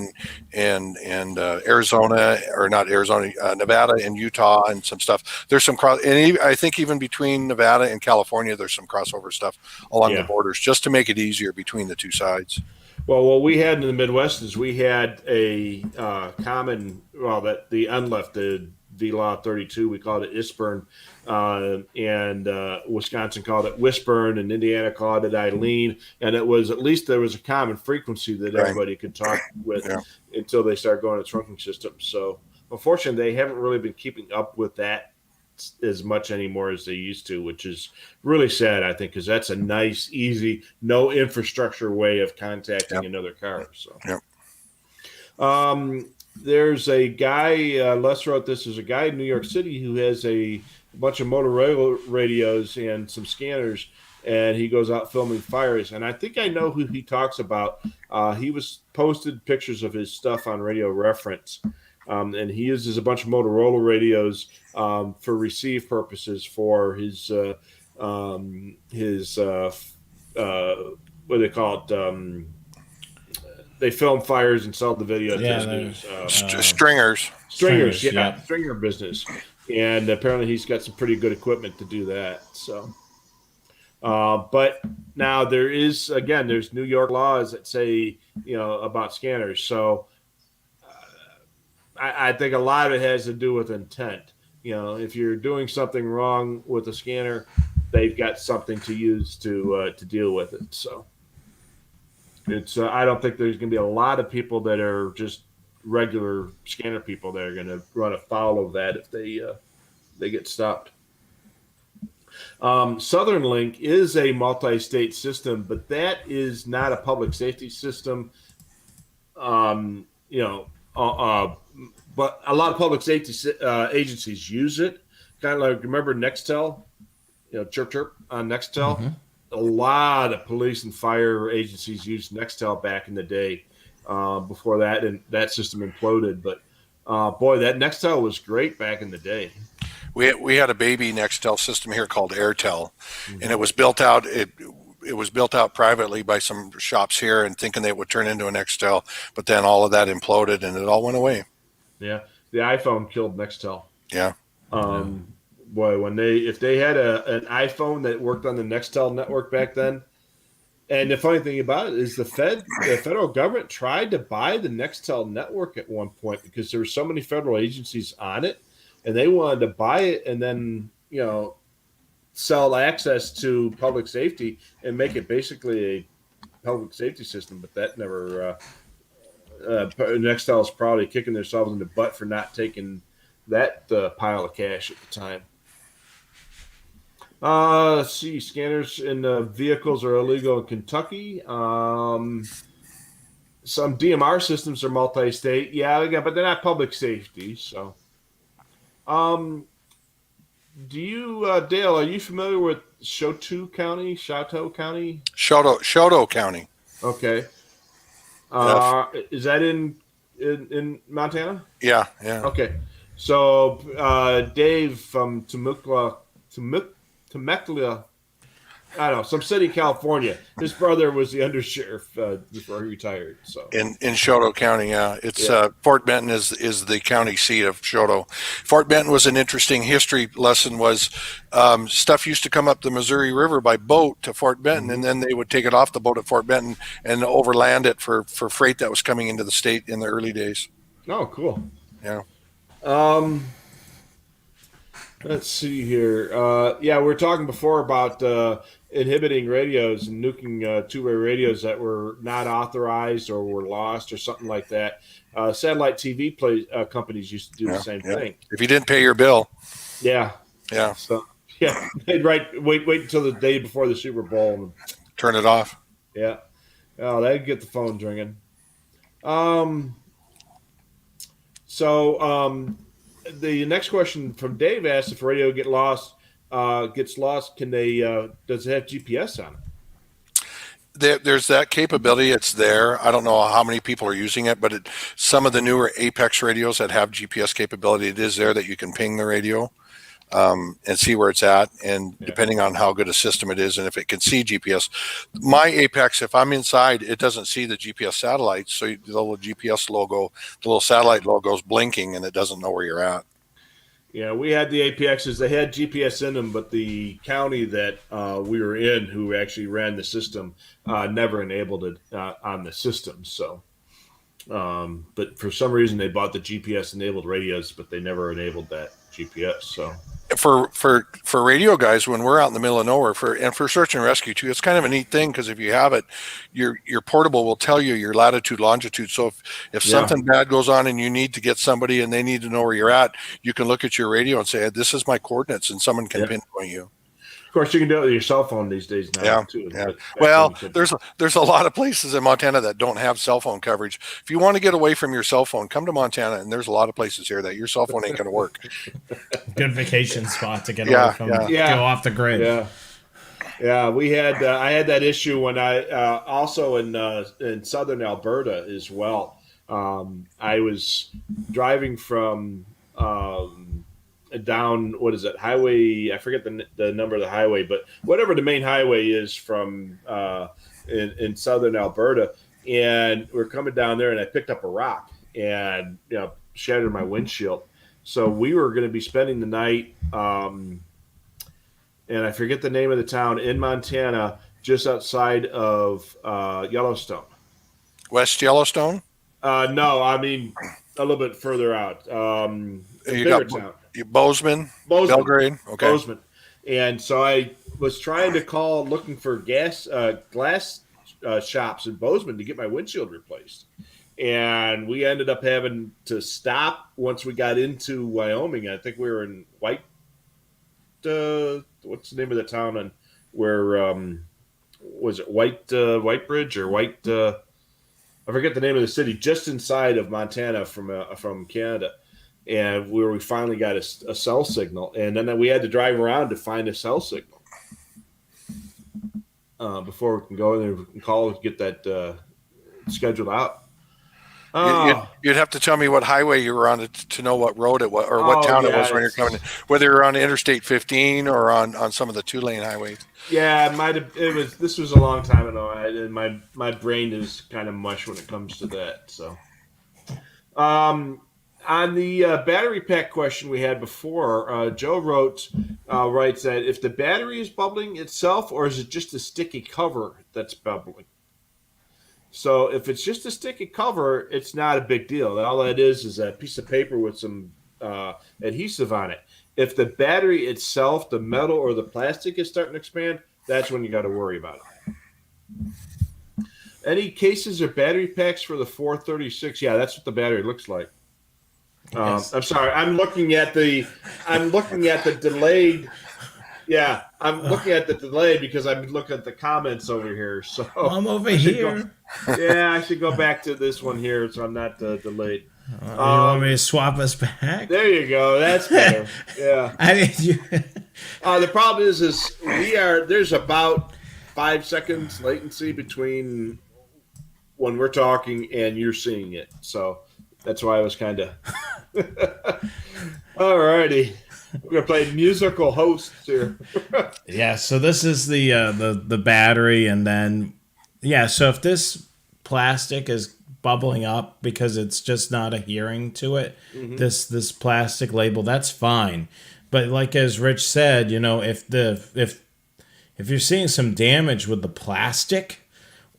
and Arizona, or not Arizona, Nevada and Utah, and some stuff. There's some and I think even between Nevada and California, there's some crossover stuff along the borders, just to make it easier between the two sides. Well, what we had in the Midwest is we had a common, that the unlefted VLAW 32, we called it ISPERN, and Wisconsin called it Whisburn, and Indiana called it Eileen, and it was, at least there was a common frequency that everybody could talk with until they started going to trunking systems. So unfortunately, they haven't really been keeping up with that as much anymore as they used to, which is really sad, I think, because that's a nice, easy, no infrastructure way of contacting another car. So. There's a guy, Les wrote this, is a guy in New York City who has a bunch of Motorola radios and some scanners, and he goes out filming fires. And I think I know who he talks about. He was posted pictures of his stuff on Radio Reference, and he uses a bunch of Motorola radios for receive purposes for his what do they call it? They film fires and sell the video. Stringers. Yeah, stringer business. And apparently he's got some pretty good equipment to do that. So, but now there's New York laws that say, about scanners. So I think a lot of it has to do with intent. If you're doing something wrong with a scanner, they've got something to use to deal with it. So it's I don't think there's going to be a lot of people that are just regular scanner people that are going to run afoul of that if they get stopped. Southern Link is a multi-state system, but that is not a public safety system. But a lot of public safety agencies use it. Kind of like, remember Nextel? Chirp chirp on Nextel. Mm-hmm. A lot of police and fire agencies used Nextel back in the day. Before that, and that system imploded. But boy, that Nextel was great back in the day. We had a baby Nextel system here called Airtel, mm-hmm. and it was built out. It was built out privately by some shops here, and thinking they would turn into a Nextel. But then all of that imploded, and it all went away. Yeah, the iPhone killed Nextel. Yeah. Boy, if they had an iPhone that worked on the Nextel network back then. And the funny thing about it is the federal government tried to buy the Nextel network at one point because there were so many federal agencies on it, and they wanted to buy it and then, sell access to public safety and make it basically a public safety system. But that never, Nextel is probably kicking themselves in the butt for not taking that pile of cash at the time. Let's see. Scanners in vehicles are illegal in Kentucky. Some DMR systems are multi-state. Yeah, but they're not public safety. So, do you, Dale? Are you familiar with Choteau County? Choteau County. Okay. Is that in Montana? Yeah. Okay. So Dave from Temecula, I don't know, some city in California. His brother was the undersheriff before he retired. So in Choteau County, it's Fort Benton is the county seat of Choteau. Fort Benton was an interesting history lesson. Was stuff used to come up the Missouri River by boat to Fort Benton, mm-hmm. and then they would take it off the boat at Fort Benton and overland it for freight that was coming into the state in the early days. Oh, cool. Yeah. Let's see here. We were talking before about inhibiting radios and nuking two-way radios that were not authorized or were lost or something like that. Satellite TV companies used to do the same thing. If you didn't pay your bill. Yeah. Yeah. So they'd wait until the day before the Super Bowl and turn it off. Yeah. Oh, they'd get the phone ringing. The next question from Dave asked, if radio gets lost, can they? Does it have GPS on it? There's that capability. It's there. I don't know how many people are using it, but some of the newer Apex radios that have GPS capability, it is there that you can ping the radio and see where it's at. And depending on how good a system it is, and if it can see GPS, my Apex, if I'm inside, it doesn't see the GPS satellites. So the little GPS logo, the little satellite logo is blinking, and it doesn't know where you're at. Yeah, we had the APXs. They had GPS in them, but the county that we were in, who actually ran the system, never enabled it on the system. So, but for some reason, they bought the GPS-enabled radios, but they never enabled that GPS. So, for radio guys, when we're out in the middle of nowhere, for search and rescue too, it's kind of a neat thing because if you have it, your portable will tell you your latitude, longitude. So if something bad goes on and you need to get somebody and they need to know where you're at, you can look at your radio and say, "This is my coordinates," and someone can pinpoint you. Of course, you can do it with your cell phone these days now too. Yeah. Well, there's a lot of places in Montana that don't have cell phone coverage. If you want to get away from your cell phone, come to Montana, and there's a lot of places here that your cell phone ain't going to work. Good vacation spot to get away from go off the grid. Yeah. Yeah, we had I had that issue when I also in southern Alberta as well. I was driving from down what is it highway? I forget the number of the highway, but whatever the main highway is from in southern Alberta, and we're coming down there, and I picked up a rock and shattered my windshield. So we were going to be spending the night. And I forget the name of the town in Montana, just outside of Yellowstone. West Yellowstone. No, I mean a little bit further out. A You bigger got town, Bozeman, Bozeman. Belgrade. Okay. Bozeman. And so I was trying to call, looking for glass shops in Bozeman to get my windshield replaced. And we ended up having to stop once we got into Wyoming. I think we were in what's the name of the town on where was it White Bridge or White I forget the name of the city, just inside of Montana from Canada, and where we finally got a cell signal, and then we had to drive around to find a cell signal before we can go in there and call and get that scheduled out. You'd have to tell me what highway you were on to know what road it was or what town it was when you're coming in. Whether you're on Interstate 15 or on some of the 2-lane highways. Yeah, it might have. This was a long time ago, and my brain is kind of mush when it comes to that. So, on the battery pack question we had before, Joe writes that if the battery is bubbling itself, or is it just a sticky cover that's bubbling? So if it's just a sticky cover, it's not a big deal. All that is a piece of paper with some adhesive on it. If the battery itself, the metal or the plastic is starting to expand, that's when you got to worry about it. Any cases or battery packs for the 436? Yeah, that's what the battery looks like. Yes. I'm sorry. I'm looking at the delayed. Yeah, I'm looking at the delay because I'm looking at the comments over here. So I'm over here. I should go back to this one here, so I'm not delayed. You want me to swap us back? There you go. That's better. Yeah. I mean, The problem is there's about 5 seconds latency between when we're talking and you're seeing it. So that's why I was kind of. All righty. We're gonna play musical hosts here. yeah. So this is the battery, and then so if this plastic is bubbling up because it's just not adhering to it, this plastic label, that's fine. But like as Rich said, if you're seeing some damage with the plastic,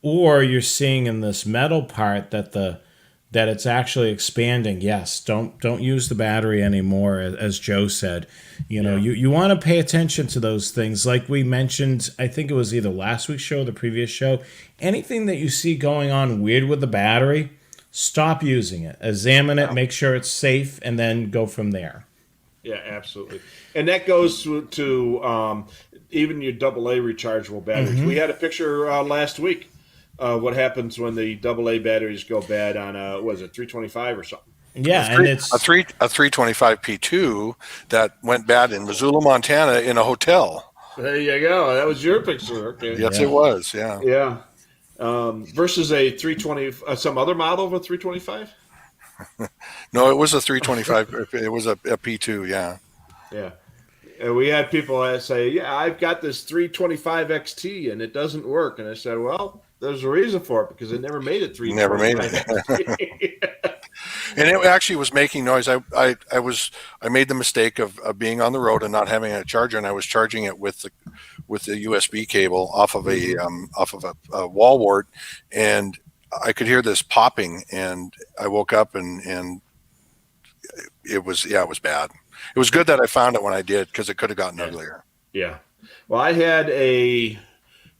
or you're seeing in this metal part that it's actually expanding, yes, don't use the battery anymore, as Joe said. You want to pay attention to those things. Like we mentioned, I think it was either last week's show or the previous show, anything that you see going on weird with the battery, stop using it. Examine it, make sure it's safe, and then go from there. Yeah, absolutely. And that goes to even your AA rechargeable batteries. We had a picture last week. What happens when the AA batteries go bad on was it 325 or something? Yeah, and it's a 325 P2 that went bad in Missoula, Montana, in a hotel. There you go. That was your picture. Okay. Yes, it was. Yeah. Yeah. Versus a 320, some other model of a 325. No, it was a 325. It was a P2. Yeah. Yeah. And we had people say, "Yeah, I've got this 325 XT and it doesn't work." And I said, "Well, there's a reason for it because it never made it 325. Never made it. And it actually was making noise. I made the mistake of being on the road and not having a charger, and I was charging it with the USB cable off of a wall wart, and I could hear this popping, and I woke up and it was bad. It was good that I found it when I did, because it could have gotten uglier. Yeah. Well, I had a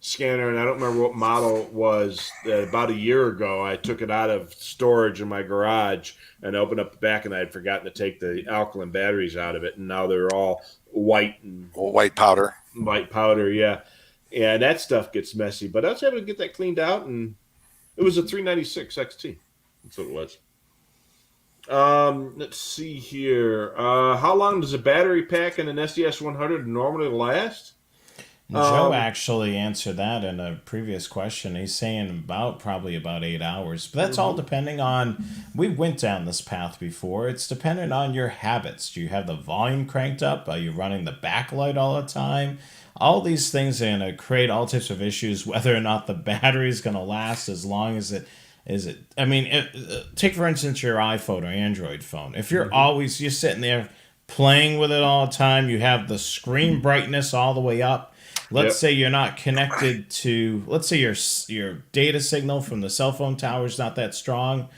scanner, and I don't remember what model it was. About a year ago, I took it out of storage in my garage and opened up the back, and I had forgotten to take the alkaline batteries out of it, and now they're all white and white powder. White powder, yeah. And that stuff gets messy. But I was able to get that cleaned out, and it was a 396 XT. That's what it was. Let's see here. How long does a battery pack in an SDS 100 normally last? Joe actually answered that in a previous question. He's saying probably about 8 hours, but that's all depending on. We went down this path before. It's dependent on your habits. Do you have the volume cranked up? Are you running the backlight all the time? All these things are going to create all types of issues. Whether or not the battery is going to last as long as it is. It. I mean, take for instance your iPhone or Android phone. If you're sitting there playing with it all the time, you have the screen brightness all the way up. Let's say you're not connected to. Let's say your data signal from the cell phone tower is not that strong.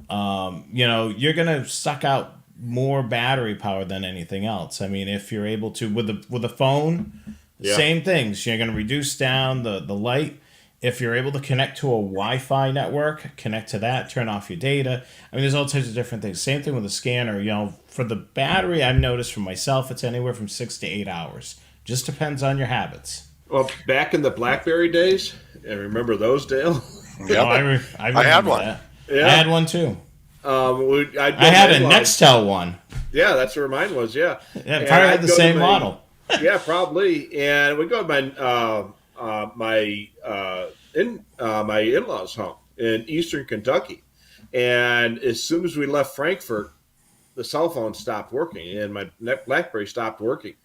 You're gonna suck out more battery power than anything else. I mean, if you're able to with a phone, same things. You're gonna reduce down the light. If you're able to connect to a Wi-Fi network, connect to that, turn off your data. I mean, there's all types of different things. Same thing with a scanner. For the battery, I've noticed for myself, it's anywhere from 6 to 8 hours. Just depends on your habits. Well, back in the BlackBerry days, and remember those, Dale? Yeah, I had one. That. Yeah. I had one too. I had a Nextel one. Yeah, that's where mine was. Yeah, Yeah, probably had the same model. Yeah, probably. And we go to my in-laws' home in Eastern Kentucky, and as soon as we left Frankfurt, the cell phone stopped working, and my BlackBerry stopped working.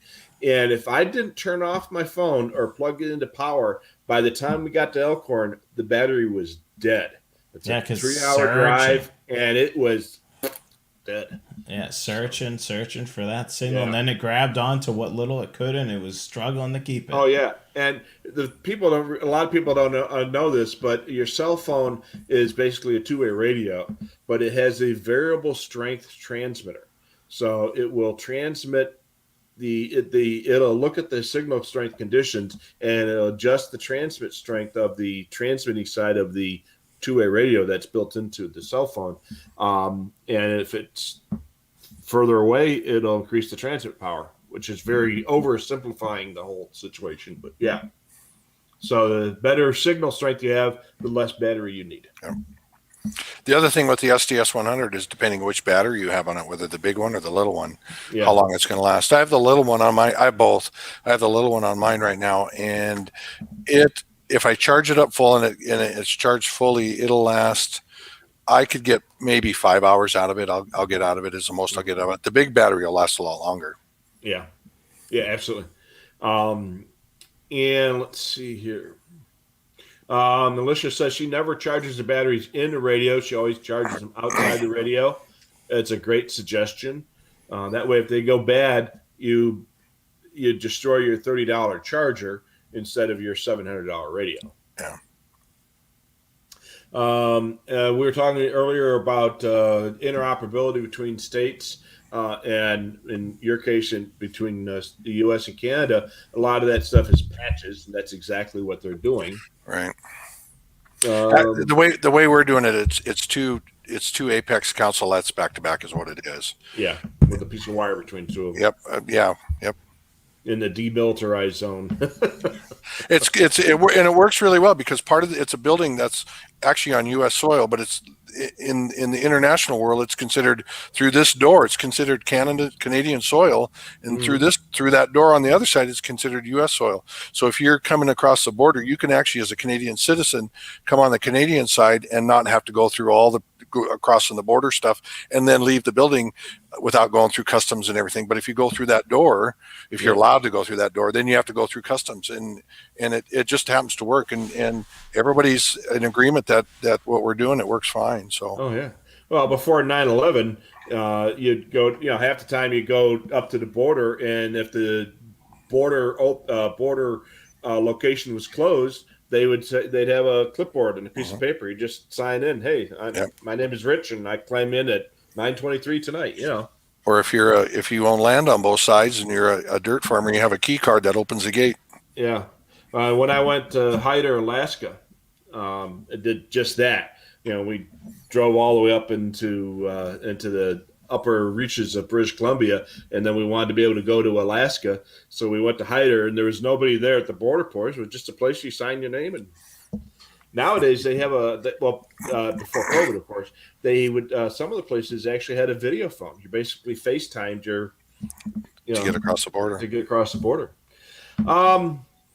And if I didn't turn off my phone or plug it into power, by the time we got to Elkhorn, the battery was dead. It's a 3-hour drive, and it was dead. Yeah, searching for that signal, and then it grabbed onto what little it could, and it was struggling to keep it. Oh yeah, and a lot of people don't know this, but your cell phone is basically a two-way radio, but it has a variable strength transmitter, so it will transmit. It'll look at the signal strength conditions and it'll adjust the transmit strength of the transmitting side of the two-way radio that's built into the cell phone. And if it's further away, it'll increase the transmit power, which is very oversimplifying the whole situation. But yeah, so the better signal strength you have, the less battery you need. Yeah. The other thing with the SDS 100 is depending which battery you have on it, whether the big one or the little one, how long it's going to last. I have the little one on I have both. I have the little one on mine right now, and if I charge it up full and it's charged fully, it'll last. I could get maybe 5 hours out of it. I'll get out of it as the most I'll get out of it. The big battery will last a lot longer. Yeah, absolutely. And let's see here. Alicia says she never charges the batteries in the radio. She always charges them outside the radio. It's a great suggestion. That way, if they go bad, you destroy your $30 charger instead of your $700 radio. Yeah. We were talking earlier about interoperability between states, and in your case, between the U.S. and Canada. A lot of that stuff is patches, and that's exactly what they're doing. Right. The way we're doing it, it's two Apex consolettes back to back is what it is. Yeah, with a piece of wire between two of them. Yep. Yep. In the demilitarized zone. And it works really well because it's a building that's actually on U.S. soil, but it's in the international world. It's considered through this door. It's considered Canadian soil, and through that door on the other side, it's considered U.S. soil. So if you're coming across the border, you can actually, as a Canadian citizen, come on the Canadian side and not have to go through all the crossing the border stuff and then leave the building without going through customs and everything. But if you go through that door, if you're allowed to go through that door, then you have to go through customs, and it just happens to work, and everybody's in agreement that what we're doing, it works fine. So well, before 9/11, you'd go, half the time you go up to the border, and if the border location was closed, they'd have a clipboard and a piece of paper. You just sign in. Hey, my name is Rich, and I climb in at 9:23 tonight. Or if you own land on both sides and you're a dirt farmer, you have a key card that opens the gate. Yeah. When I went to Hyder, Alaska, it did just that. We drove all the way up into the upper reaches of British Columbia, and then we wanted to be able to go to Alaska, so we went to Hyder, and there was nobody there at the border post. It was just a place you sign your name. And nowadays they have before COVID, of course, they would some of the places actually had a video phone. You basically FaceTimed to get across the border. To get across the border.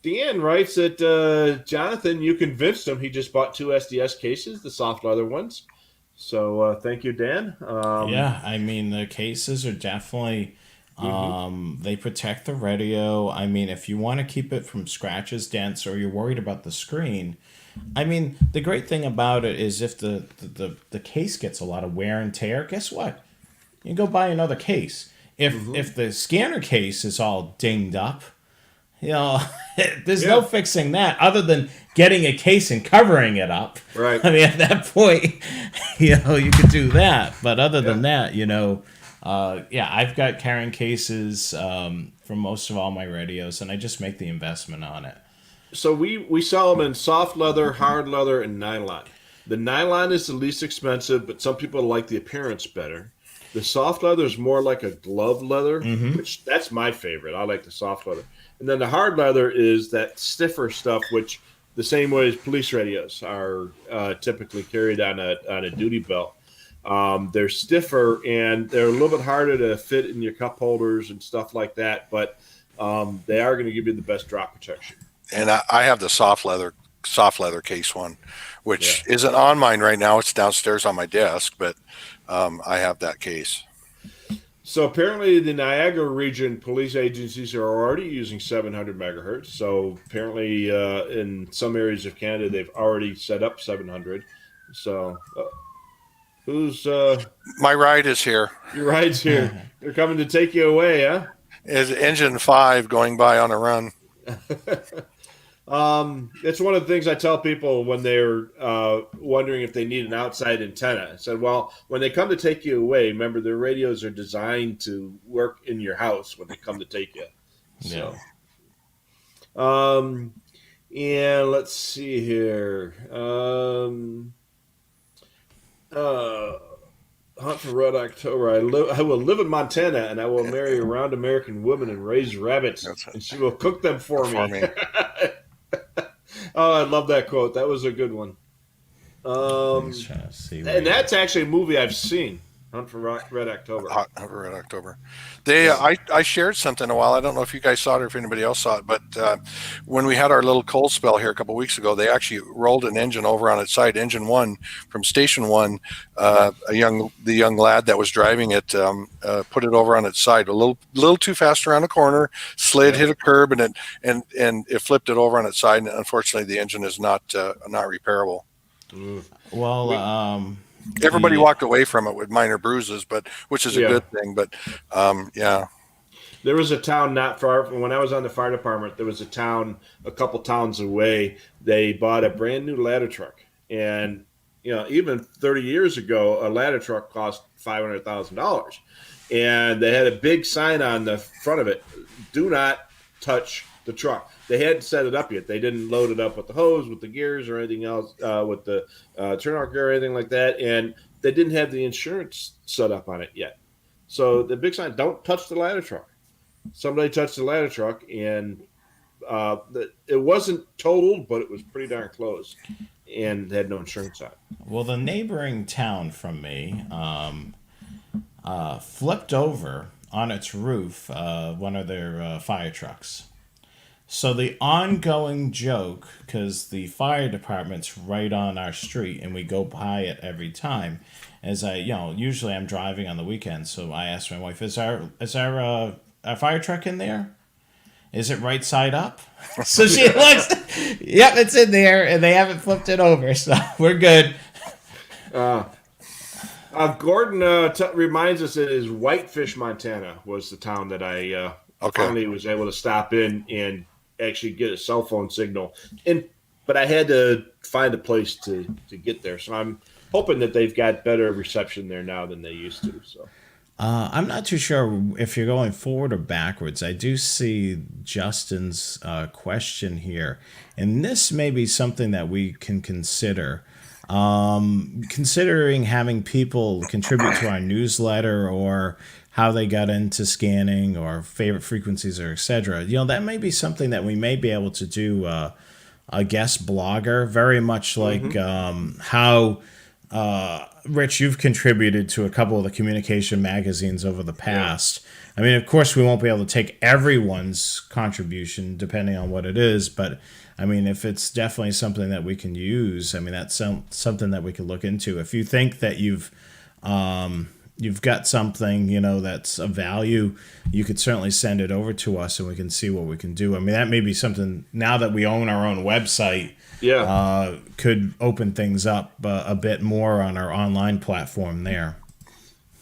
Deanne writes that Jonathan, you convinced him. He just bought 2 SDS cases, the soft leather ones. So thank you, Dan. Yeah, I mean the cases are definitely they protect the radio. I mean, if you want to keep it from scratches, dents, or you're worried about the screen, I mean, the great thing about it is if the case gets a lot of wear and tear, guess what? You can go buy another case. If the scanner case is all dinged up, you know, there's no fixing that other than getting a case and covering it up. Right. I mean, at that point, you know, you could do that. But other than that, you know, I've got carrying cases for most of all my radios, and I just make the investment on it. So we sell them in soft leather, hard leather, and nylon. The nylon is the least expensive, but some people like the appearance better. The soft leather is more like a glove leather, which that's my favorite. I like the soft leather. And then the hard leather is that stiffer stuff, which the same way as police radios are typically carried on a duty belt. They're stiffer and they're a little bit harder to fit in your cup holders and stuff like that, but they are going to give you the best drop protection. And I have the soft leather case one, which isn't on mine right now. It's downstairs on my desk, but I have that case. So apparently the Niagara region police agencies are already using 700 megahertz. So apparently in some areas of Canada, they've already set up 700. So who's... my ride is here. Your ride's here. They're coming to take you away, huh? Is engine 5 going by on a run? It's one of the things I tell people when they're wondering if they need an outside antenna. I said, well, when they come to take you away, remember their radios are designed to work in your house when they come to take you. So, and let's see here. Hunt for Red October. I will live in Montana, and I will marry a round American woman and raise rabbits, and she will cook them for me. Oh, I love that quote. That was a good one. And that's actually a movie I've seen. Hunt for Red October. Hunt for Red October. I shared something a while. I don't know if you guys saw it or if anybody else saw it, but when we had our little cold spell here a couple of weeks ago, they actually rolled an engine over on its side. Engine 1 from Station 1, the young lad that was driving it put it over on its side a little too fast around the corner, slid, hit a curb, and it flipped it over on its side. And unfortunately, the engine is not repairable. Well, everybody walked away from it with minor bruises, which is a good thing. But there was a town not far from when I was on the fire department. There was a town a couple towns away. They bought a brand new ladder truck, and even 30 years ago, a ladder truck cost $500,000, and they had a big sign on the front of it: "Do not touch the truck." They hadn't set it up yet. They didn't load it up with the hose, with the gears, or anything else, with the turnout gear or anything like that. And they didn't have the insurance set up on it yet. So the big sign, don't touch the ladder truck. Somebody touched the ladder truck, and it wasn't totaled, but it was pretty darn close. And they had no insurance on it. Well, the neighboring town from me flipped over on its roof one of their fire trucks. So the ongoing joke, because the fire department's right on our street and we go by it every time, is usually I'm driving on the weekend, so I asked my wife, is there a fire truck in there? Is it right side up? So she looks, yep, it's in there, and they haven't flipped it over, so we're good. Gordon reminds us that is Whitefish, Montana was the town that I finally was able to stop in and actually get a cell phone signal. But I had to find a place to get there. So I'm hoping that they've got better reception there now than they used to. So I'm not too sure if you're going forward or backwards. I do see Justin's question here. And this may be something that we can consider. Considering having people contribute to our newsletter or how they got into scanning or favorite frequencies or etc. That may be something that we may be able to do a guest blogger, very much like how Rich, you've contributed to a couple of the communication magazines over the past. I mean, of course, we won't be able to take everyone's contribution depending on what it is, but I mean, if it's definitely something that we can use, I mean, that's something that we could look into. If you think that you've got something, that's of value, you could certainly send it over to us and we can see what we can do. I mean, that may be something, now that we own our own website, could open things up a bit more on our online platform there.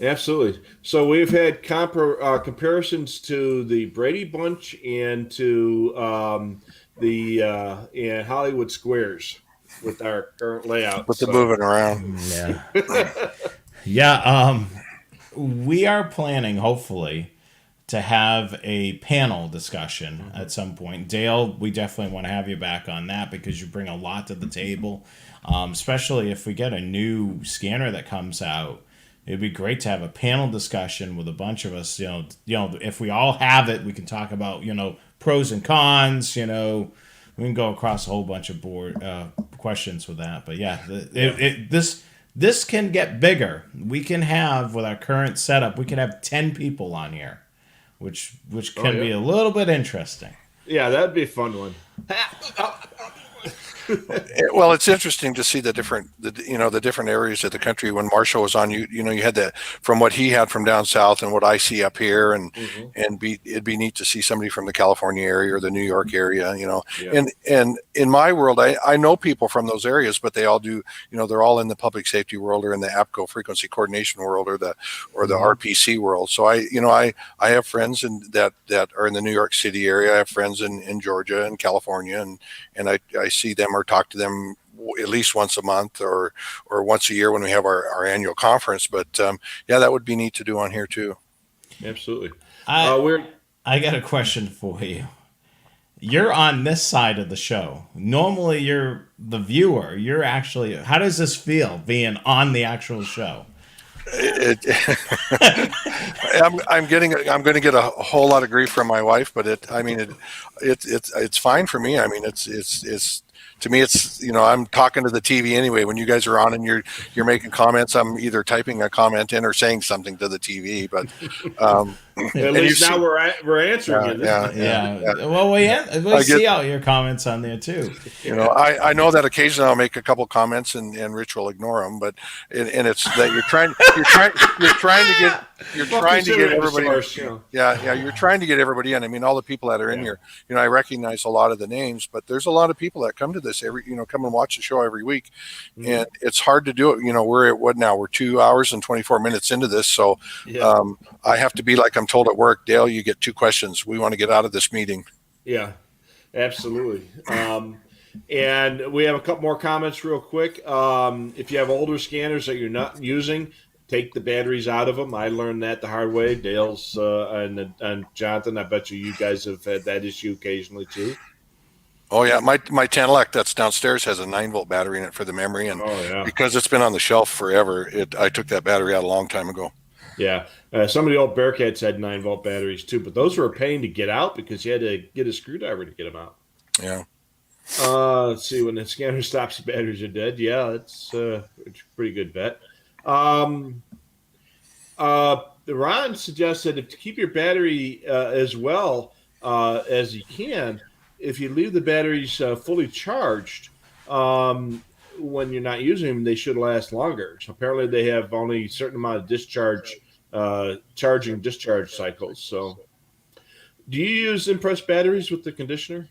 Absolutely. So we've had comparisons to the Brady Bunch and to and Hollywood Squares with our current layout. With the moving around. Yeah. Yeah. We are planning, hopefully, to have a panel discussion at some point. Dale, we definitely want to have you back on that because you bring a lot to the table, especially if we get a new scanner that comes out. It'd be great to have a panel discussion with a bunch of us. If we all have it, we can talk about pros and cons. We can go across a whole bunch of questions with that. But yeah, this can get bigger. We can have, with our current setup, we can have 10 people on here, which can be a little bit interesting. Yeah, that'd be a fun one. Well, it's interesting to see the different areas of the country. When Marshall was on, you had that from what he had from down south and what I see up here, and it'd be neat to see somebody from the California area or the New York area, and in my world, I know people from those areas, but they all do, they're all in the public safety world or in the APCO frequency coordination world or the RPC world. So I have friends that are in the New York City area. I have friends in Georgia and California, and I see them or talk to them at least once a month or once a year when we have our annual conference. But that would be neat to do on here too. Absolutely. I got a question for you. You're on this side of the show. Normally you're the viewer. You're actually, how does this feel being on the actual show? I'm going to get a whole lot of grief from my wife, but it's fine for me. I mean, it's to me, it's, I'm talking to the TV anyway. When you guys are on and you're making comments, I'm either typing a comment in or saying something to the TV. But at least now we're answering it. Yeah. Well, we see all your comments on there too. I know that occasionally I'll make a couple comments and Rich will ignore them, but it's that you're trying to get everybody. You're trying to get everybody in. I mean, all the people that are in here. I recognize a lot of the names, but there's a lot of people that come to this come and watch the show every week, and it's hard to do it. We're at what now? We're 2 hours and 24 minutes into this, so I have to be like I'm told at work. Dale, you get 2 questions. We want to get out of this meeting. Yeah, absolutely. And we have a couple more comments real quick. If you have older scanners that you're not using, take the batteries out of them. I learned that the hard way. Dale's and Jonathan, I bet you guys have had that issue occasionally too. Oh yeah, my 10-elect that's downstairs has a 9-volt battery in it for the memory, and because it's been on the shelf forever, I took that battery out a long time ago. Yeah, some of the old Bearcats had 9-volt batteries too, but those were a pain to get out because you had to get a screwdriver to get them out. Yeah. Let's see, when the scanner stops, the batteries are dead. Yeah, it's a pretty good bet. Ron suggested to keep your battery as well as you can. If you leave the batteries fully charged when you're not using them, they should last longer. So apparently they have only a certain amount of discharge, charging discharge cycles. So do you use Impress batteries with the conditioner?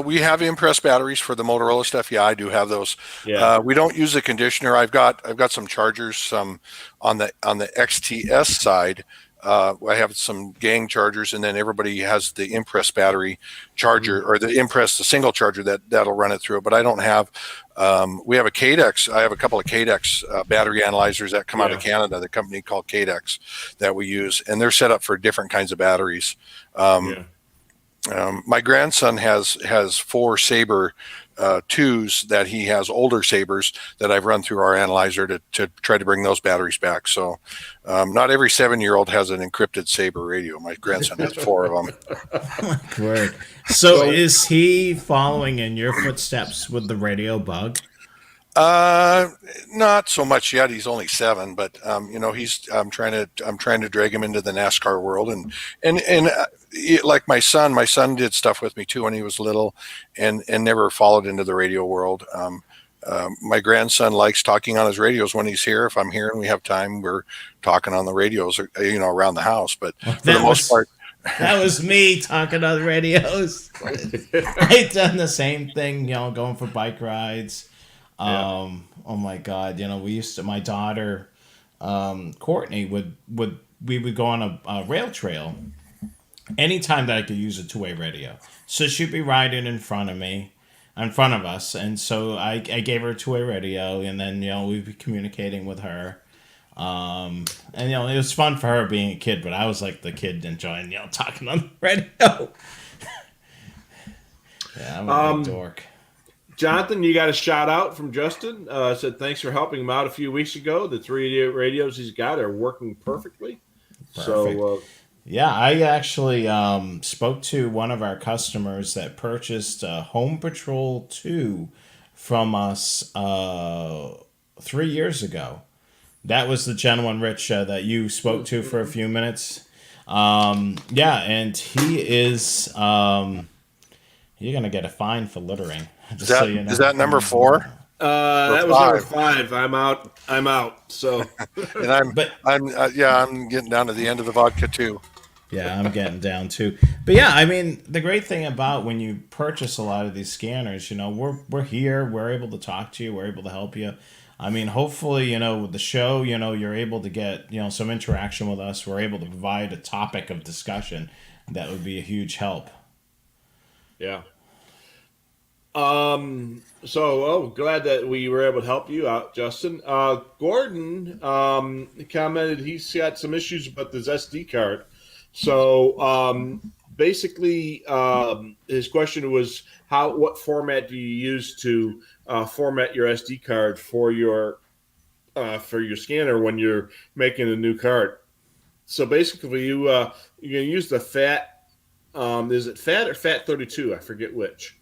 We have Impress batteries for the Motorola stuff. Yeah, I do have those. Yeah. We don't use the conditioner. I've got some chargers, some on the XTS side. I have some gang chargers, and then everybody has the Impress battery charger or the Impress, the single charger that'll run it through. But I don't have. We have a Cadex. I have a couple of Cadex battery analyzers that come out of Canada. The company called Cadex that we use, and they're set up for different kinds of batteries. My grandson has 4 Sabre 2s that he has, older Sabres that I've run through our analyzer to try to bring those batteries back. So not every 7-year-old has an encrypted Sabre radio. My grandson has 4 of them. Word. So is he following in your footsteps with the radio bug? Not so much yet. He's only 7, but I'm trying to drag him into the NASCAR world, like my son did stuff with me too when he was little, and never followed into the radio world. My grandson likes talking on his radios when he's here. If I'm here and we have time, we're talking on the radios, around the house. But for the most part, that was me talking on the radios. I've done the same thing, going for bike rides. Oh my God, my daughter, Courtney we would go on a rail trail anytime that I could use a 2-way radio. So she'd be riding in front of us, and so I gave her a 2-way radio, and then we'd be communicating with her. And it was fun for her being a kid, but I was like the kid enjoying talking on the radio. Yeah, I'm a big dork. Jonathan, you got a shout out from Justin. Said thanks for helping him out a few weeks ago. The 3 radios he's got are working perfectly. Perfect. So yeah, I actually spoke to one of our customers that purchased Home Patrol 2 from us 3 years ago. That was the gentleman, Rich, that you spoke to for a few minutes. Yeah, and he is you're going to get a fine for littering. Is that number 4? That was number 5. I'm out. So, and I'm getting down to the end of the vodka too. Yeah, I'm getting down too. But yeah, I mean, the great thing about when you purchase a lot of these scanners, we're here, we're able to talk to you, we're able to help you. I mean, hopefully, with the show, you're able to get, some interaction with us. We're able to provide a topic of discussion that would be a huge help. Yeah. So glad that we were able to help you out, Justin. Gordon commented he's got some issues with his SD card. So basically, his question was what format do you use to format your SD card for your scanner when you're making a new card? So basically, you're gonna use the FAT. Is it FAT or FAT 32? I forget which.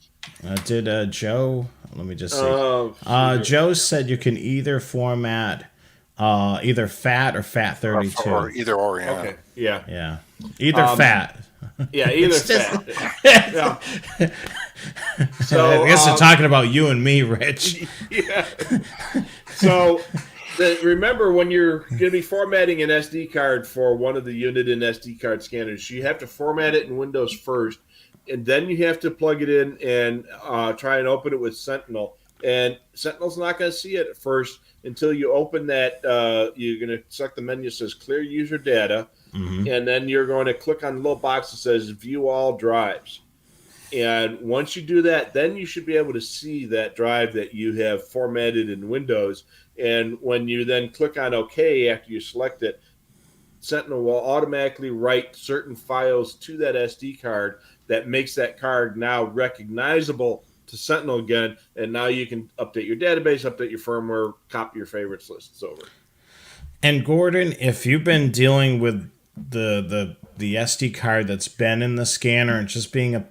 Did Joe? Let me just see. Joe said you can either format either FAT or FAT 32. Or either or, yeah. Okay. Yeah. Yeah. Either FAT. Yeah, either FAT. Yeah. So I guess they're talking about you and me, Rich. Yeah. So remember, when you're going to be formatting an SD card for one of the Uniden SD card scanners, you have to format it in Windows first, and then you have to plug it in and try and open it with Sentinel. And Sentinel's not going to see it at first until you open that. You're going to select the menu that says Clear User Data, and then you're going to click on the little box that says View All Drives. And once you do that, then you should be able to see that drive that you have formatted in Windows. And when you then click on OK after you select it, Sentinel will automatically write certain files to that SD card that makes that card now recognizable to Sentinel again. And now you can update your database, update your firmware, copy your favorites lists over. And Gordon, if you've been dealing with the SD card that's been in the scanner and just being a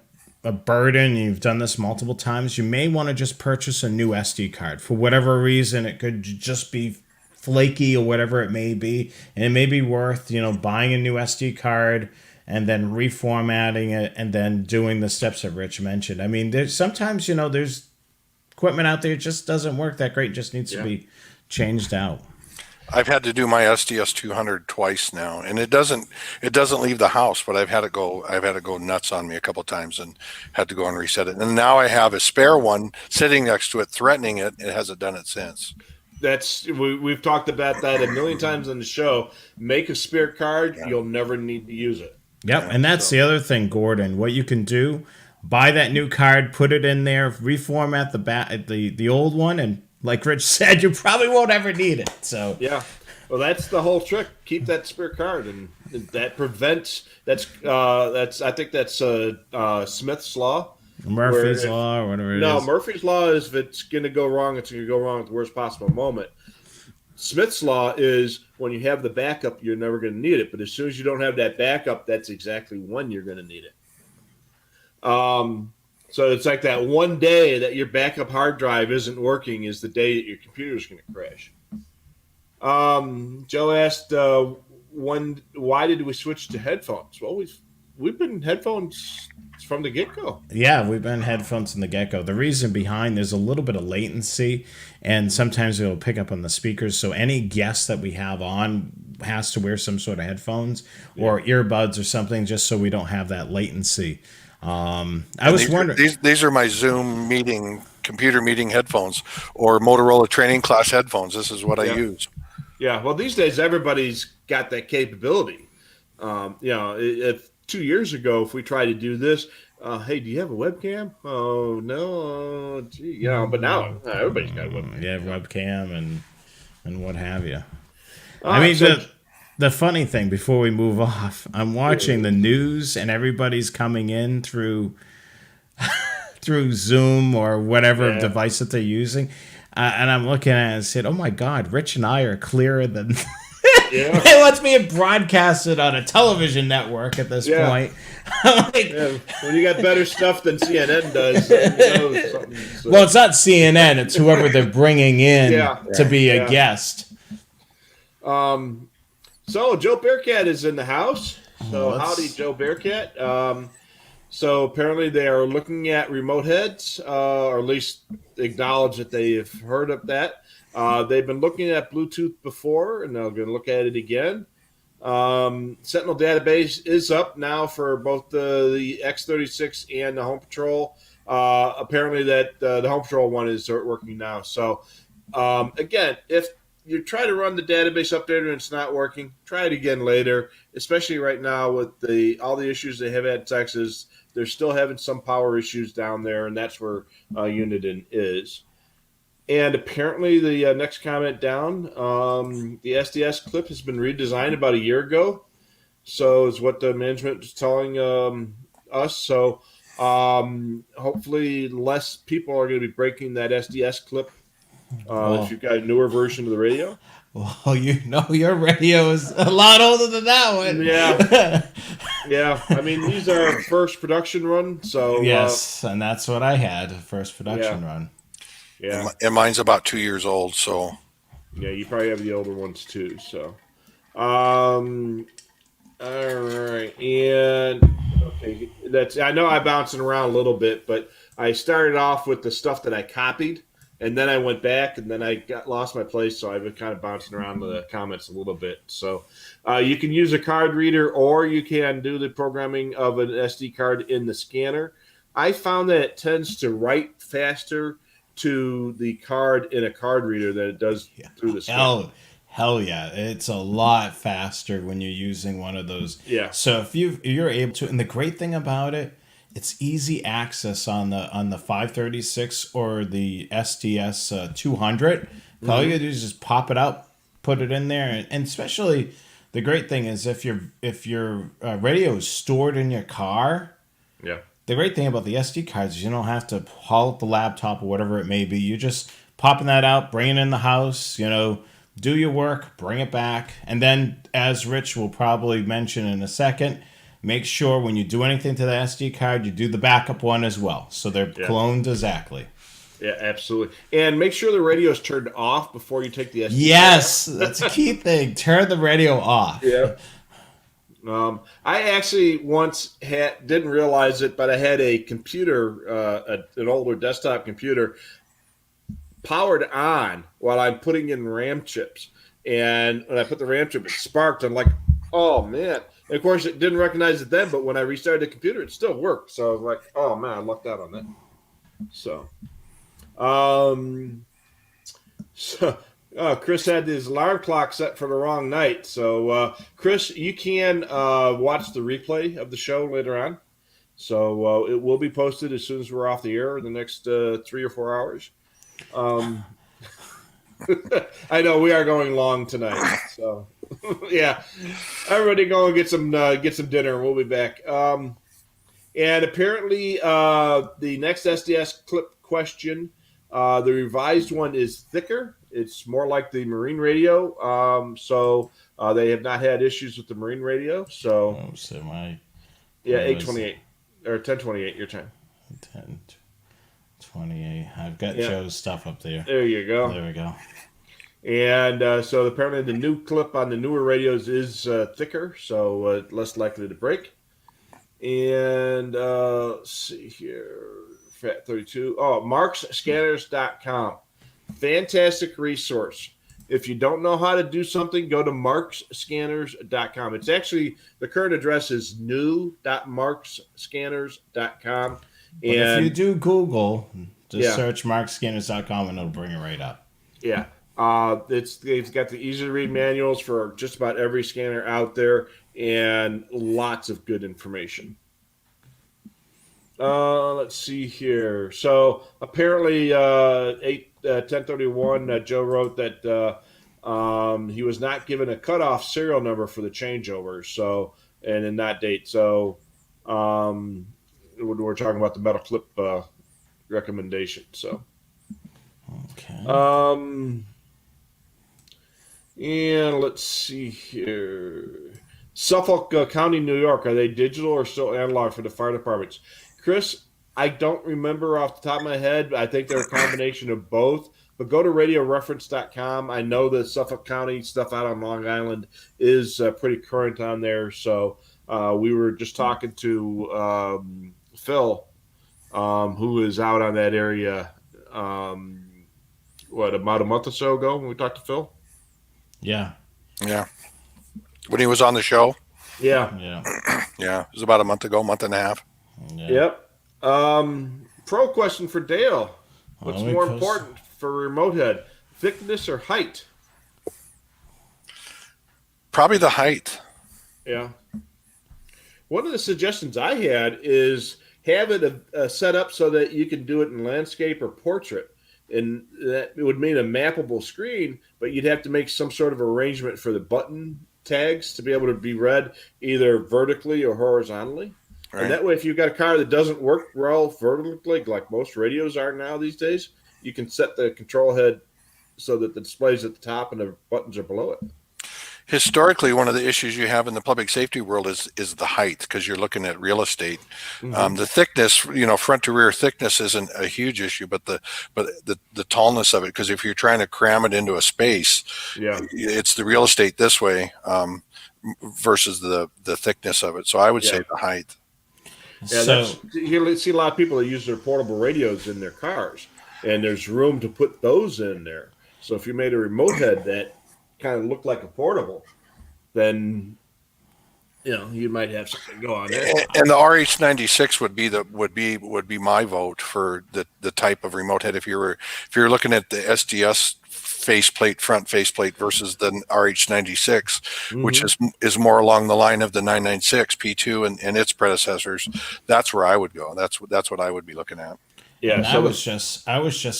burden, you've done this multiple times, you may want to just purchase a new SD card. For whatever reason, it could just be flaky or whatever it may be, and it may be worth, buying a new SD card and then reformatting it and then doing the steps that Rich mentioned. I mean, there's sometimes, there's equipment out there that just doesn't work that great, just needs to be changed out. I've had to do my SDS 200 twice now, and it doesn't leave the house, but I've had it go nuts on me a couple of times and had to go and reset it. And now I have a spare one sitting next to it, threatening it. It hasn't done it since. We've talked about that a million times on the show. Make a spare card, you'll never need to use it. Yep, and that's the other thing, Gordon. What you can do, buy that new card, put it in there, reformat the old one, and like Rich said, you probably won't ever need it. So yeah, well, that's the whole trick. Keep that spare card, and that prevents. I think that's Smith's law, Murphy's law, or whatever it is. No, Murphy's law is if it's going to go wrong, it's going to go wrong at the worst possible moment. Smith's law is when you have the backup, you're never going to need it. But as soon as you don't have that backup, that's exactly when you're going to need it. So it's like that one day that your backup hard drive isn't working is the day that your computer is going to crash. Joe asked, why did we switch to headphones? Well, we've been headphones from the get-go. Yeah, we've been headphones from the get-go. The reason behind, there's a little bit of latency, and sometimes it'll pick up on the speakers. So any guest that we have on has to wear some sort of headphones or earbuds or something, just so we don't have that latency. I was wondering. These are my Zoom computer meeting headphones, or Motorola training class headphones. This is what I use. Yeah, well, these days everybody's got that capability. If 2 years ago, if we tried to do this, hey, do you have a webcam? Oh no, gee, but now everybody's got a webcam. Yeah, webcam and what have you. So, the funny thing, before we move off, I'm watching the news and everybody's coming in through Zoom or whatever device that they're using. And I'm looking at it and said, oh my God, Rich and I are clearer than... It lets me broadcast it on a television network at this point. When you got better stuff than CNN does, Well, it's not CNN, it's whoever they're bringing in to be a guest. So Joe Bearcat is in the house. So howdy, Joe Bearcat. So apparently they are looking at remote heads, or at least acknowledge that they have heard of that. They've been looking at Bluetooth before, and they're going to look at it again. Sentinel database is up now for both the X36 and the Home Patrol. Apparently that the Home Patrol one is working now. So again, if you try to run the database update and it's not working, try it again later, especially right now with all the issues they have at Texas. They're still having some power issues down there, and that's where Uniden is. And apparently the next comment down, the SDS clip has been redesigned about a year ago. So is what the management is telling us. So hopefully less people are going to be breaking that SDS clip if you've got a newer version of the radio. Well, your radio is a lot older than that one. Yeah. Yeah. I mean, these are first production run. So yes, and that's what I had, first production run. Yeah. And mine's about 2 years old, so. Yeah, you probably have the older ones too. So, all right, and okay, I know I'm bouncing around a little bit, but I started off with the stuff that I copied, and then I went back, and then I lost my place, so I've been kind of bouncing around the comments a little bit. So, you can use a card reader, or you can do the programming of an SD card in the scanner. I found that it tends to write faster to the card in a card reader than it does through the scanner. Hell yeah. It's a lot faster when you're using one of those. Yeah. So if you're able to, and the great thing about it, it's easy access on the 536 or the SDS 200. All you gotta do is just pop it out, put it in there, and especially the great thing is if your radio is stored in your car. Yeah. The great thing about the SD cards is you don't have to haul up the laptop or whatever it may be. You just popping that out, bring it in the house, do your work, bring it back. And then, as Rich will probably mention in a second, make sure when you do anything to the SD card, you do the backup one as well. So they're cloned exactly. Yeah, absolutely. And make sure the radio is turned off before you take the SD card. Yes, that's a key thing. Turn the radio off. Yeah. I actually once didn't realize it, but I had a computer, an older desktop computer, powered on while I'm putting in RAM chips. And when I put the RAM chip, it sparked. I'm like, oh, man. And of course, it didn't recognize it then, but when I restarted the computer, it still worked. So I was like, oh, man, I lucked out on that. So, Chris had his alarm clock set for the wrong night. So, Chris, you can watch the replay of the show later on. So it will be posted as soon as we're off the air in the next 3 or 4 hours. I know we are going long tonight. So, yeah, everybody go and get some dinner. We'll be back. And apparently, the next SDS clip question, the revised one is thicker. It's more like the marine radio. So they have not had issues with the marine radio. So, 828 or 1028 your time. 10, 28. I've got Joe's stuff up there. There you go. There we go. And so apparently the new clip on the newer radios is thicker, so less likely to break. And let's see here. Fat 32. Oh, marksscanners.com. Fantastic resource. If you don't know how to do something, go to marksscanners.com. It's actually, the current address is new.marksscanners.com. But if you do Google, just search marksscanners.com and it'll bring it right up. Yeah. They've got the easy to read manuals for just about every scanner out there and lots of good information. Let's see here. So apparently 1031, Joe wrote that he was not given a cutoff serial number for the changeover. So, and in that date. So we're talking about the metal clip recommendation. So, okay. And let's see here. Suffolk County, New York. Are they digital or still analog for the fire departments? Chris, I don't remember off the top of my head. I think they're a combination of both. But go to radioreference.com. I know the Suffolk County stuff out on Long Island is pretty current on there. So we were just talking to Phil, who is out on that area, about a month or so ago when we talked to Phil? Yeah. Yeah. When he was on the show? Yeah. Yeah. Yeah. It was about a month ago, month and a half. Yeah. Yep. Pro question for Dale. What's more important for remote head, thickness or height? Probably the height. Yeah. One of the suggestions I had is have it set up so that you can do it in landscape or portrait. And that it would mean a mappable screen, but you'd have to make some sort of arrangement for the button tags to be able to be read either vertically or horizontally. Right. And that way, if you've got a car that doesn't work well vertically, like most radios are now these days, you can set the control head so that the display's at the top and the buttons are below it. Historically, one of the issues you have in the public safety world is the height, because you're looking at real estate. Mm-hmm. The thickness, front to rear thickness isn't a huge issue, but the tallness of it, because if you're trying to cram it into a space, it's the real estate this way versus the thickness of it. So I would say the height. Yeah, you see a lot of people that use their portable radios in their cars, and there's room to put those in there. So if you made a remote head that kind of looked like a portable, then you might have something go on there. And the RH96 would be my vote for the type of remote head. If you're looking at the SDS front faceplate versus the RH96, mm-hmm. which is more along the line of the 996 P2 and its predecessors, that's where I would go. That's what I would be looking at. Yeah, and I was just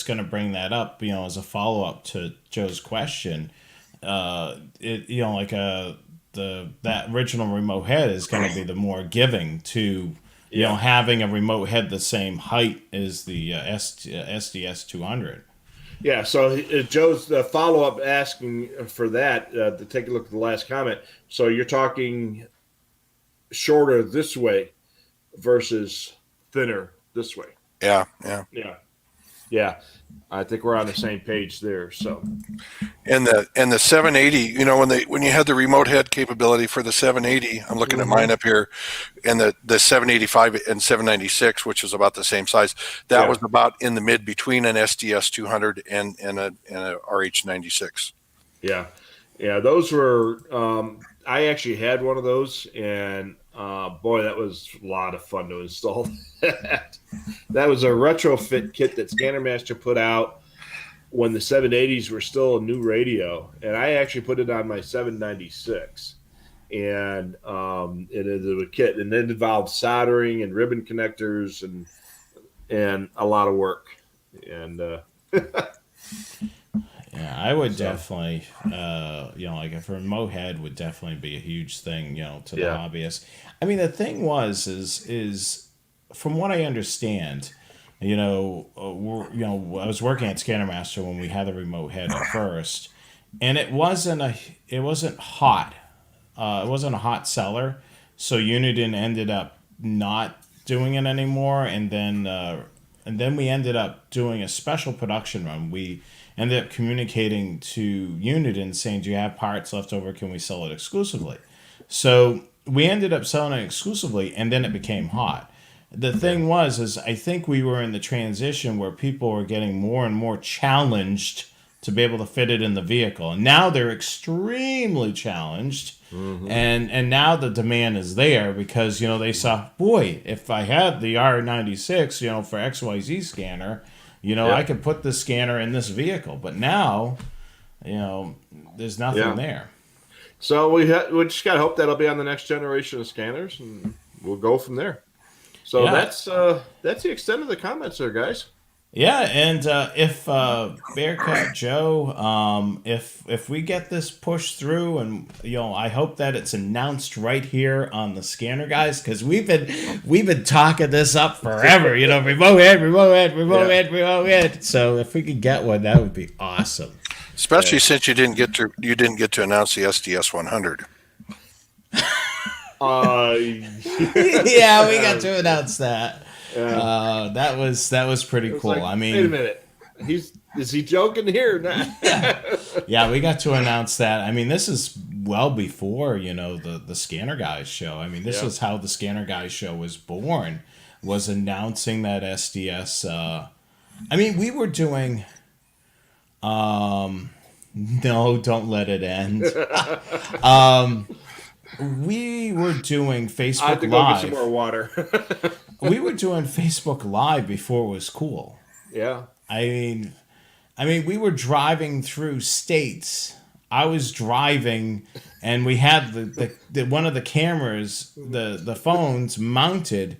going to bring that up, as a follow up to Joe's question. That original remote head is going to be the more giving to having a remote head the same height as the SDS 200. Yeah, so Joe's follow up asking for that to take a look at the last comment. So you're talking shorter this way versus thinner this way. Yeah. I think we're on the same page there. So, and the 780, when you had the remote head capability for the 780, I'm looking mm-hmm. at mine up here, and the 785 and 796, which is about the same size, that was about in the mid between an SDS 200 and a RH96. Yeah, those were. I actually had one of those, and boy, that was a lot of fun to install. That was a retrofit kit that Scannermaster put out when the 780s were still a new radio, and I actually put it on my 796, and it is a kit, and it involved soldering and ribbon connectors and a lot of work, and. Yeah, I would definitely, like a remote head would definitely be a huge thing, to the hobbyist. I mean, the thing is from what I understand, I was working at Scannermaster when we had the remote head at first, and it wasn't hot. It wasn't a hot seller, so Uniden ended up not doing it anymore, and then we ended up doing a special production run. We ended up communicating to Unit and saying, "Do you have parts left over? Can we sell it exclusively?" So we ended up selling it exclusively, and then it became hot. The thing is I think we were in the transition where people were getting more and more challenged to be able to fit it in the vehicle. And now they're extremely challenged. Mm-hmm. And now the demand is there because, they saw, boy, if I had the R96, for XYZ scanner, I could put the scanner in this vehicle. But now, there's nothing there. So we just got to hope that'll be on the next generation of scanners, and we'll go from there. So that's the extent of the comments there, guys. Yeah, and if Bearcat Joe, if we get this pushed through, and I hope that it's announced right here on the Scanner Guys, because we've been talking this up forever. Remote head. So if we could get one, that would be awesome. Especially since you didn't get to announce the SDS 100. Yeah, we got to announce that. That was pretty cool. Like, wait a minute, is he joking here? Yeah, we got to announce that. I mean, this is well before the Scanner Guys show. I mean, this is how the Scanner Guys show was born. Was announcing that SDS. I mean, we were doing. No, don't let it end. We were doing Facebook I have to Live. Go get some more water. We were doing Facebook Live before it was cool. Yeah. I mean, we were driving through states. I was driving, and we had the one of the cameras, the phones mounted,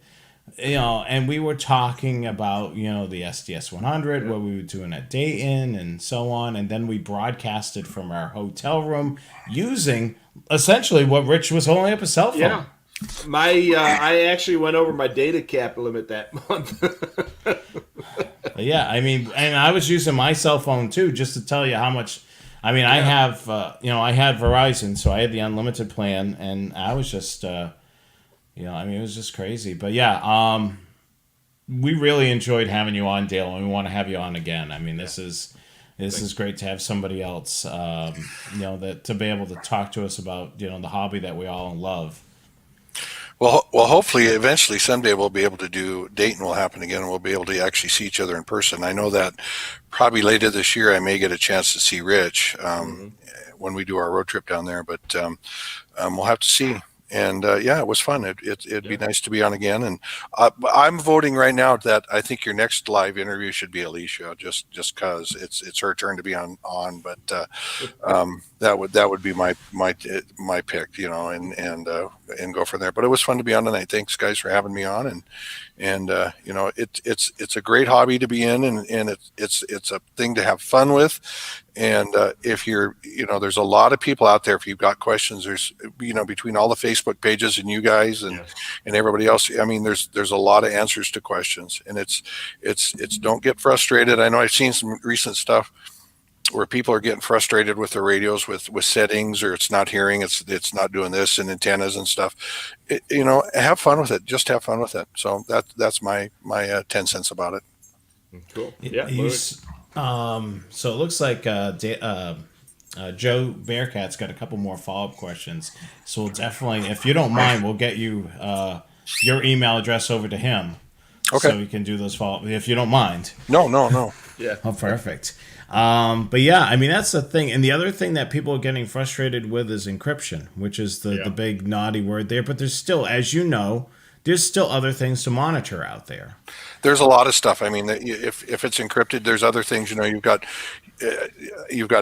and we were talking about the SDS 100, what we were doing at Dayton, and so on, and then we broadcasted from our hotel room using essentially what Rich was holding up a cell phone. Yeah. I actually went over my data cap limit that month. Yeah, I mean, and I was using my cell phone too, just to tell you how much. I mean, I have, I had Verizon, so I had the unlimited plan, and I was just, I mean, it was just crazy. But yeah, we really enjoyed having you on, Dale, and we want to have you on again. I mean, this is great to have somebody else, that to be able to talk to us about, the hobby that we all love. Well, hopefully, eventually, someday we'll be able to do Dayton will happen again, and we'll be able to actually see each other in person. I know that probably later this year I may get a chance to see Rich when we do our road trip down there, but we'll have to see. And it was fun. It'd be nice to be on again. And I'm voting right now that I think your next live interview should be Alicia, just because it's her turn to be on. But that would be my pick, and go from there. But it was fun to be on tonight. Thanks, guys, for having me on. And it's a great hobby to be in, and it's a thing to have fun with. And if you're, there's a lot of people out there. If you've got questions, there's, between all the Facebook pages and you guys and everybody else, I mean, there's a lot of answers to questions, and it's don't get frustrated. I know I've seen some recent stuff where people are getting frustrated with their radios with settings, or it's not hearing, it's not doing this, and antennas and stuff. Have fun with it. Just have fun with it. So that's my 10 cents about it. Cool. Yeah. So it looks like Joe Bearcat's got a couple more follow-up questions. So we'll definitely, if you don't mind, we'll get you your email address over to him. Okay. So we can do those follow-up, if you don't mind. No. Yeah. Oh, perfect. But yeah, I mean, that's the thing. And the other thing that people are getting frustrated with is encryption, which is the big naughty word there. But there's still, as you know, there's still other things to monitor out there. There's a lot of stuff. I mean, if it's encrypted, there's other things. You've got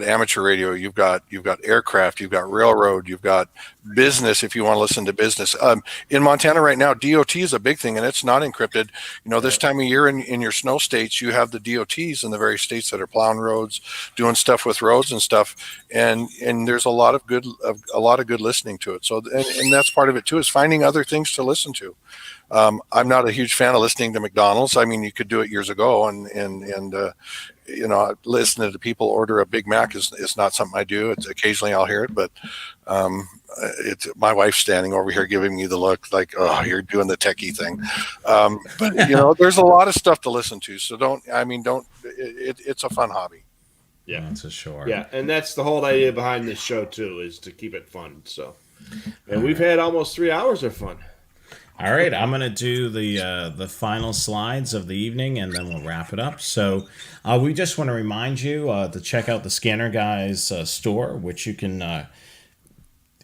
amateur radio, you've got aircraft, you've got railroad, you've got business. If you want to listen to business, in Montana right now, DOT is a big thing, and it's not encrypted. This time of year in your snow states, you have the DOTs in the various states that are plowing roads, doing stuff with roads and stuff, and there's a lot of good listening to it. So and that's part of it too, is finding other things to listen to. I'm not a huge fan of listening to McDonald's. I mean, you could do it years ago, and listening to people order a Big Mac is not something I do. It's occasionally I'll hear it, but it's my wife's standing over here giving me the look like, oh, you're doing the techie thing. But there's a lot of stuff to listen to. So it's a fun hobby. Yeah, that's for sure. Yeah, and that's the whole idea behind this show too, is to keep it fun. So, and we've had almost 3 hours of fun. All right, I'm going to do the final slides of the evening, and then we'll wrap it up. So we just want to remind you to check out the Scanner Guys store, which you can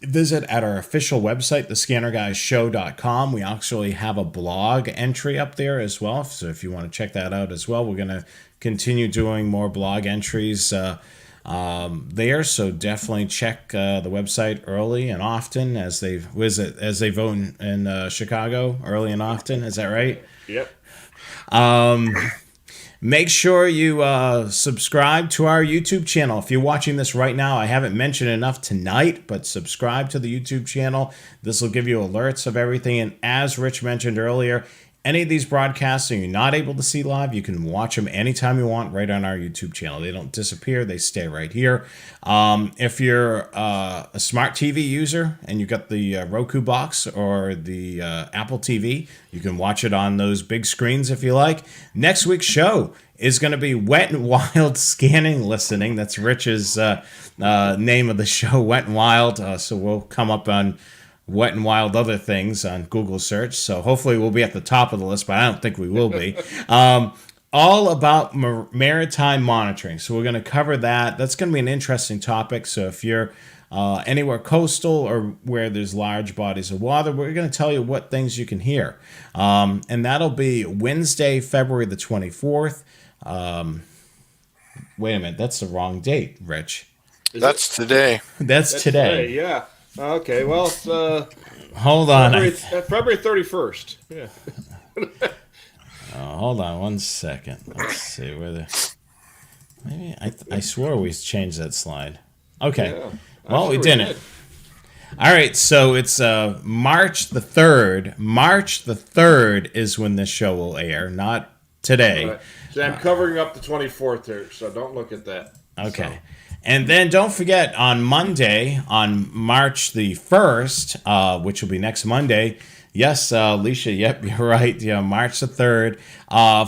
visit at our official website, thescannerguyshow.com. We actually have a blog entry up there as well, so if you want to check that out as well, we're going to continue doing more blog entries there, so definitely check the website early and often as they vote in Chicago early and often. Is that right? Yep. Make sure you subscribe to our YouTube channel. If you're watching this right now, I haven't mentioned enough tonight, but subscribe to the YouTube channel. This will give you alerts of everything. And as Rich mentioned earlier, any of these broadcasts you're not able to see live, you can watch them anytime you want right on our YouTube channel. They don't disappear. They stay right here. If you're a smart TV user and you've got the Roku box or the Apple TV, you can watch it on those big screens if you like. Next week's show is going to be Wet and Wild Scanning Listening. That's Rich's name of the show, Wet and Wild. So we'll come up on Wet and Wild other things on Google search. So hopefully we'll be at the top of the list, but I don't think we will be. All about maritime monitoring. So we're going to cover that. That's going to be an interesting topic. So if you're anywhere coastal or where there's large bodies of water, we're going to tell you what things you can hear. And that'll be Wednesday, February the 24th. Wait a minute. That's the wrong date, Rich. That's today. That's today. Yeah. Okay, well, it's, hold on. February 31st. Yeah. Hold on 1 second. Let's see whether maybe I swore we changed that slide. Okay, Yeah, well we didn't. All right, so it's March the 3rd. March the 3rd is when this show will air, not today. Right. So I'm covering up the 24th here, so don't look at that. Okay. So. And then don't forget on Monday, on March the 1st, which will be next Monday. Yes, Alicia, yep, you're right. Yeah, March the 3rd.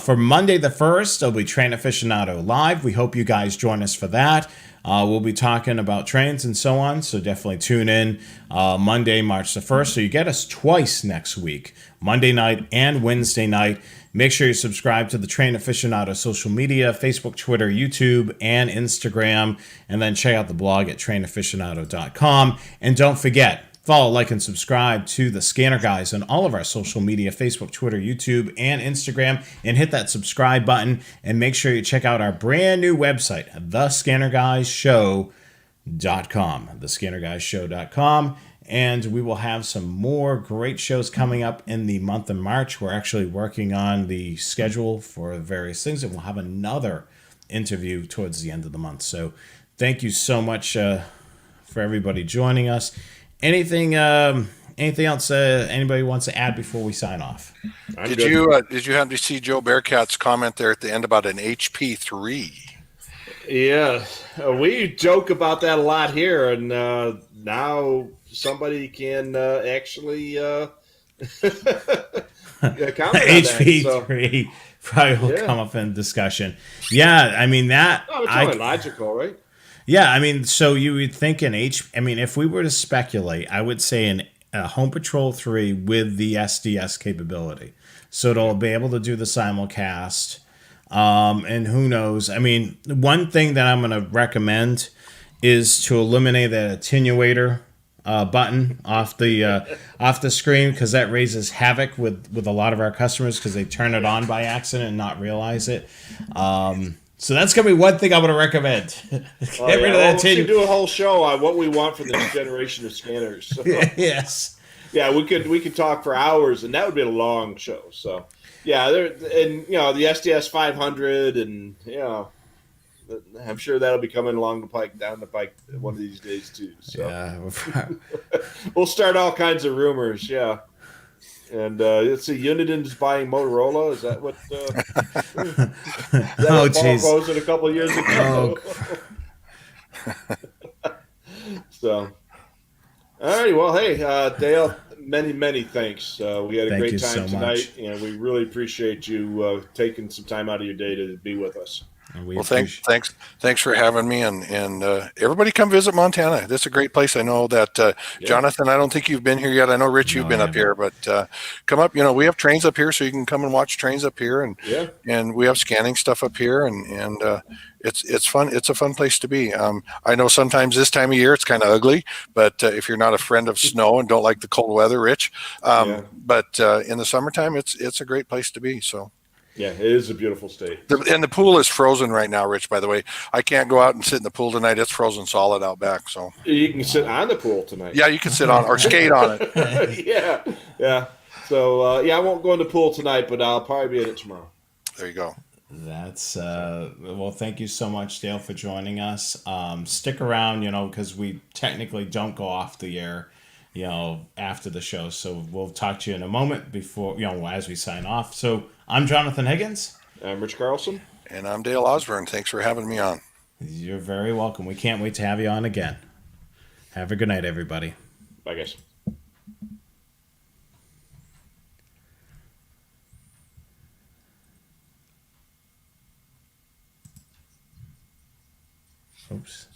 For Monday the 1st, it'll be Train Aficionado Live. We hope you guys join us for that. We'll be talking about trains and so on, so definitely tune in Monday, March the 1st. So you get us twice next week, Monday night and Wednesday night. Make sure you subscribe to the Train Aficionado social media, Facebook, Twitter, YouTube, and Instagram. And then check out the blog at trainaficionado.com. And don't forget, follow, like, and subscribe to the Scanner Guys on all of our social media, Facebook, Twitter, YouTube, and Instagram. And hit that subscribe button. And make sure you check out our brand new website, thescannerguyshow.com. Thescannerguyshow.com. And we will have some more great shows coming up in the month of March. We're actually working on the schedule for various things, and we'll have another interview towards the end of the month. So thank you so much for everybody joining us. Anything else anybody wants to add before we sign off? Did you happen to see Joe Bearcat's comment there at the end about an HP3? Yeah, we joke about that a lot here, and now somebody can actually HP3 probably will come up in discussion. Yeah, I mean that. Oh, it's only logical, right? Yeah, I mean, so you would think if we were to speculate, I would say a Home Patrol 3 with the SDS capability, so it'll be able to do the simulcast. And who knows? I mean, one thing that I'm going to recommend is to eliminate that attenuator button off the screen, because that raises havoc with a lot of our customers because they turn it on by accident and not realize it. So that's going to be one thing I'm going to recommend. Get rid of that attenuator. We could do a whole show on what we want for the next generation of scanners. So. Yes. Yeah, we could talk for hours, and that would be a long show. So. Yeah, and the SDS 500, and I'm sure that'll be coming down the pike one of these days too. So. Yeah, we'll start all kinds of rumors. Yeah. And let's see, United's buying Motorola. Is that what? Is that Oh, what Paul jeez. posted a couple of years Oh, ago? So, all right. Well, hey, Dale, many thanks. We had a thank great you time so much. tonight, and we really appreciate you taking some time out of your day to be with us. And we Well, appreciate. thanks for having me, and everybody come visit Montana. This is a great place. I know that Yeah. Jonathan. I don't think you've been here yet. I know Rich, No, you've I been up haven't. here, but come up. We have trains up here, so you can come and watch trains up here, Yeah. and we have scanning stuff up here, and it's fun. It's a fun place to be. I know sometimes this time of year it's kind of ugly, but if you're not a friend of snow and don't like the cold weather, Rich, Yeah. but in the summertime it's a great place to be. So. Yeah. It is a beautiful state. And the pool is frozen right now, Rich. By the way, I can't go out and sit in the pool tonight. It's frozen solid out back. So You can sit on the pool tonight. yeah, you can sit on or skate on it. Yeah. Yeah. So, I won't go in the pool tonight, but I'll probably be in it tomorrow. There you go. That's well. Thank you so much, Dale, for joining us. Stick around, because we technically don't go off the air, after the show. So we'll talk to you in a moment before, as we sign off. So I'm Jonathan Higgins. I'm Rich Carlson. And I'm Dale Osborne. Thanks for having me on. You're very welcome. We can't wait to have you on again. Have a good night, everybody. Bye, guys. Oops.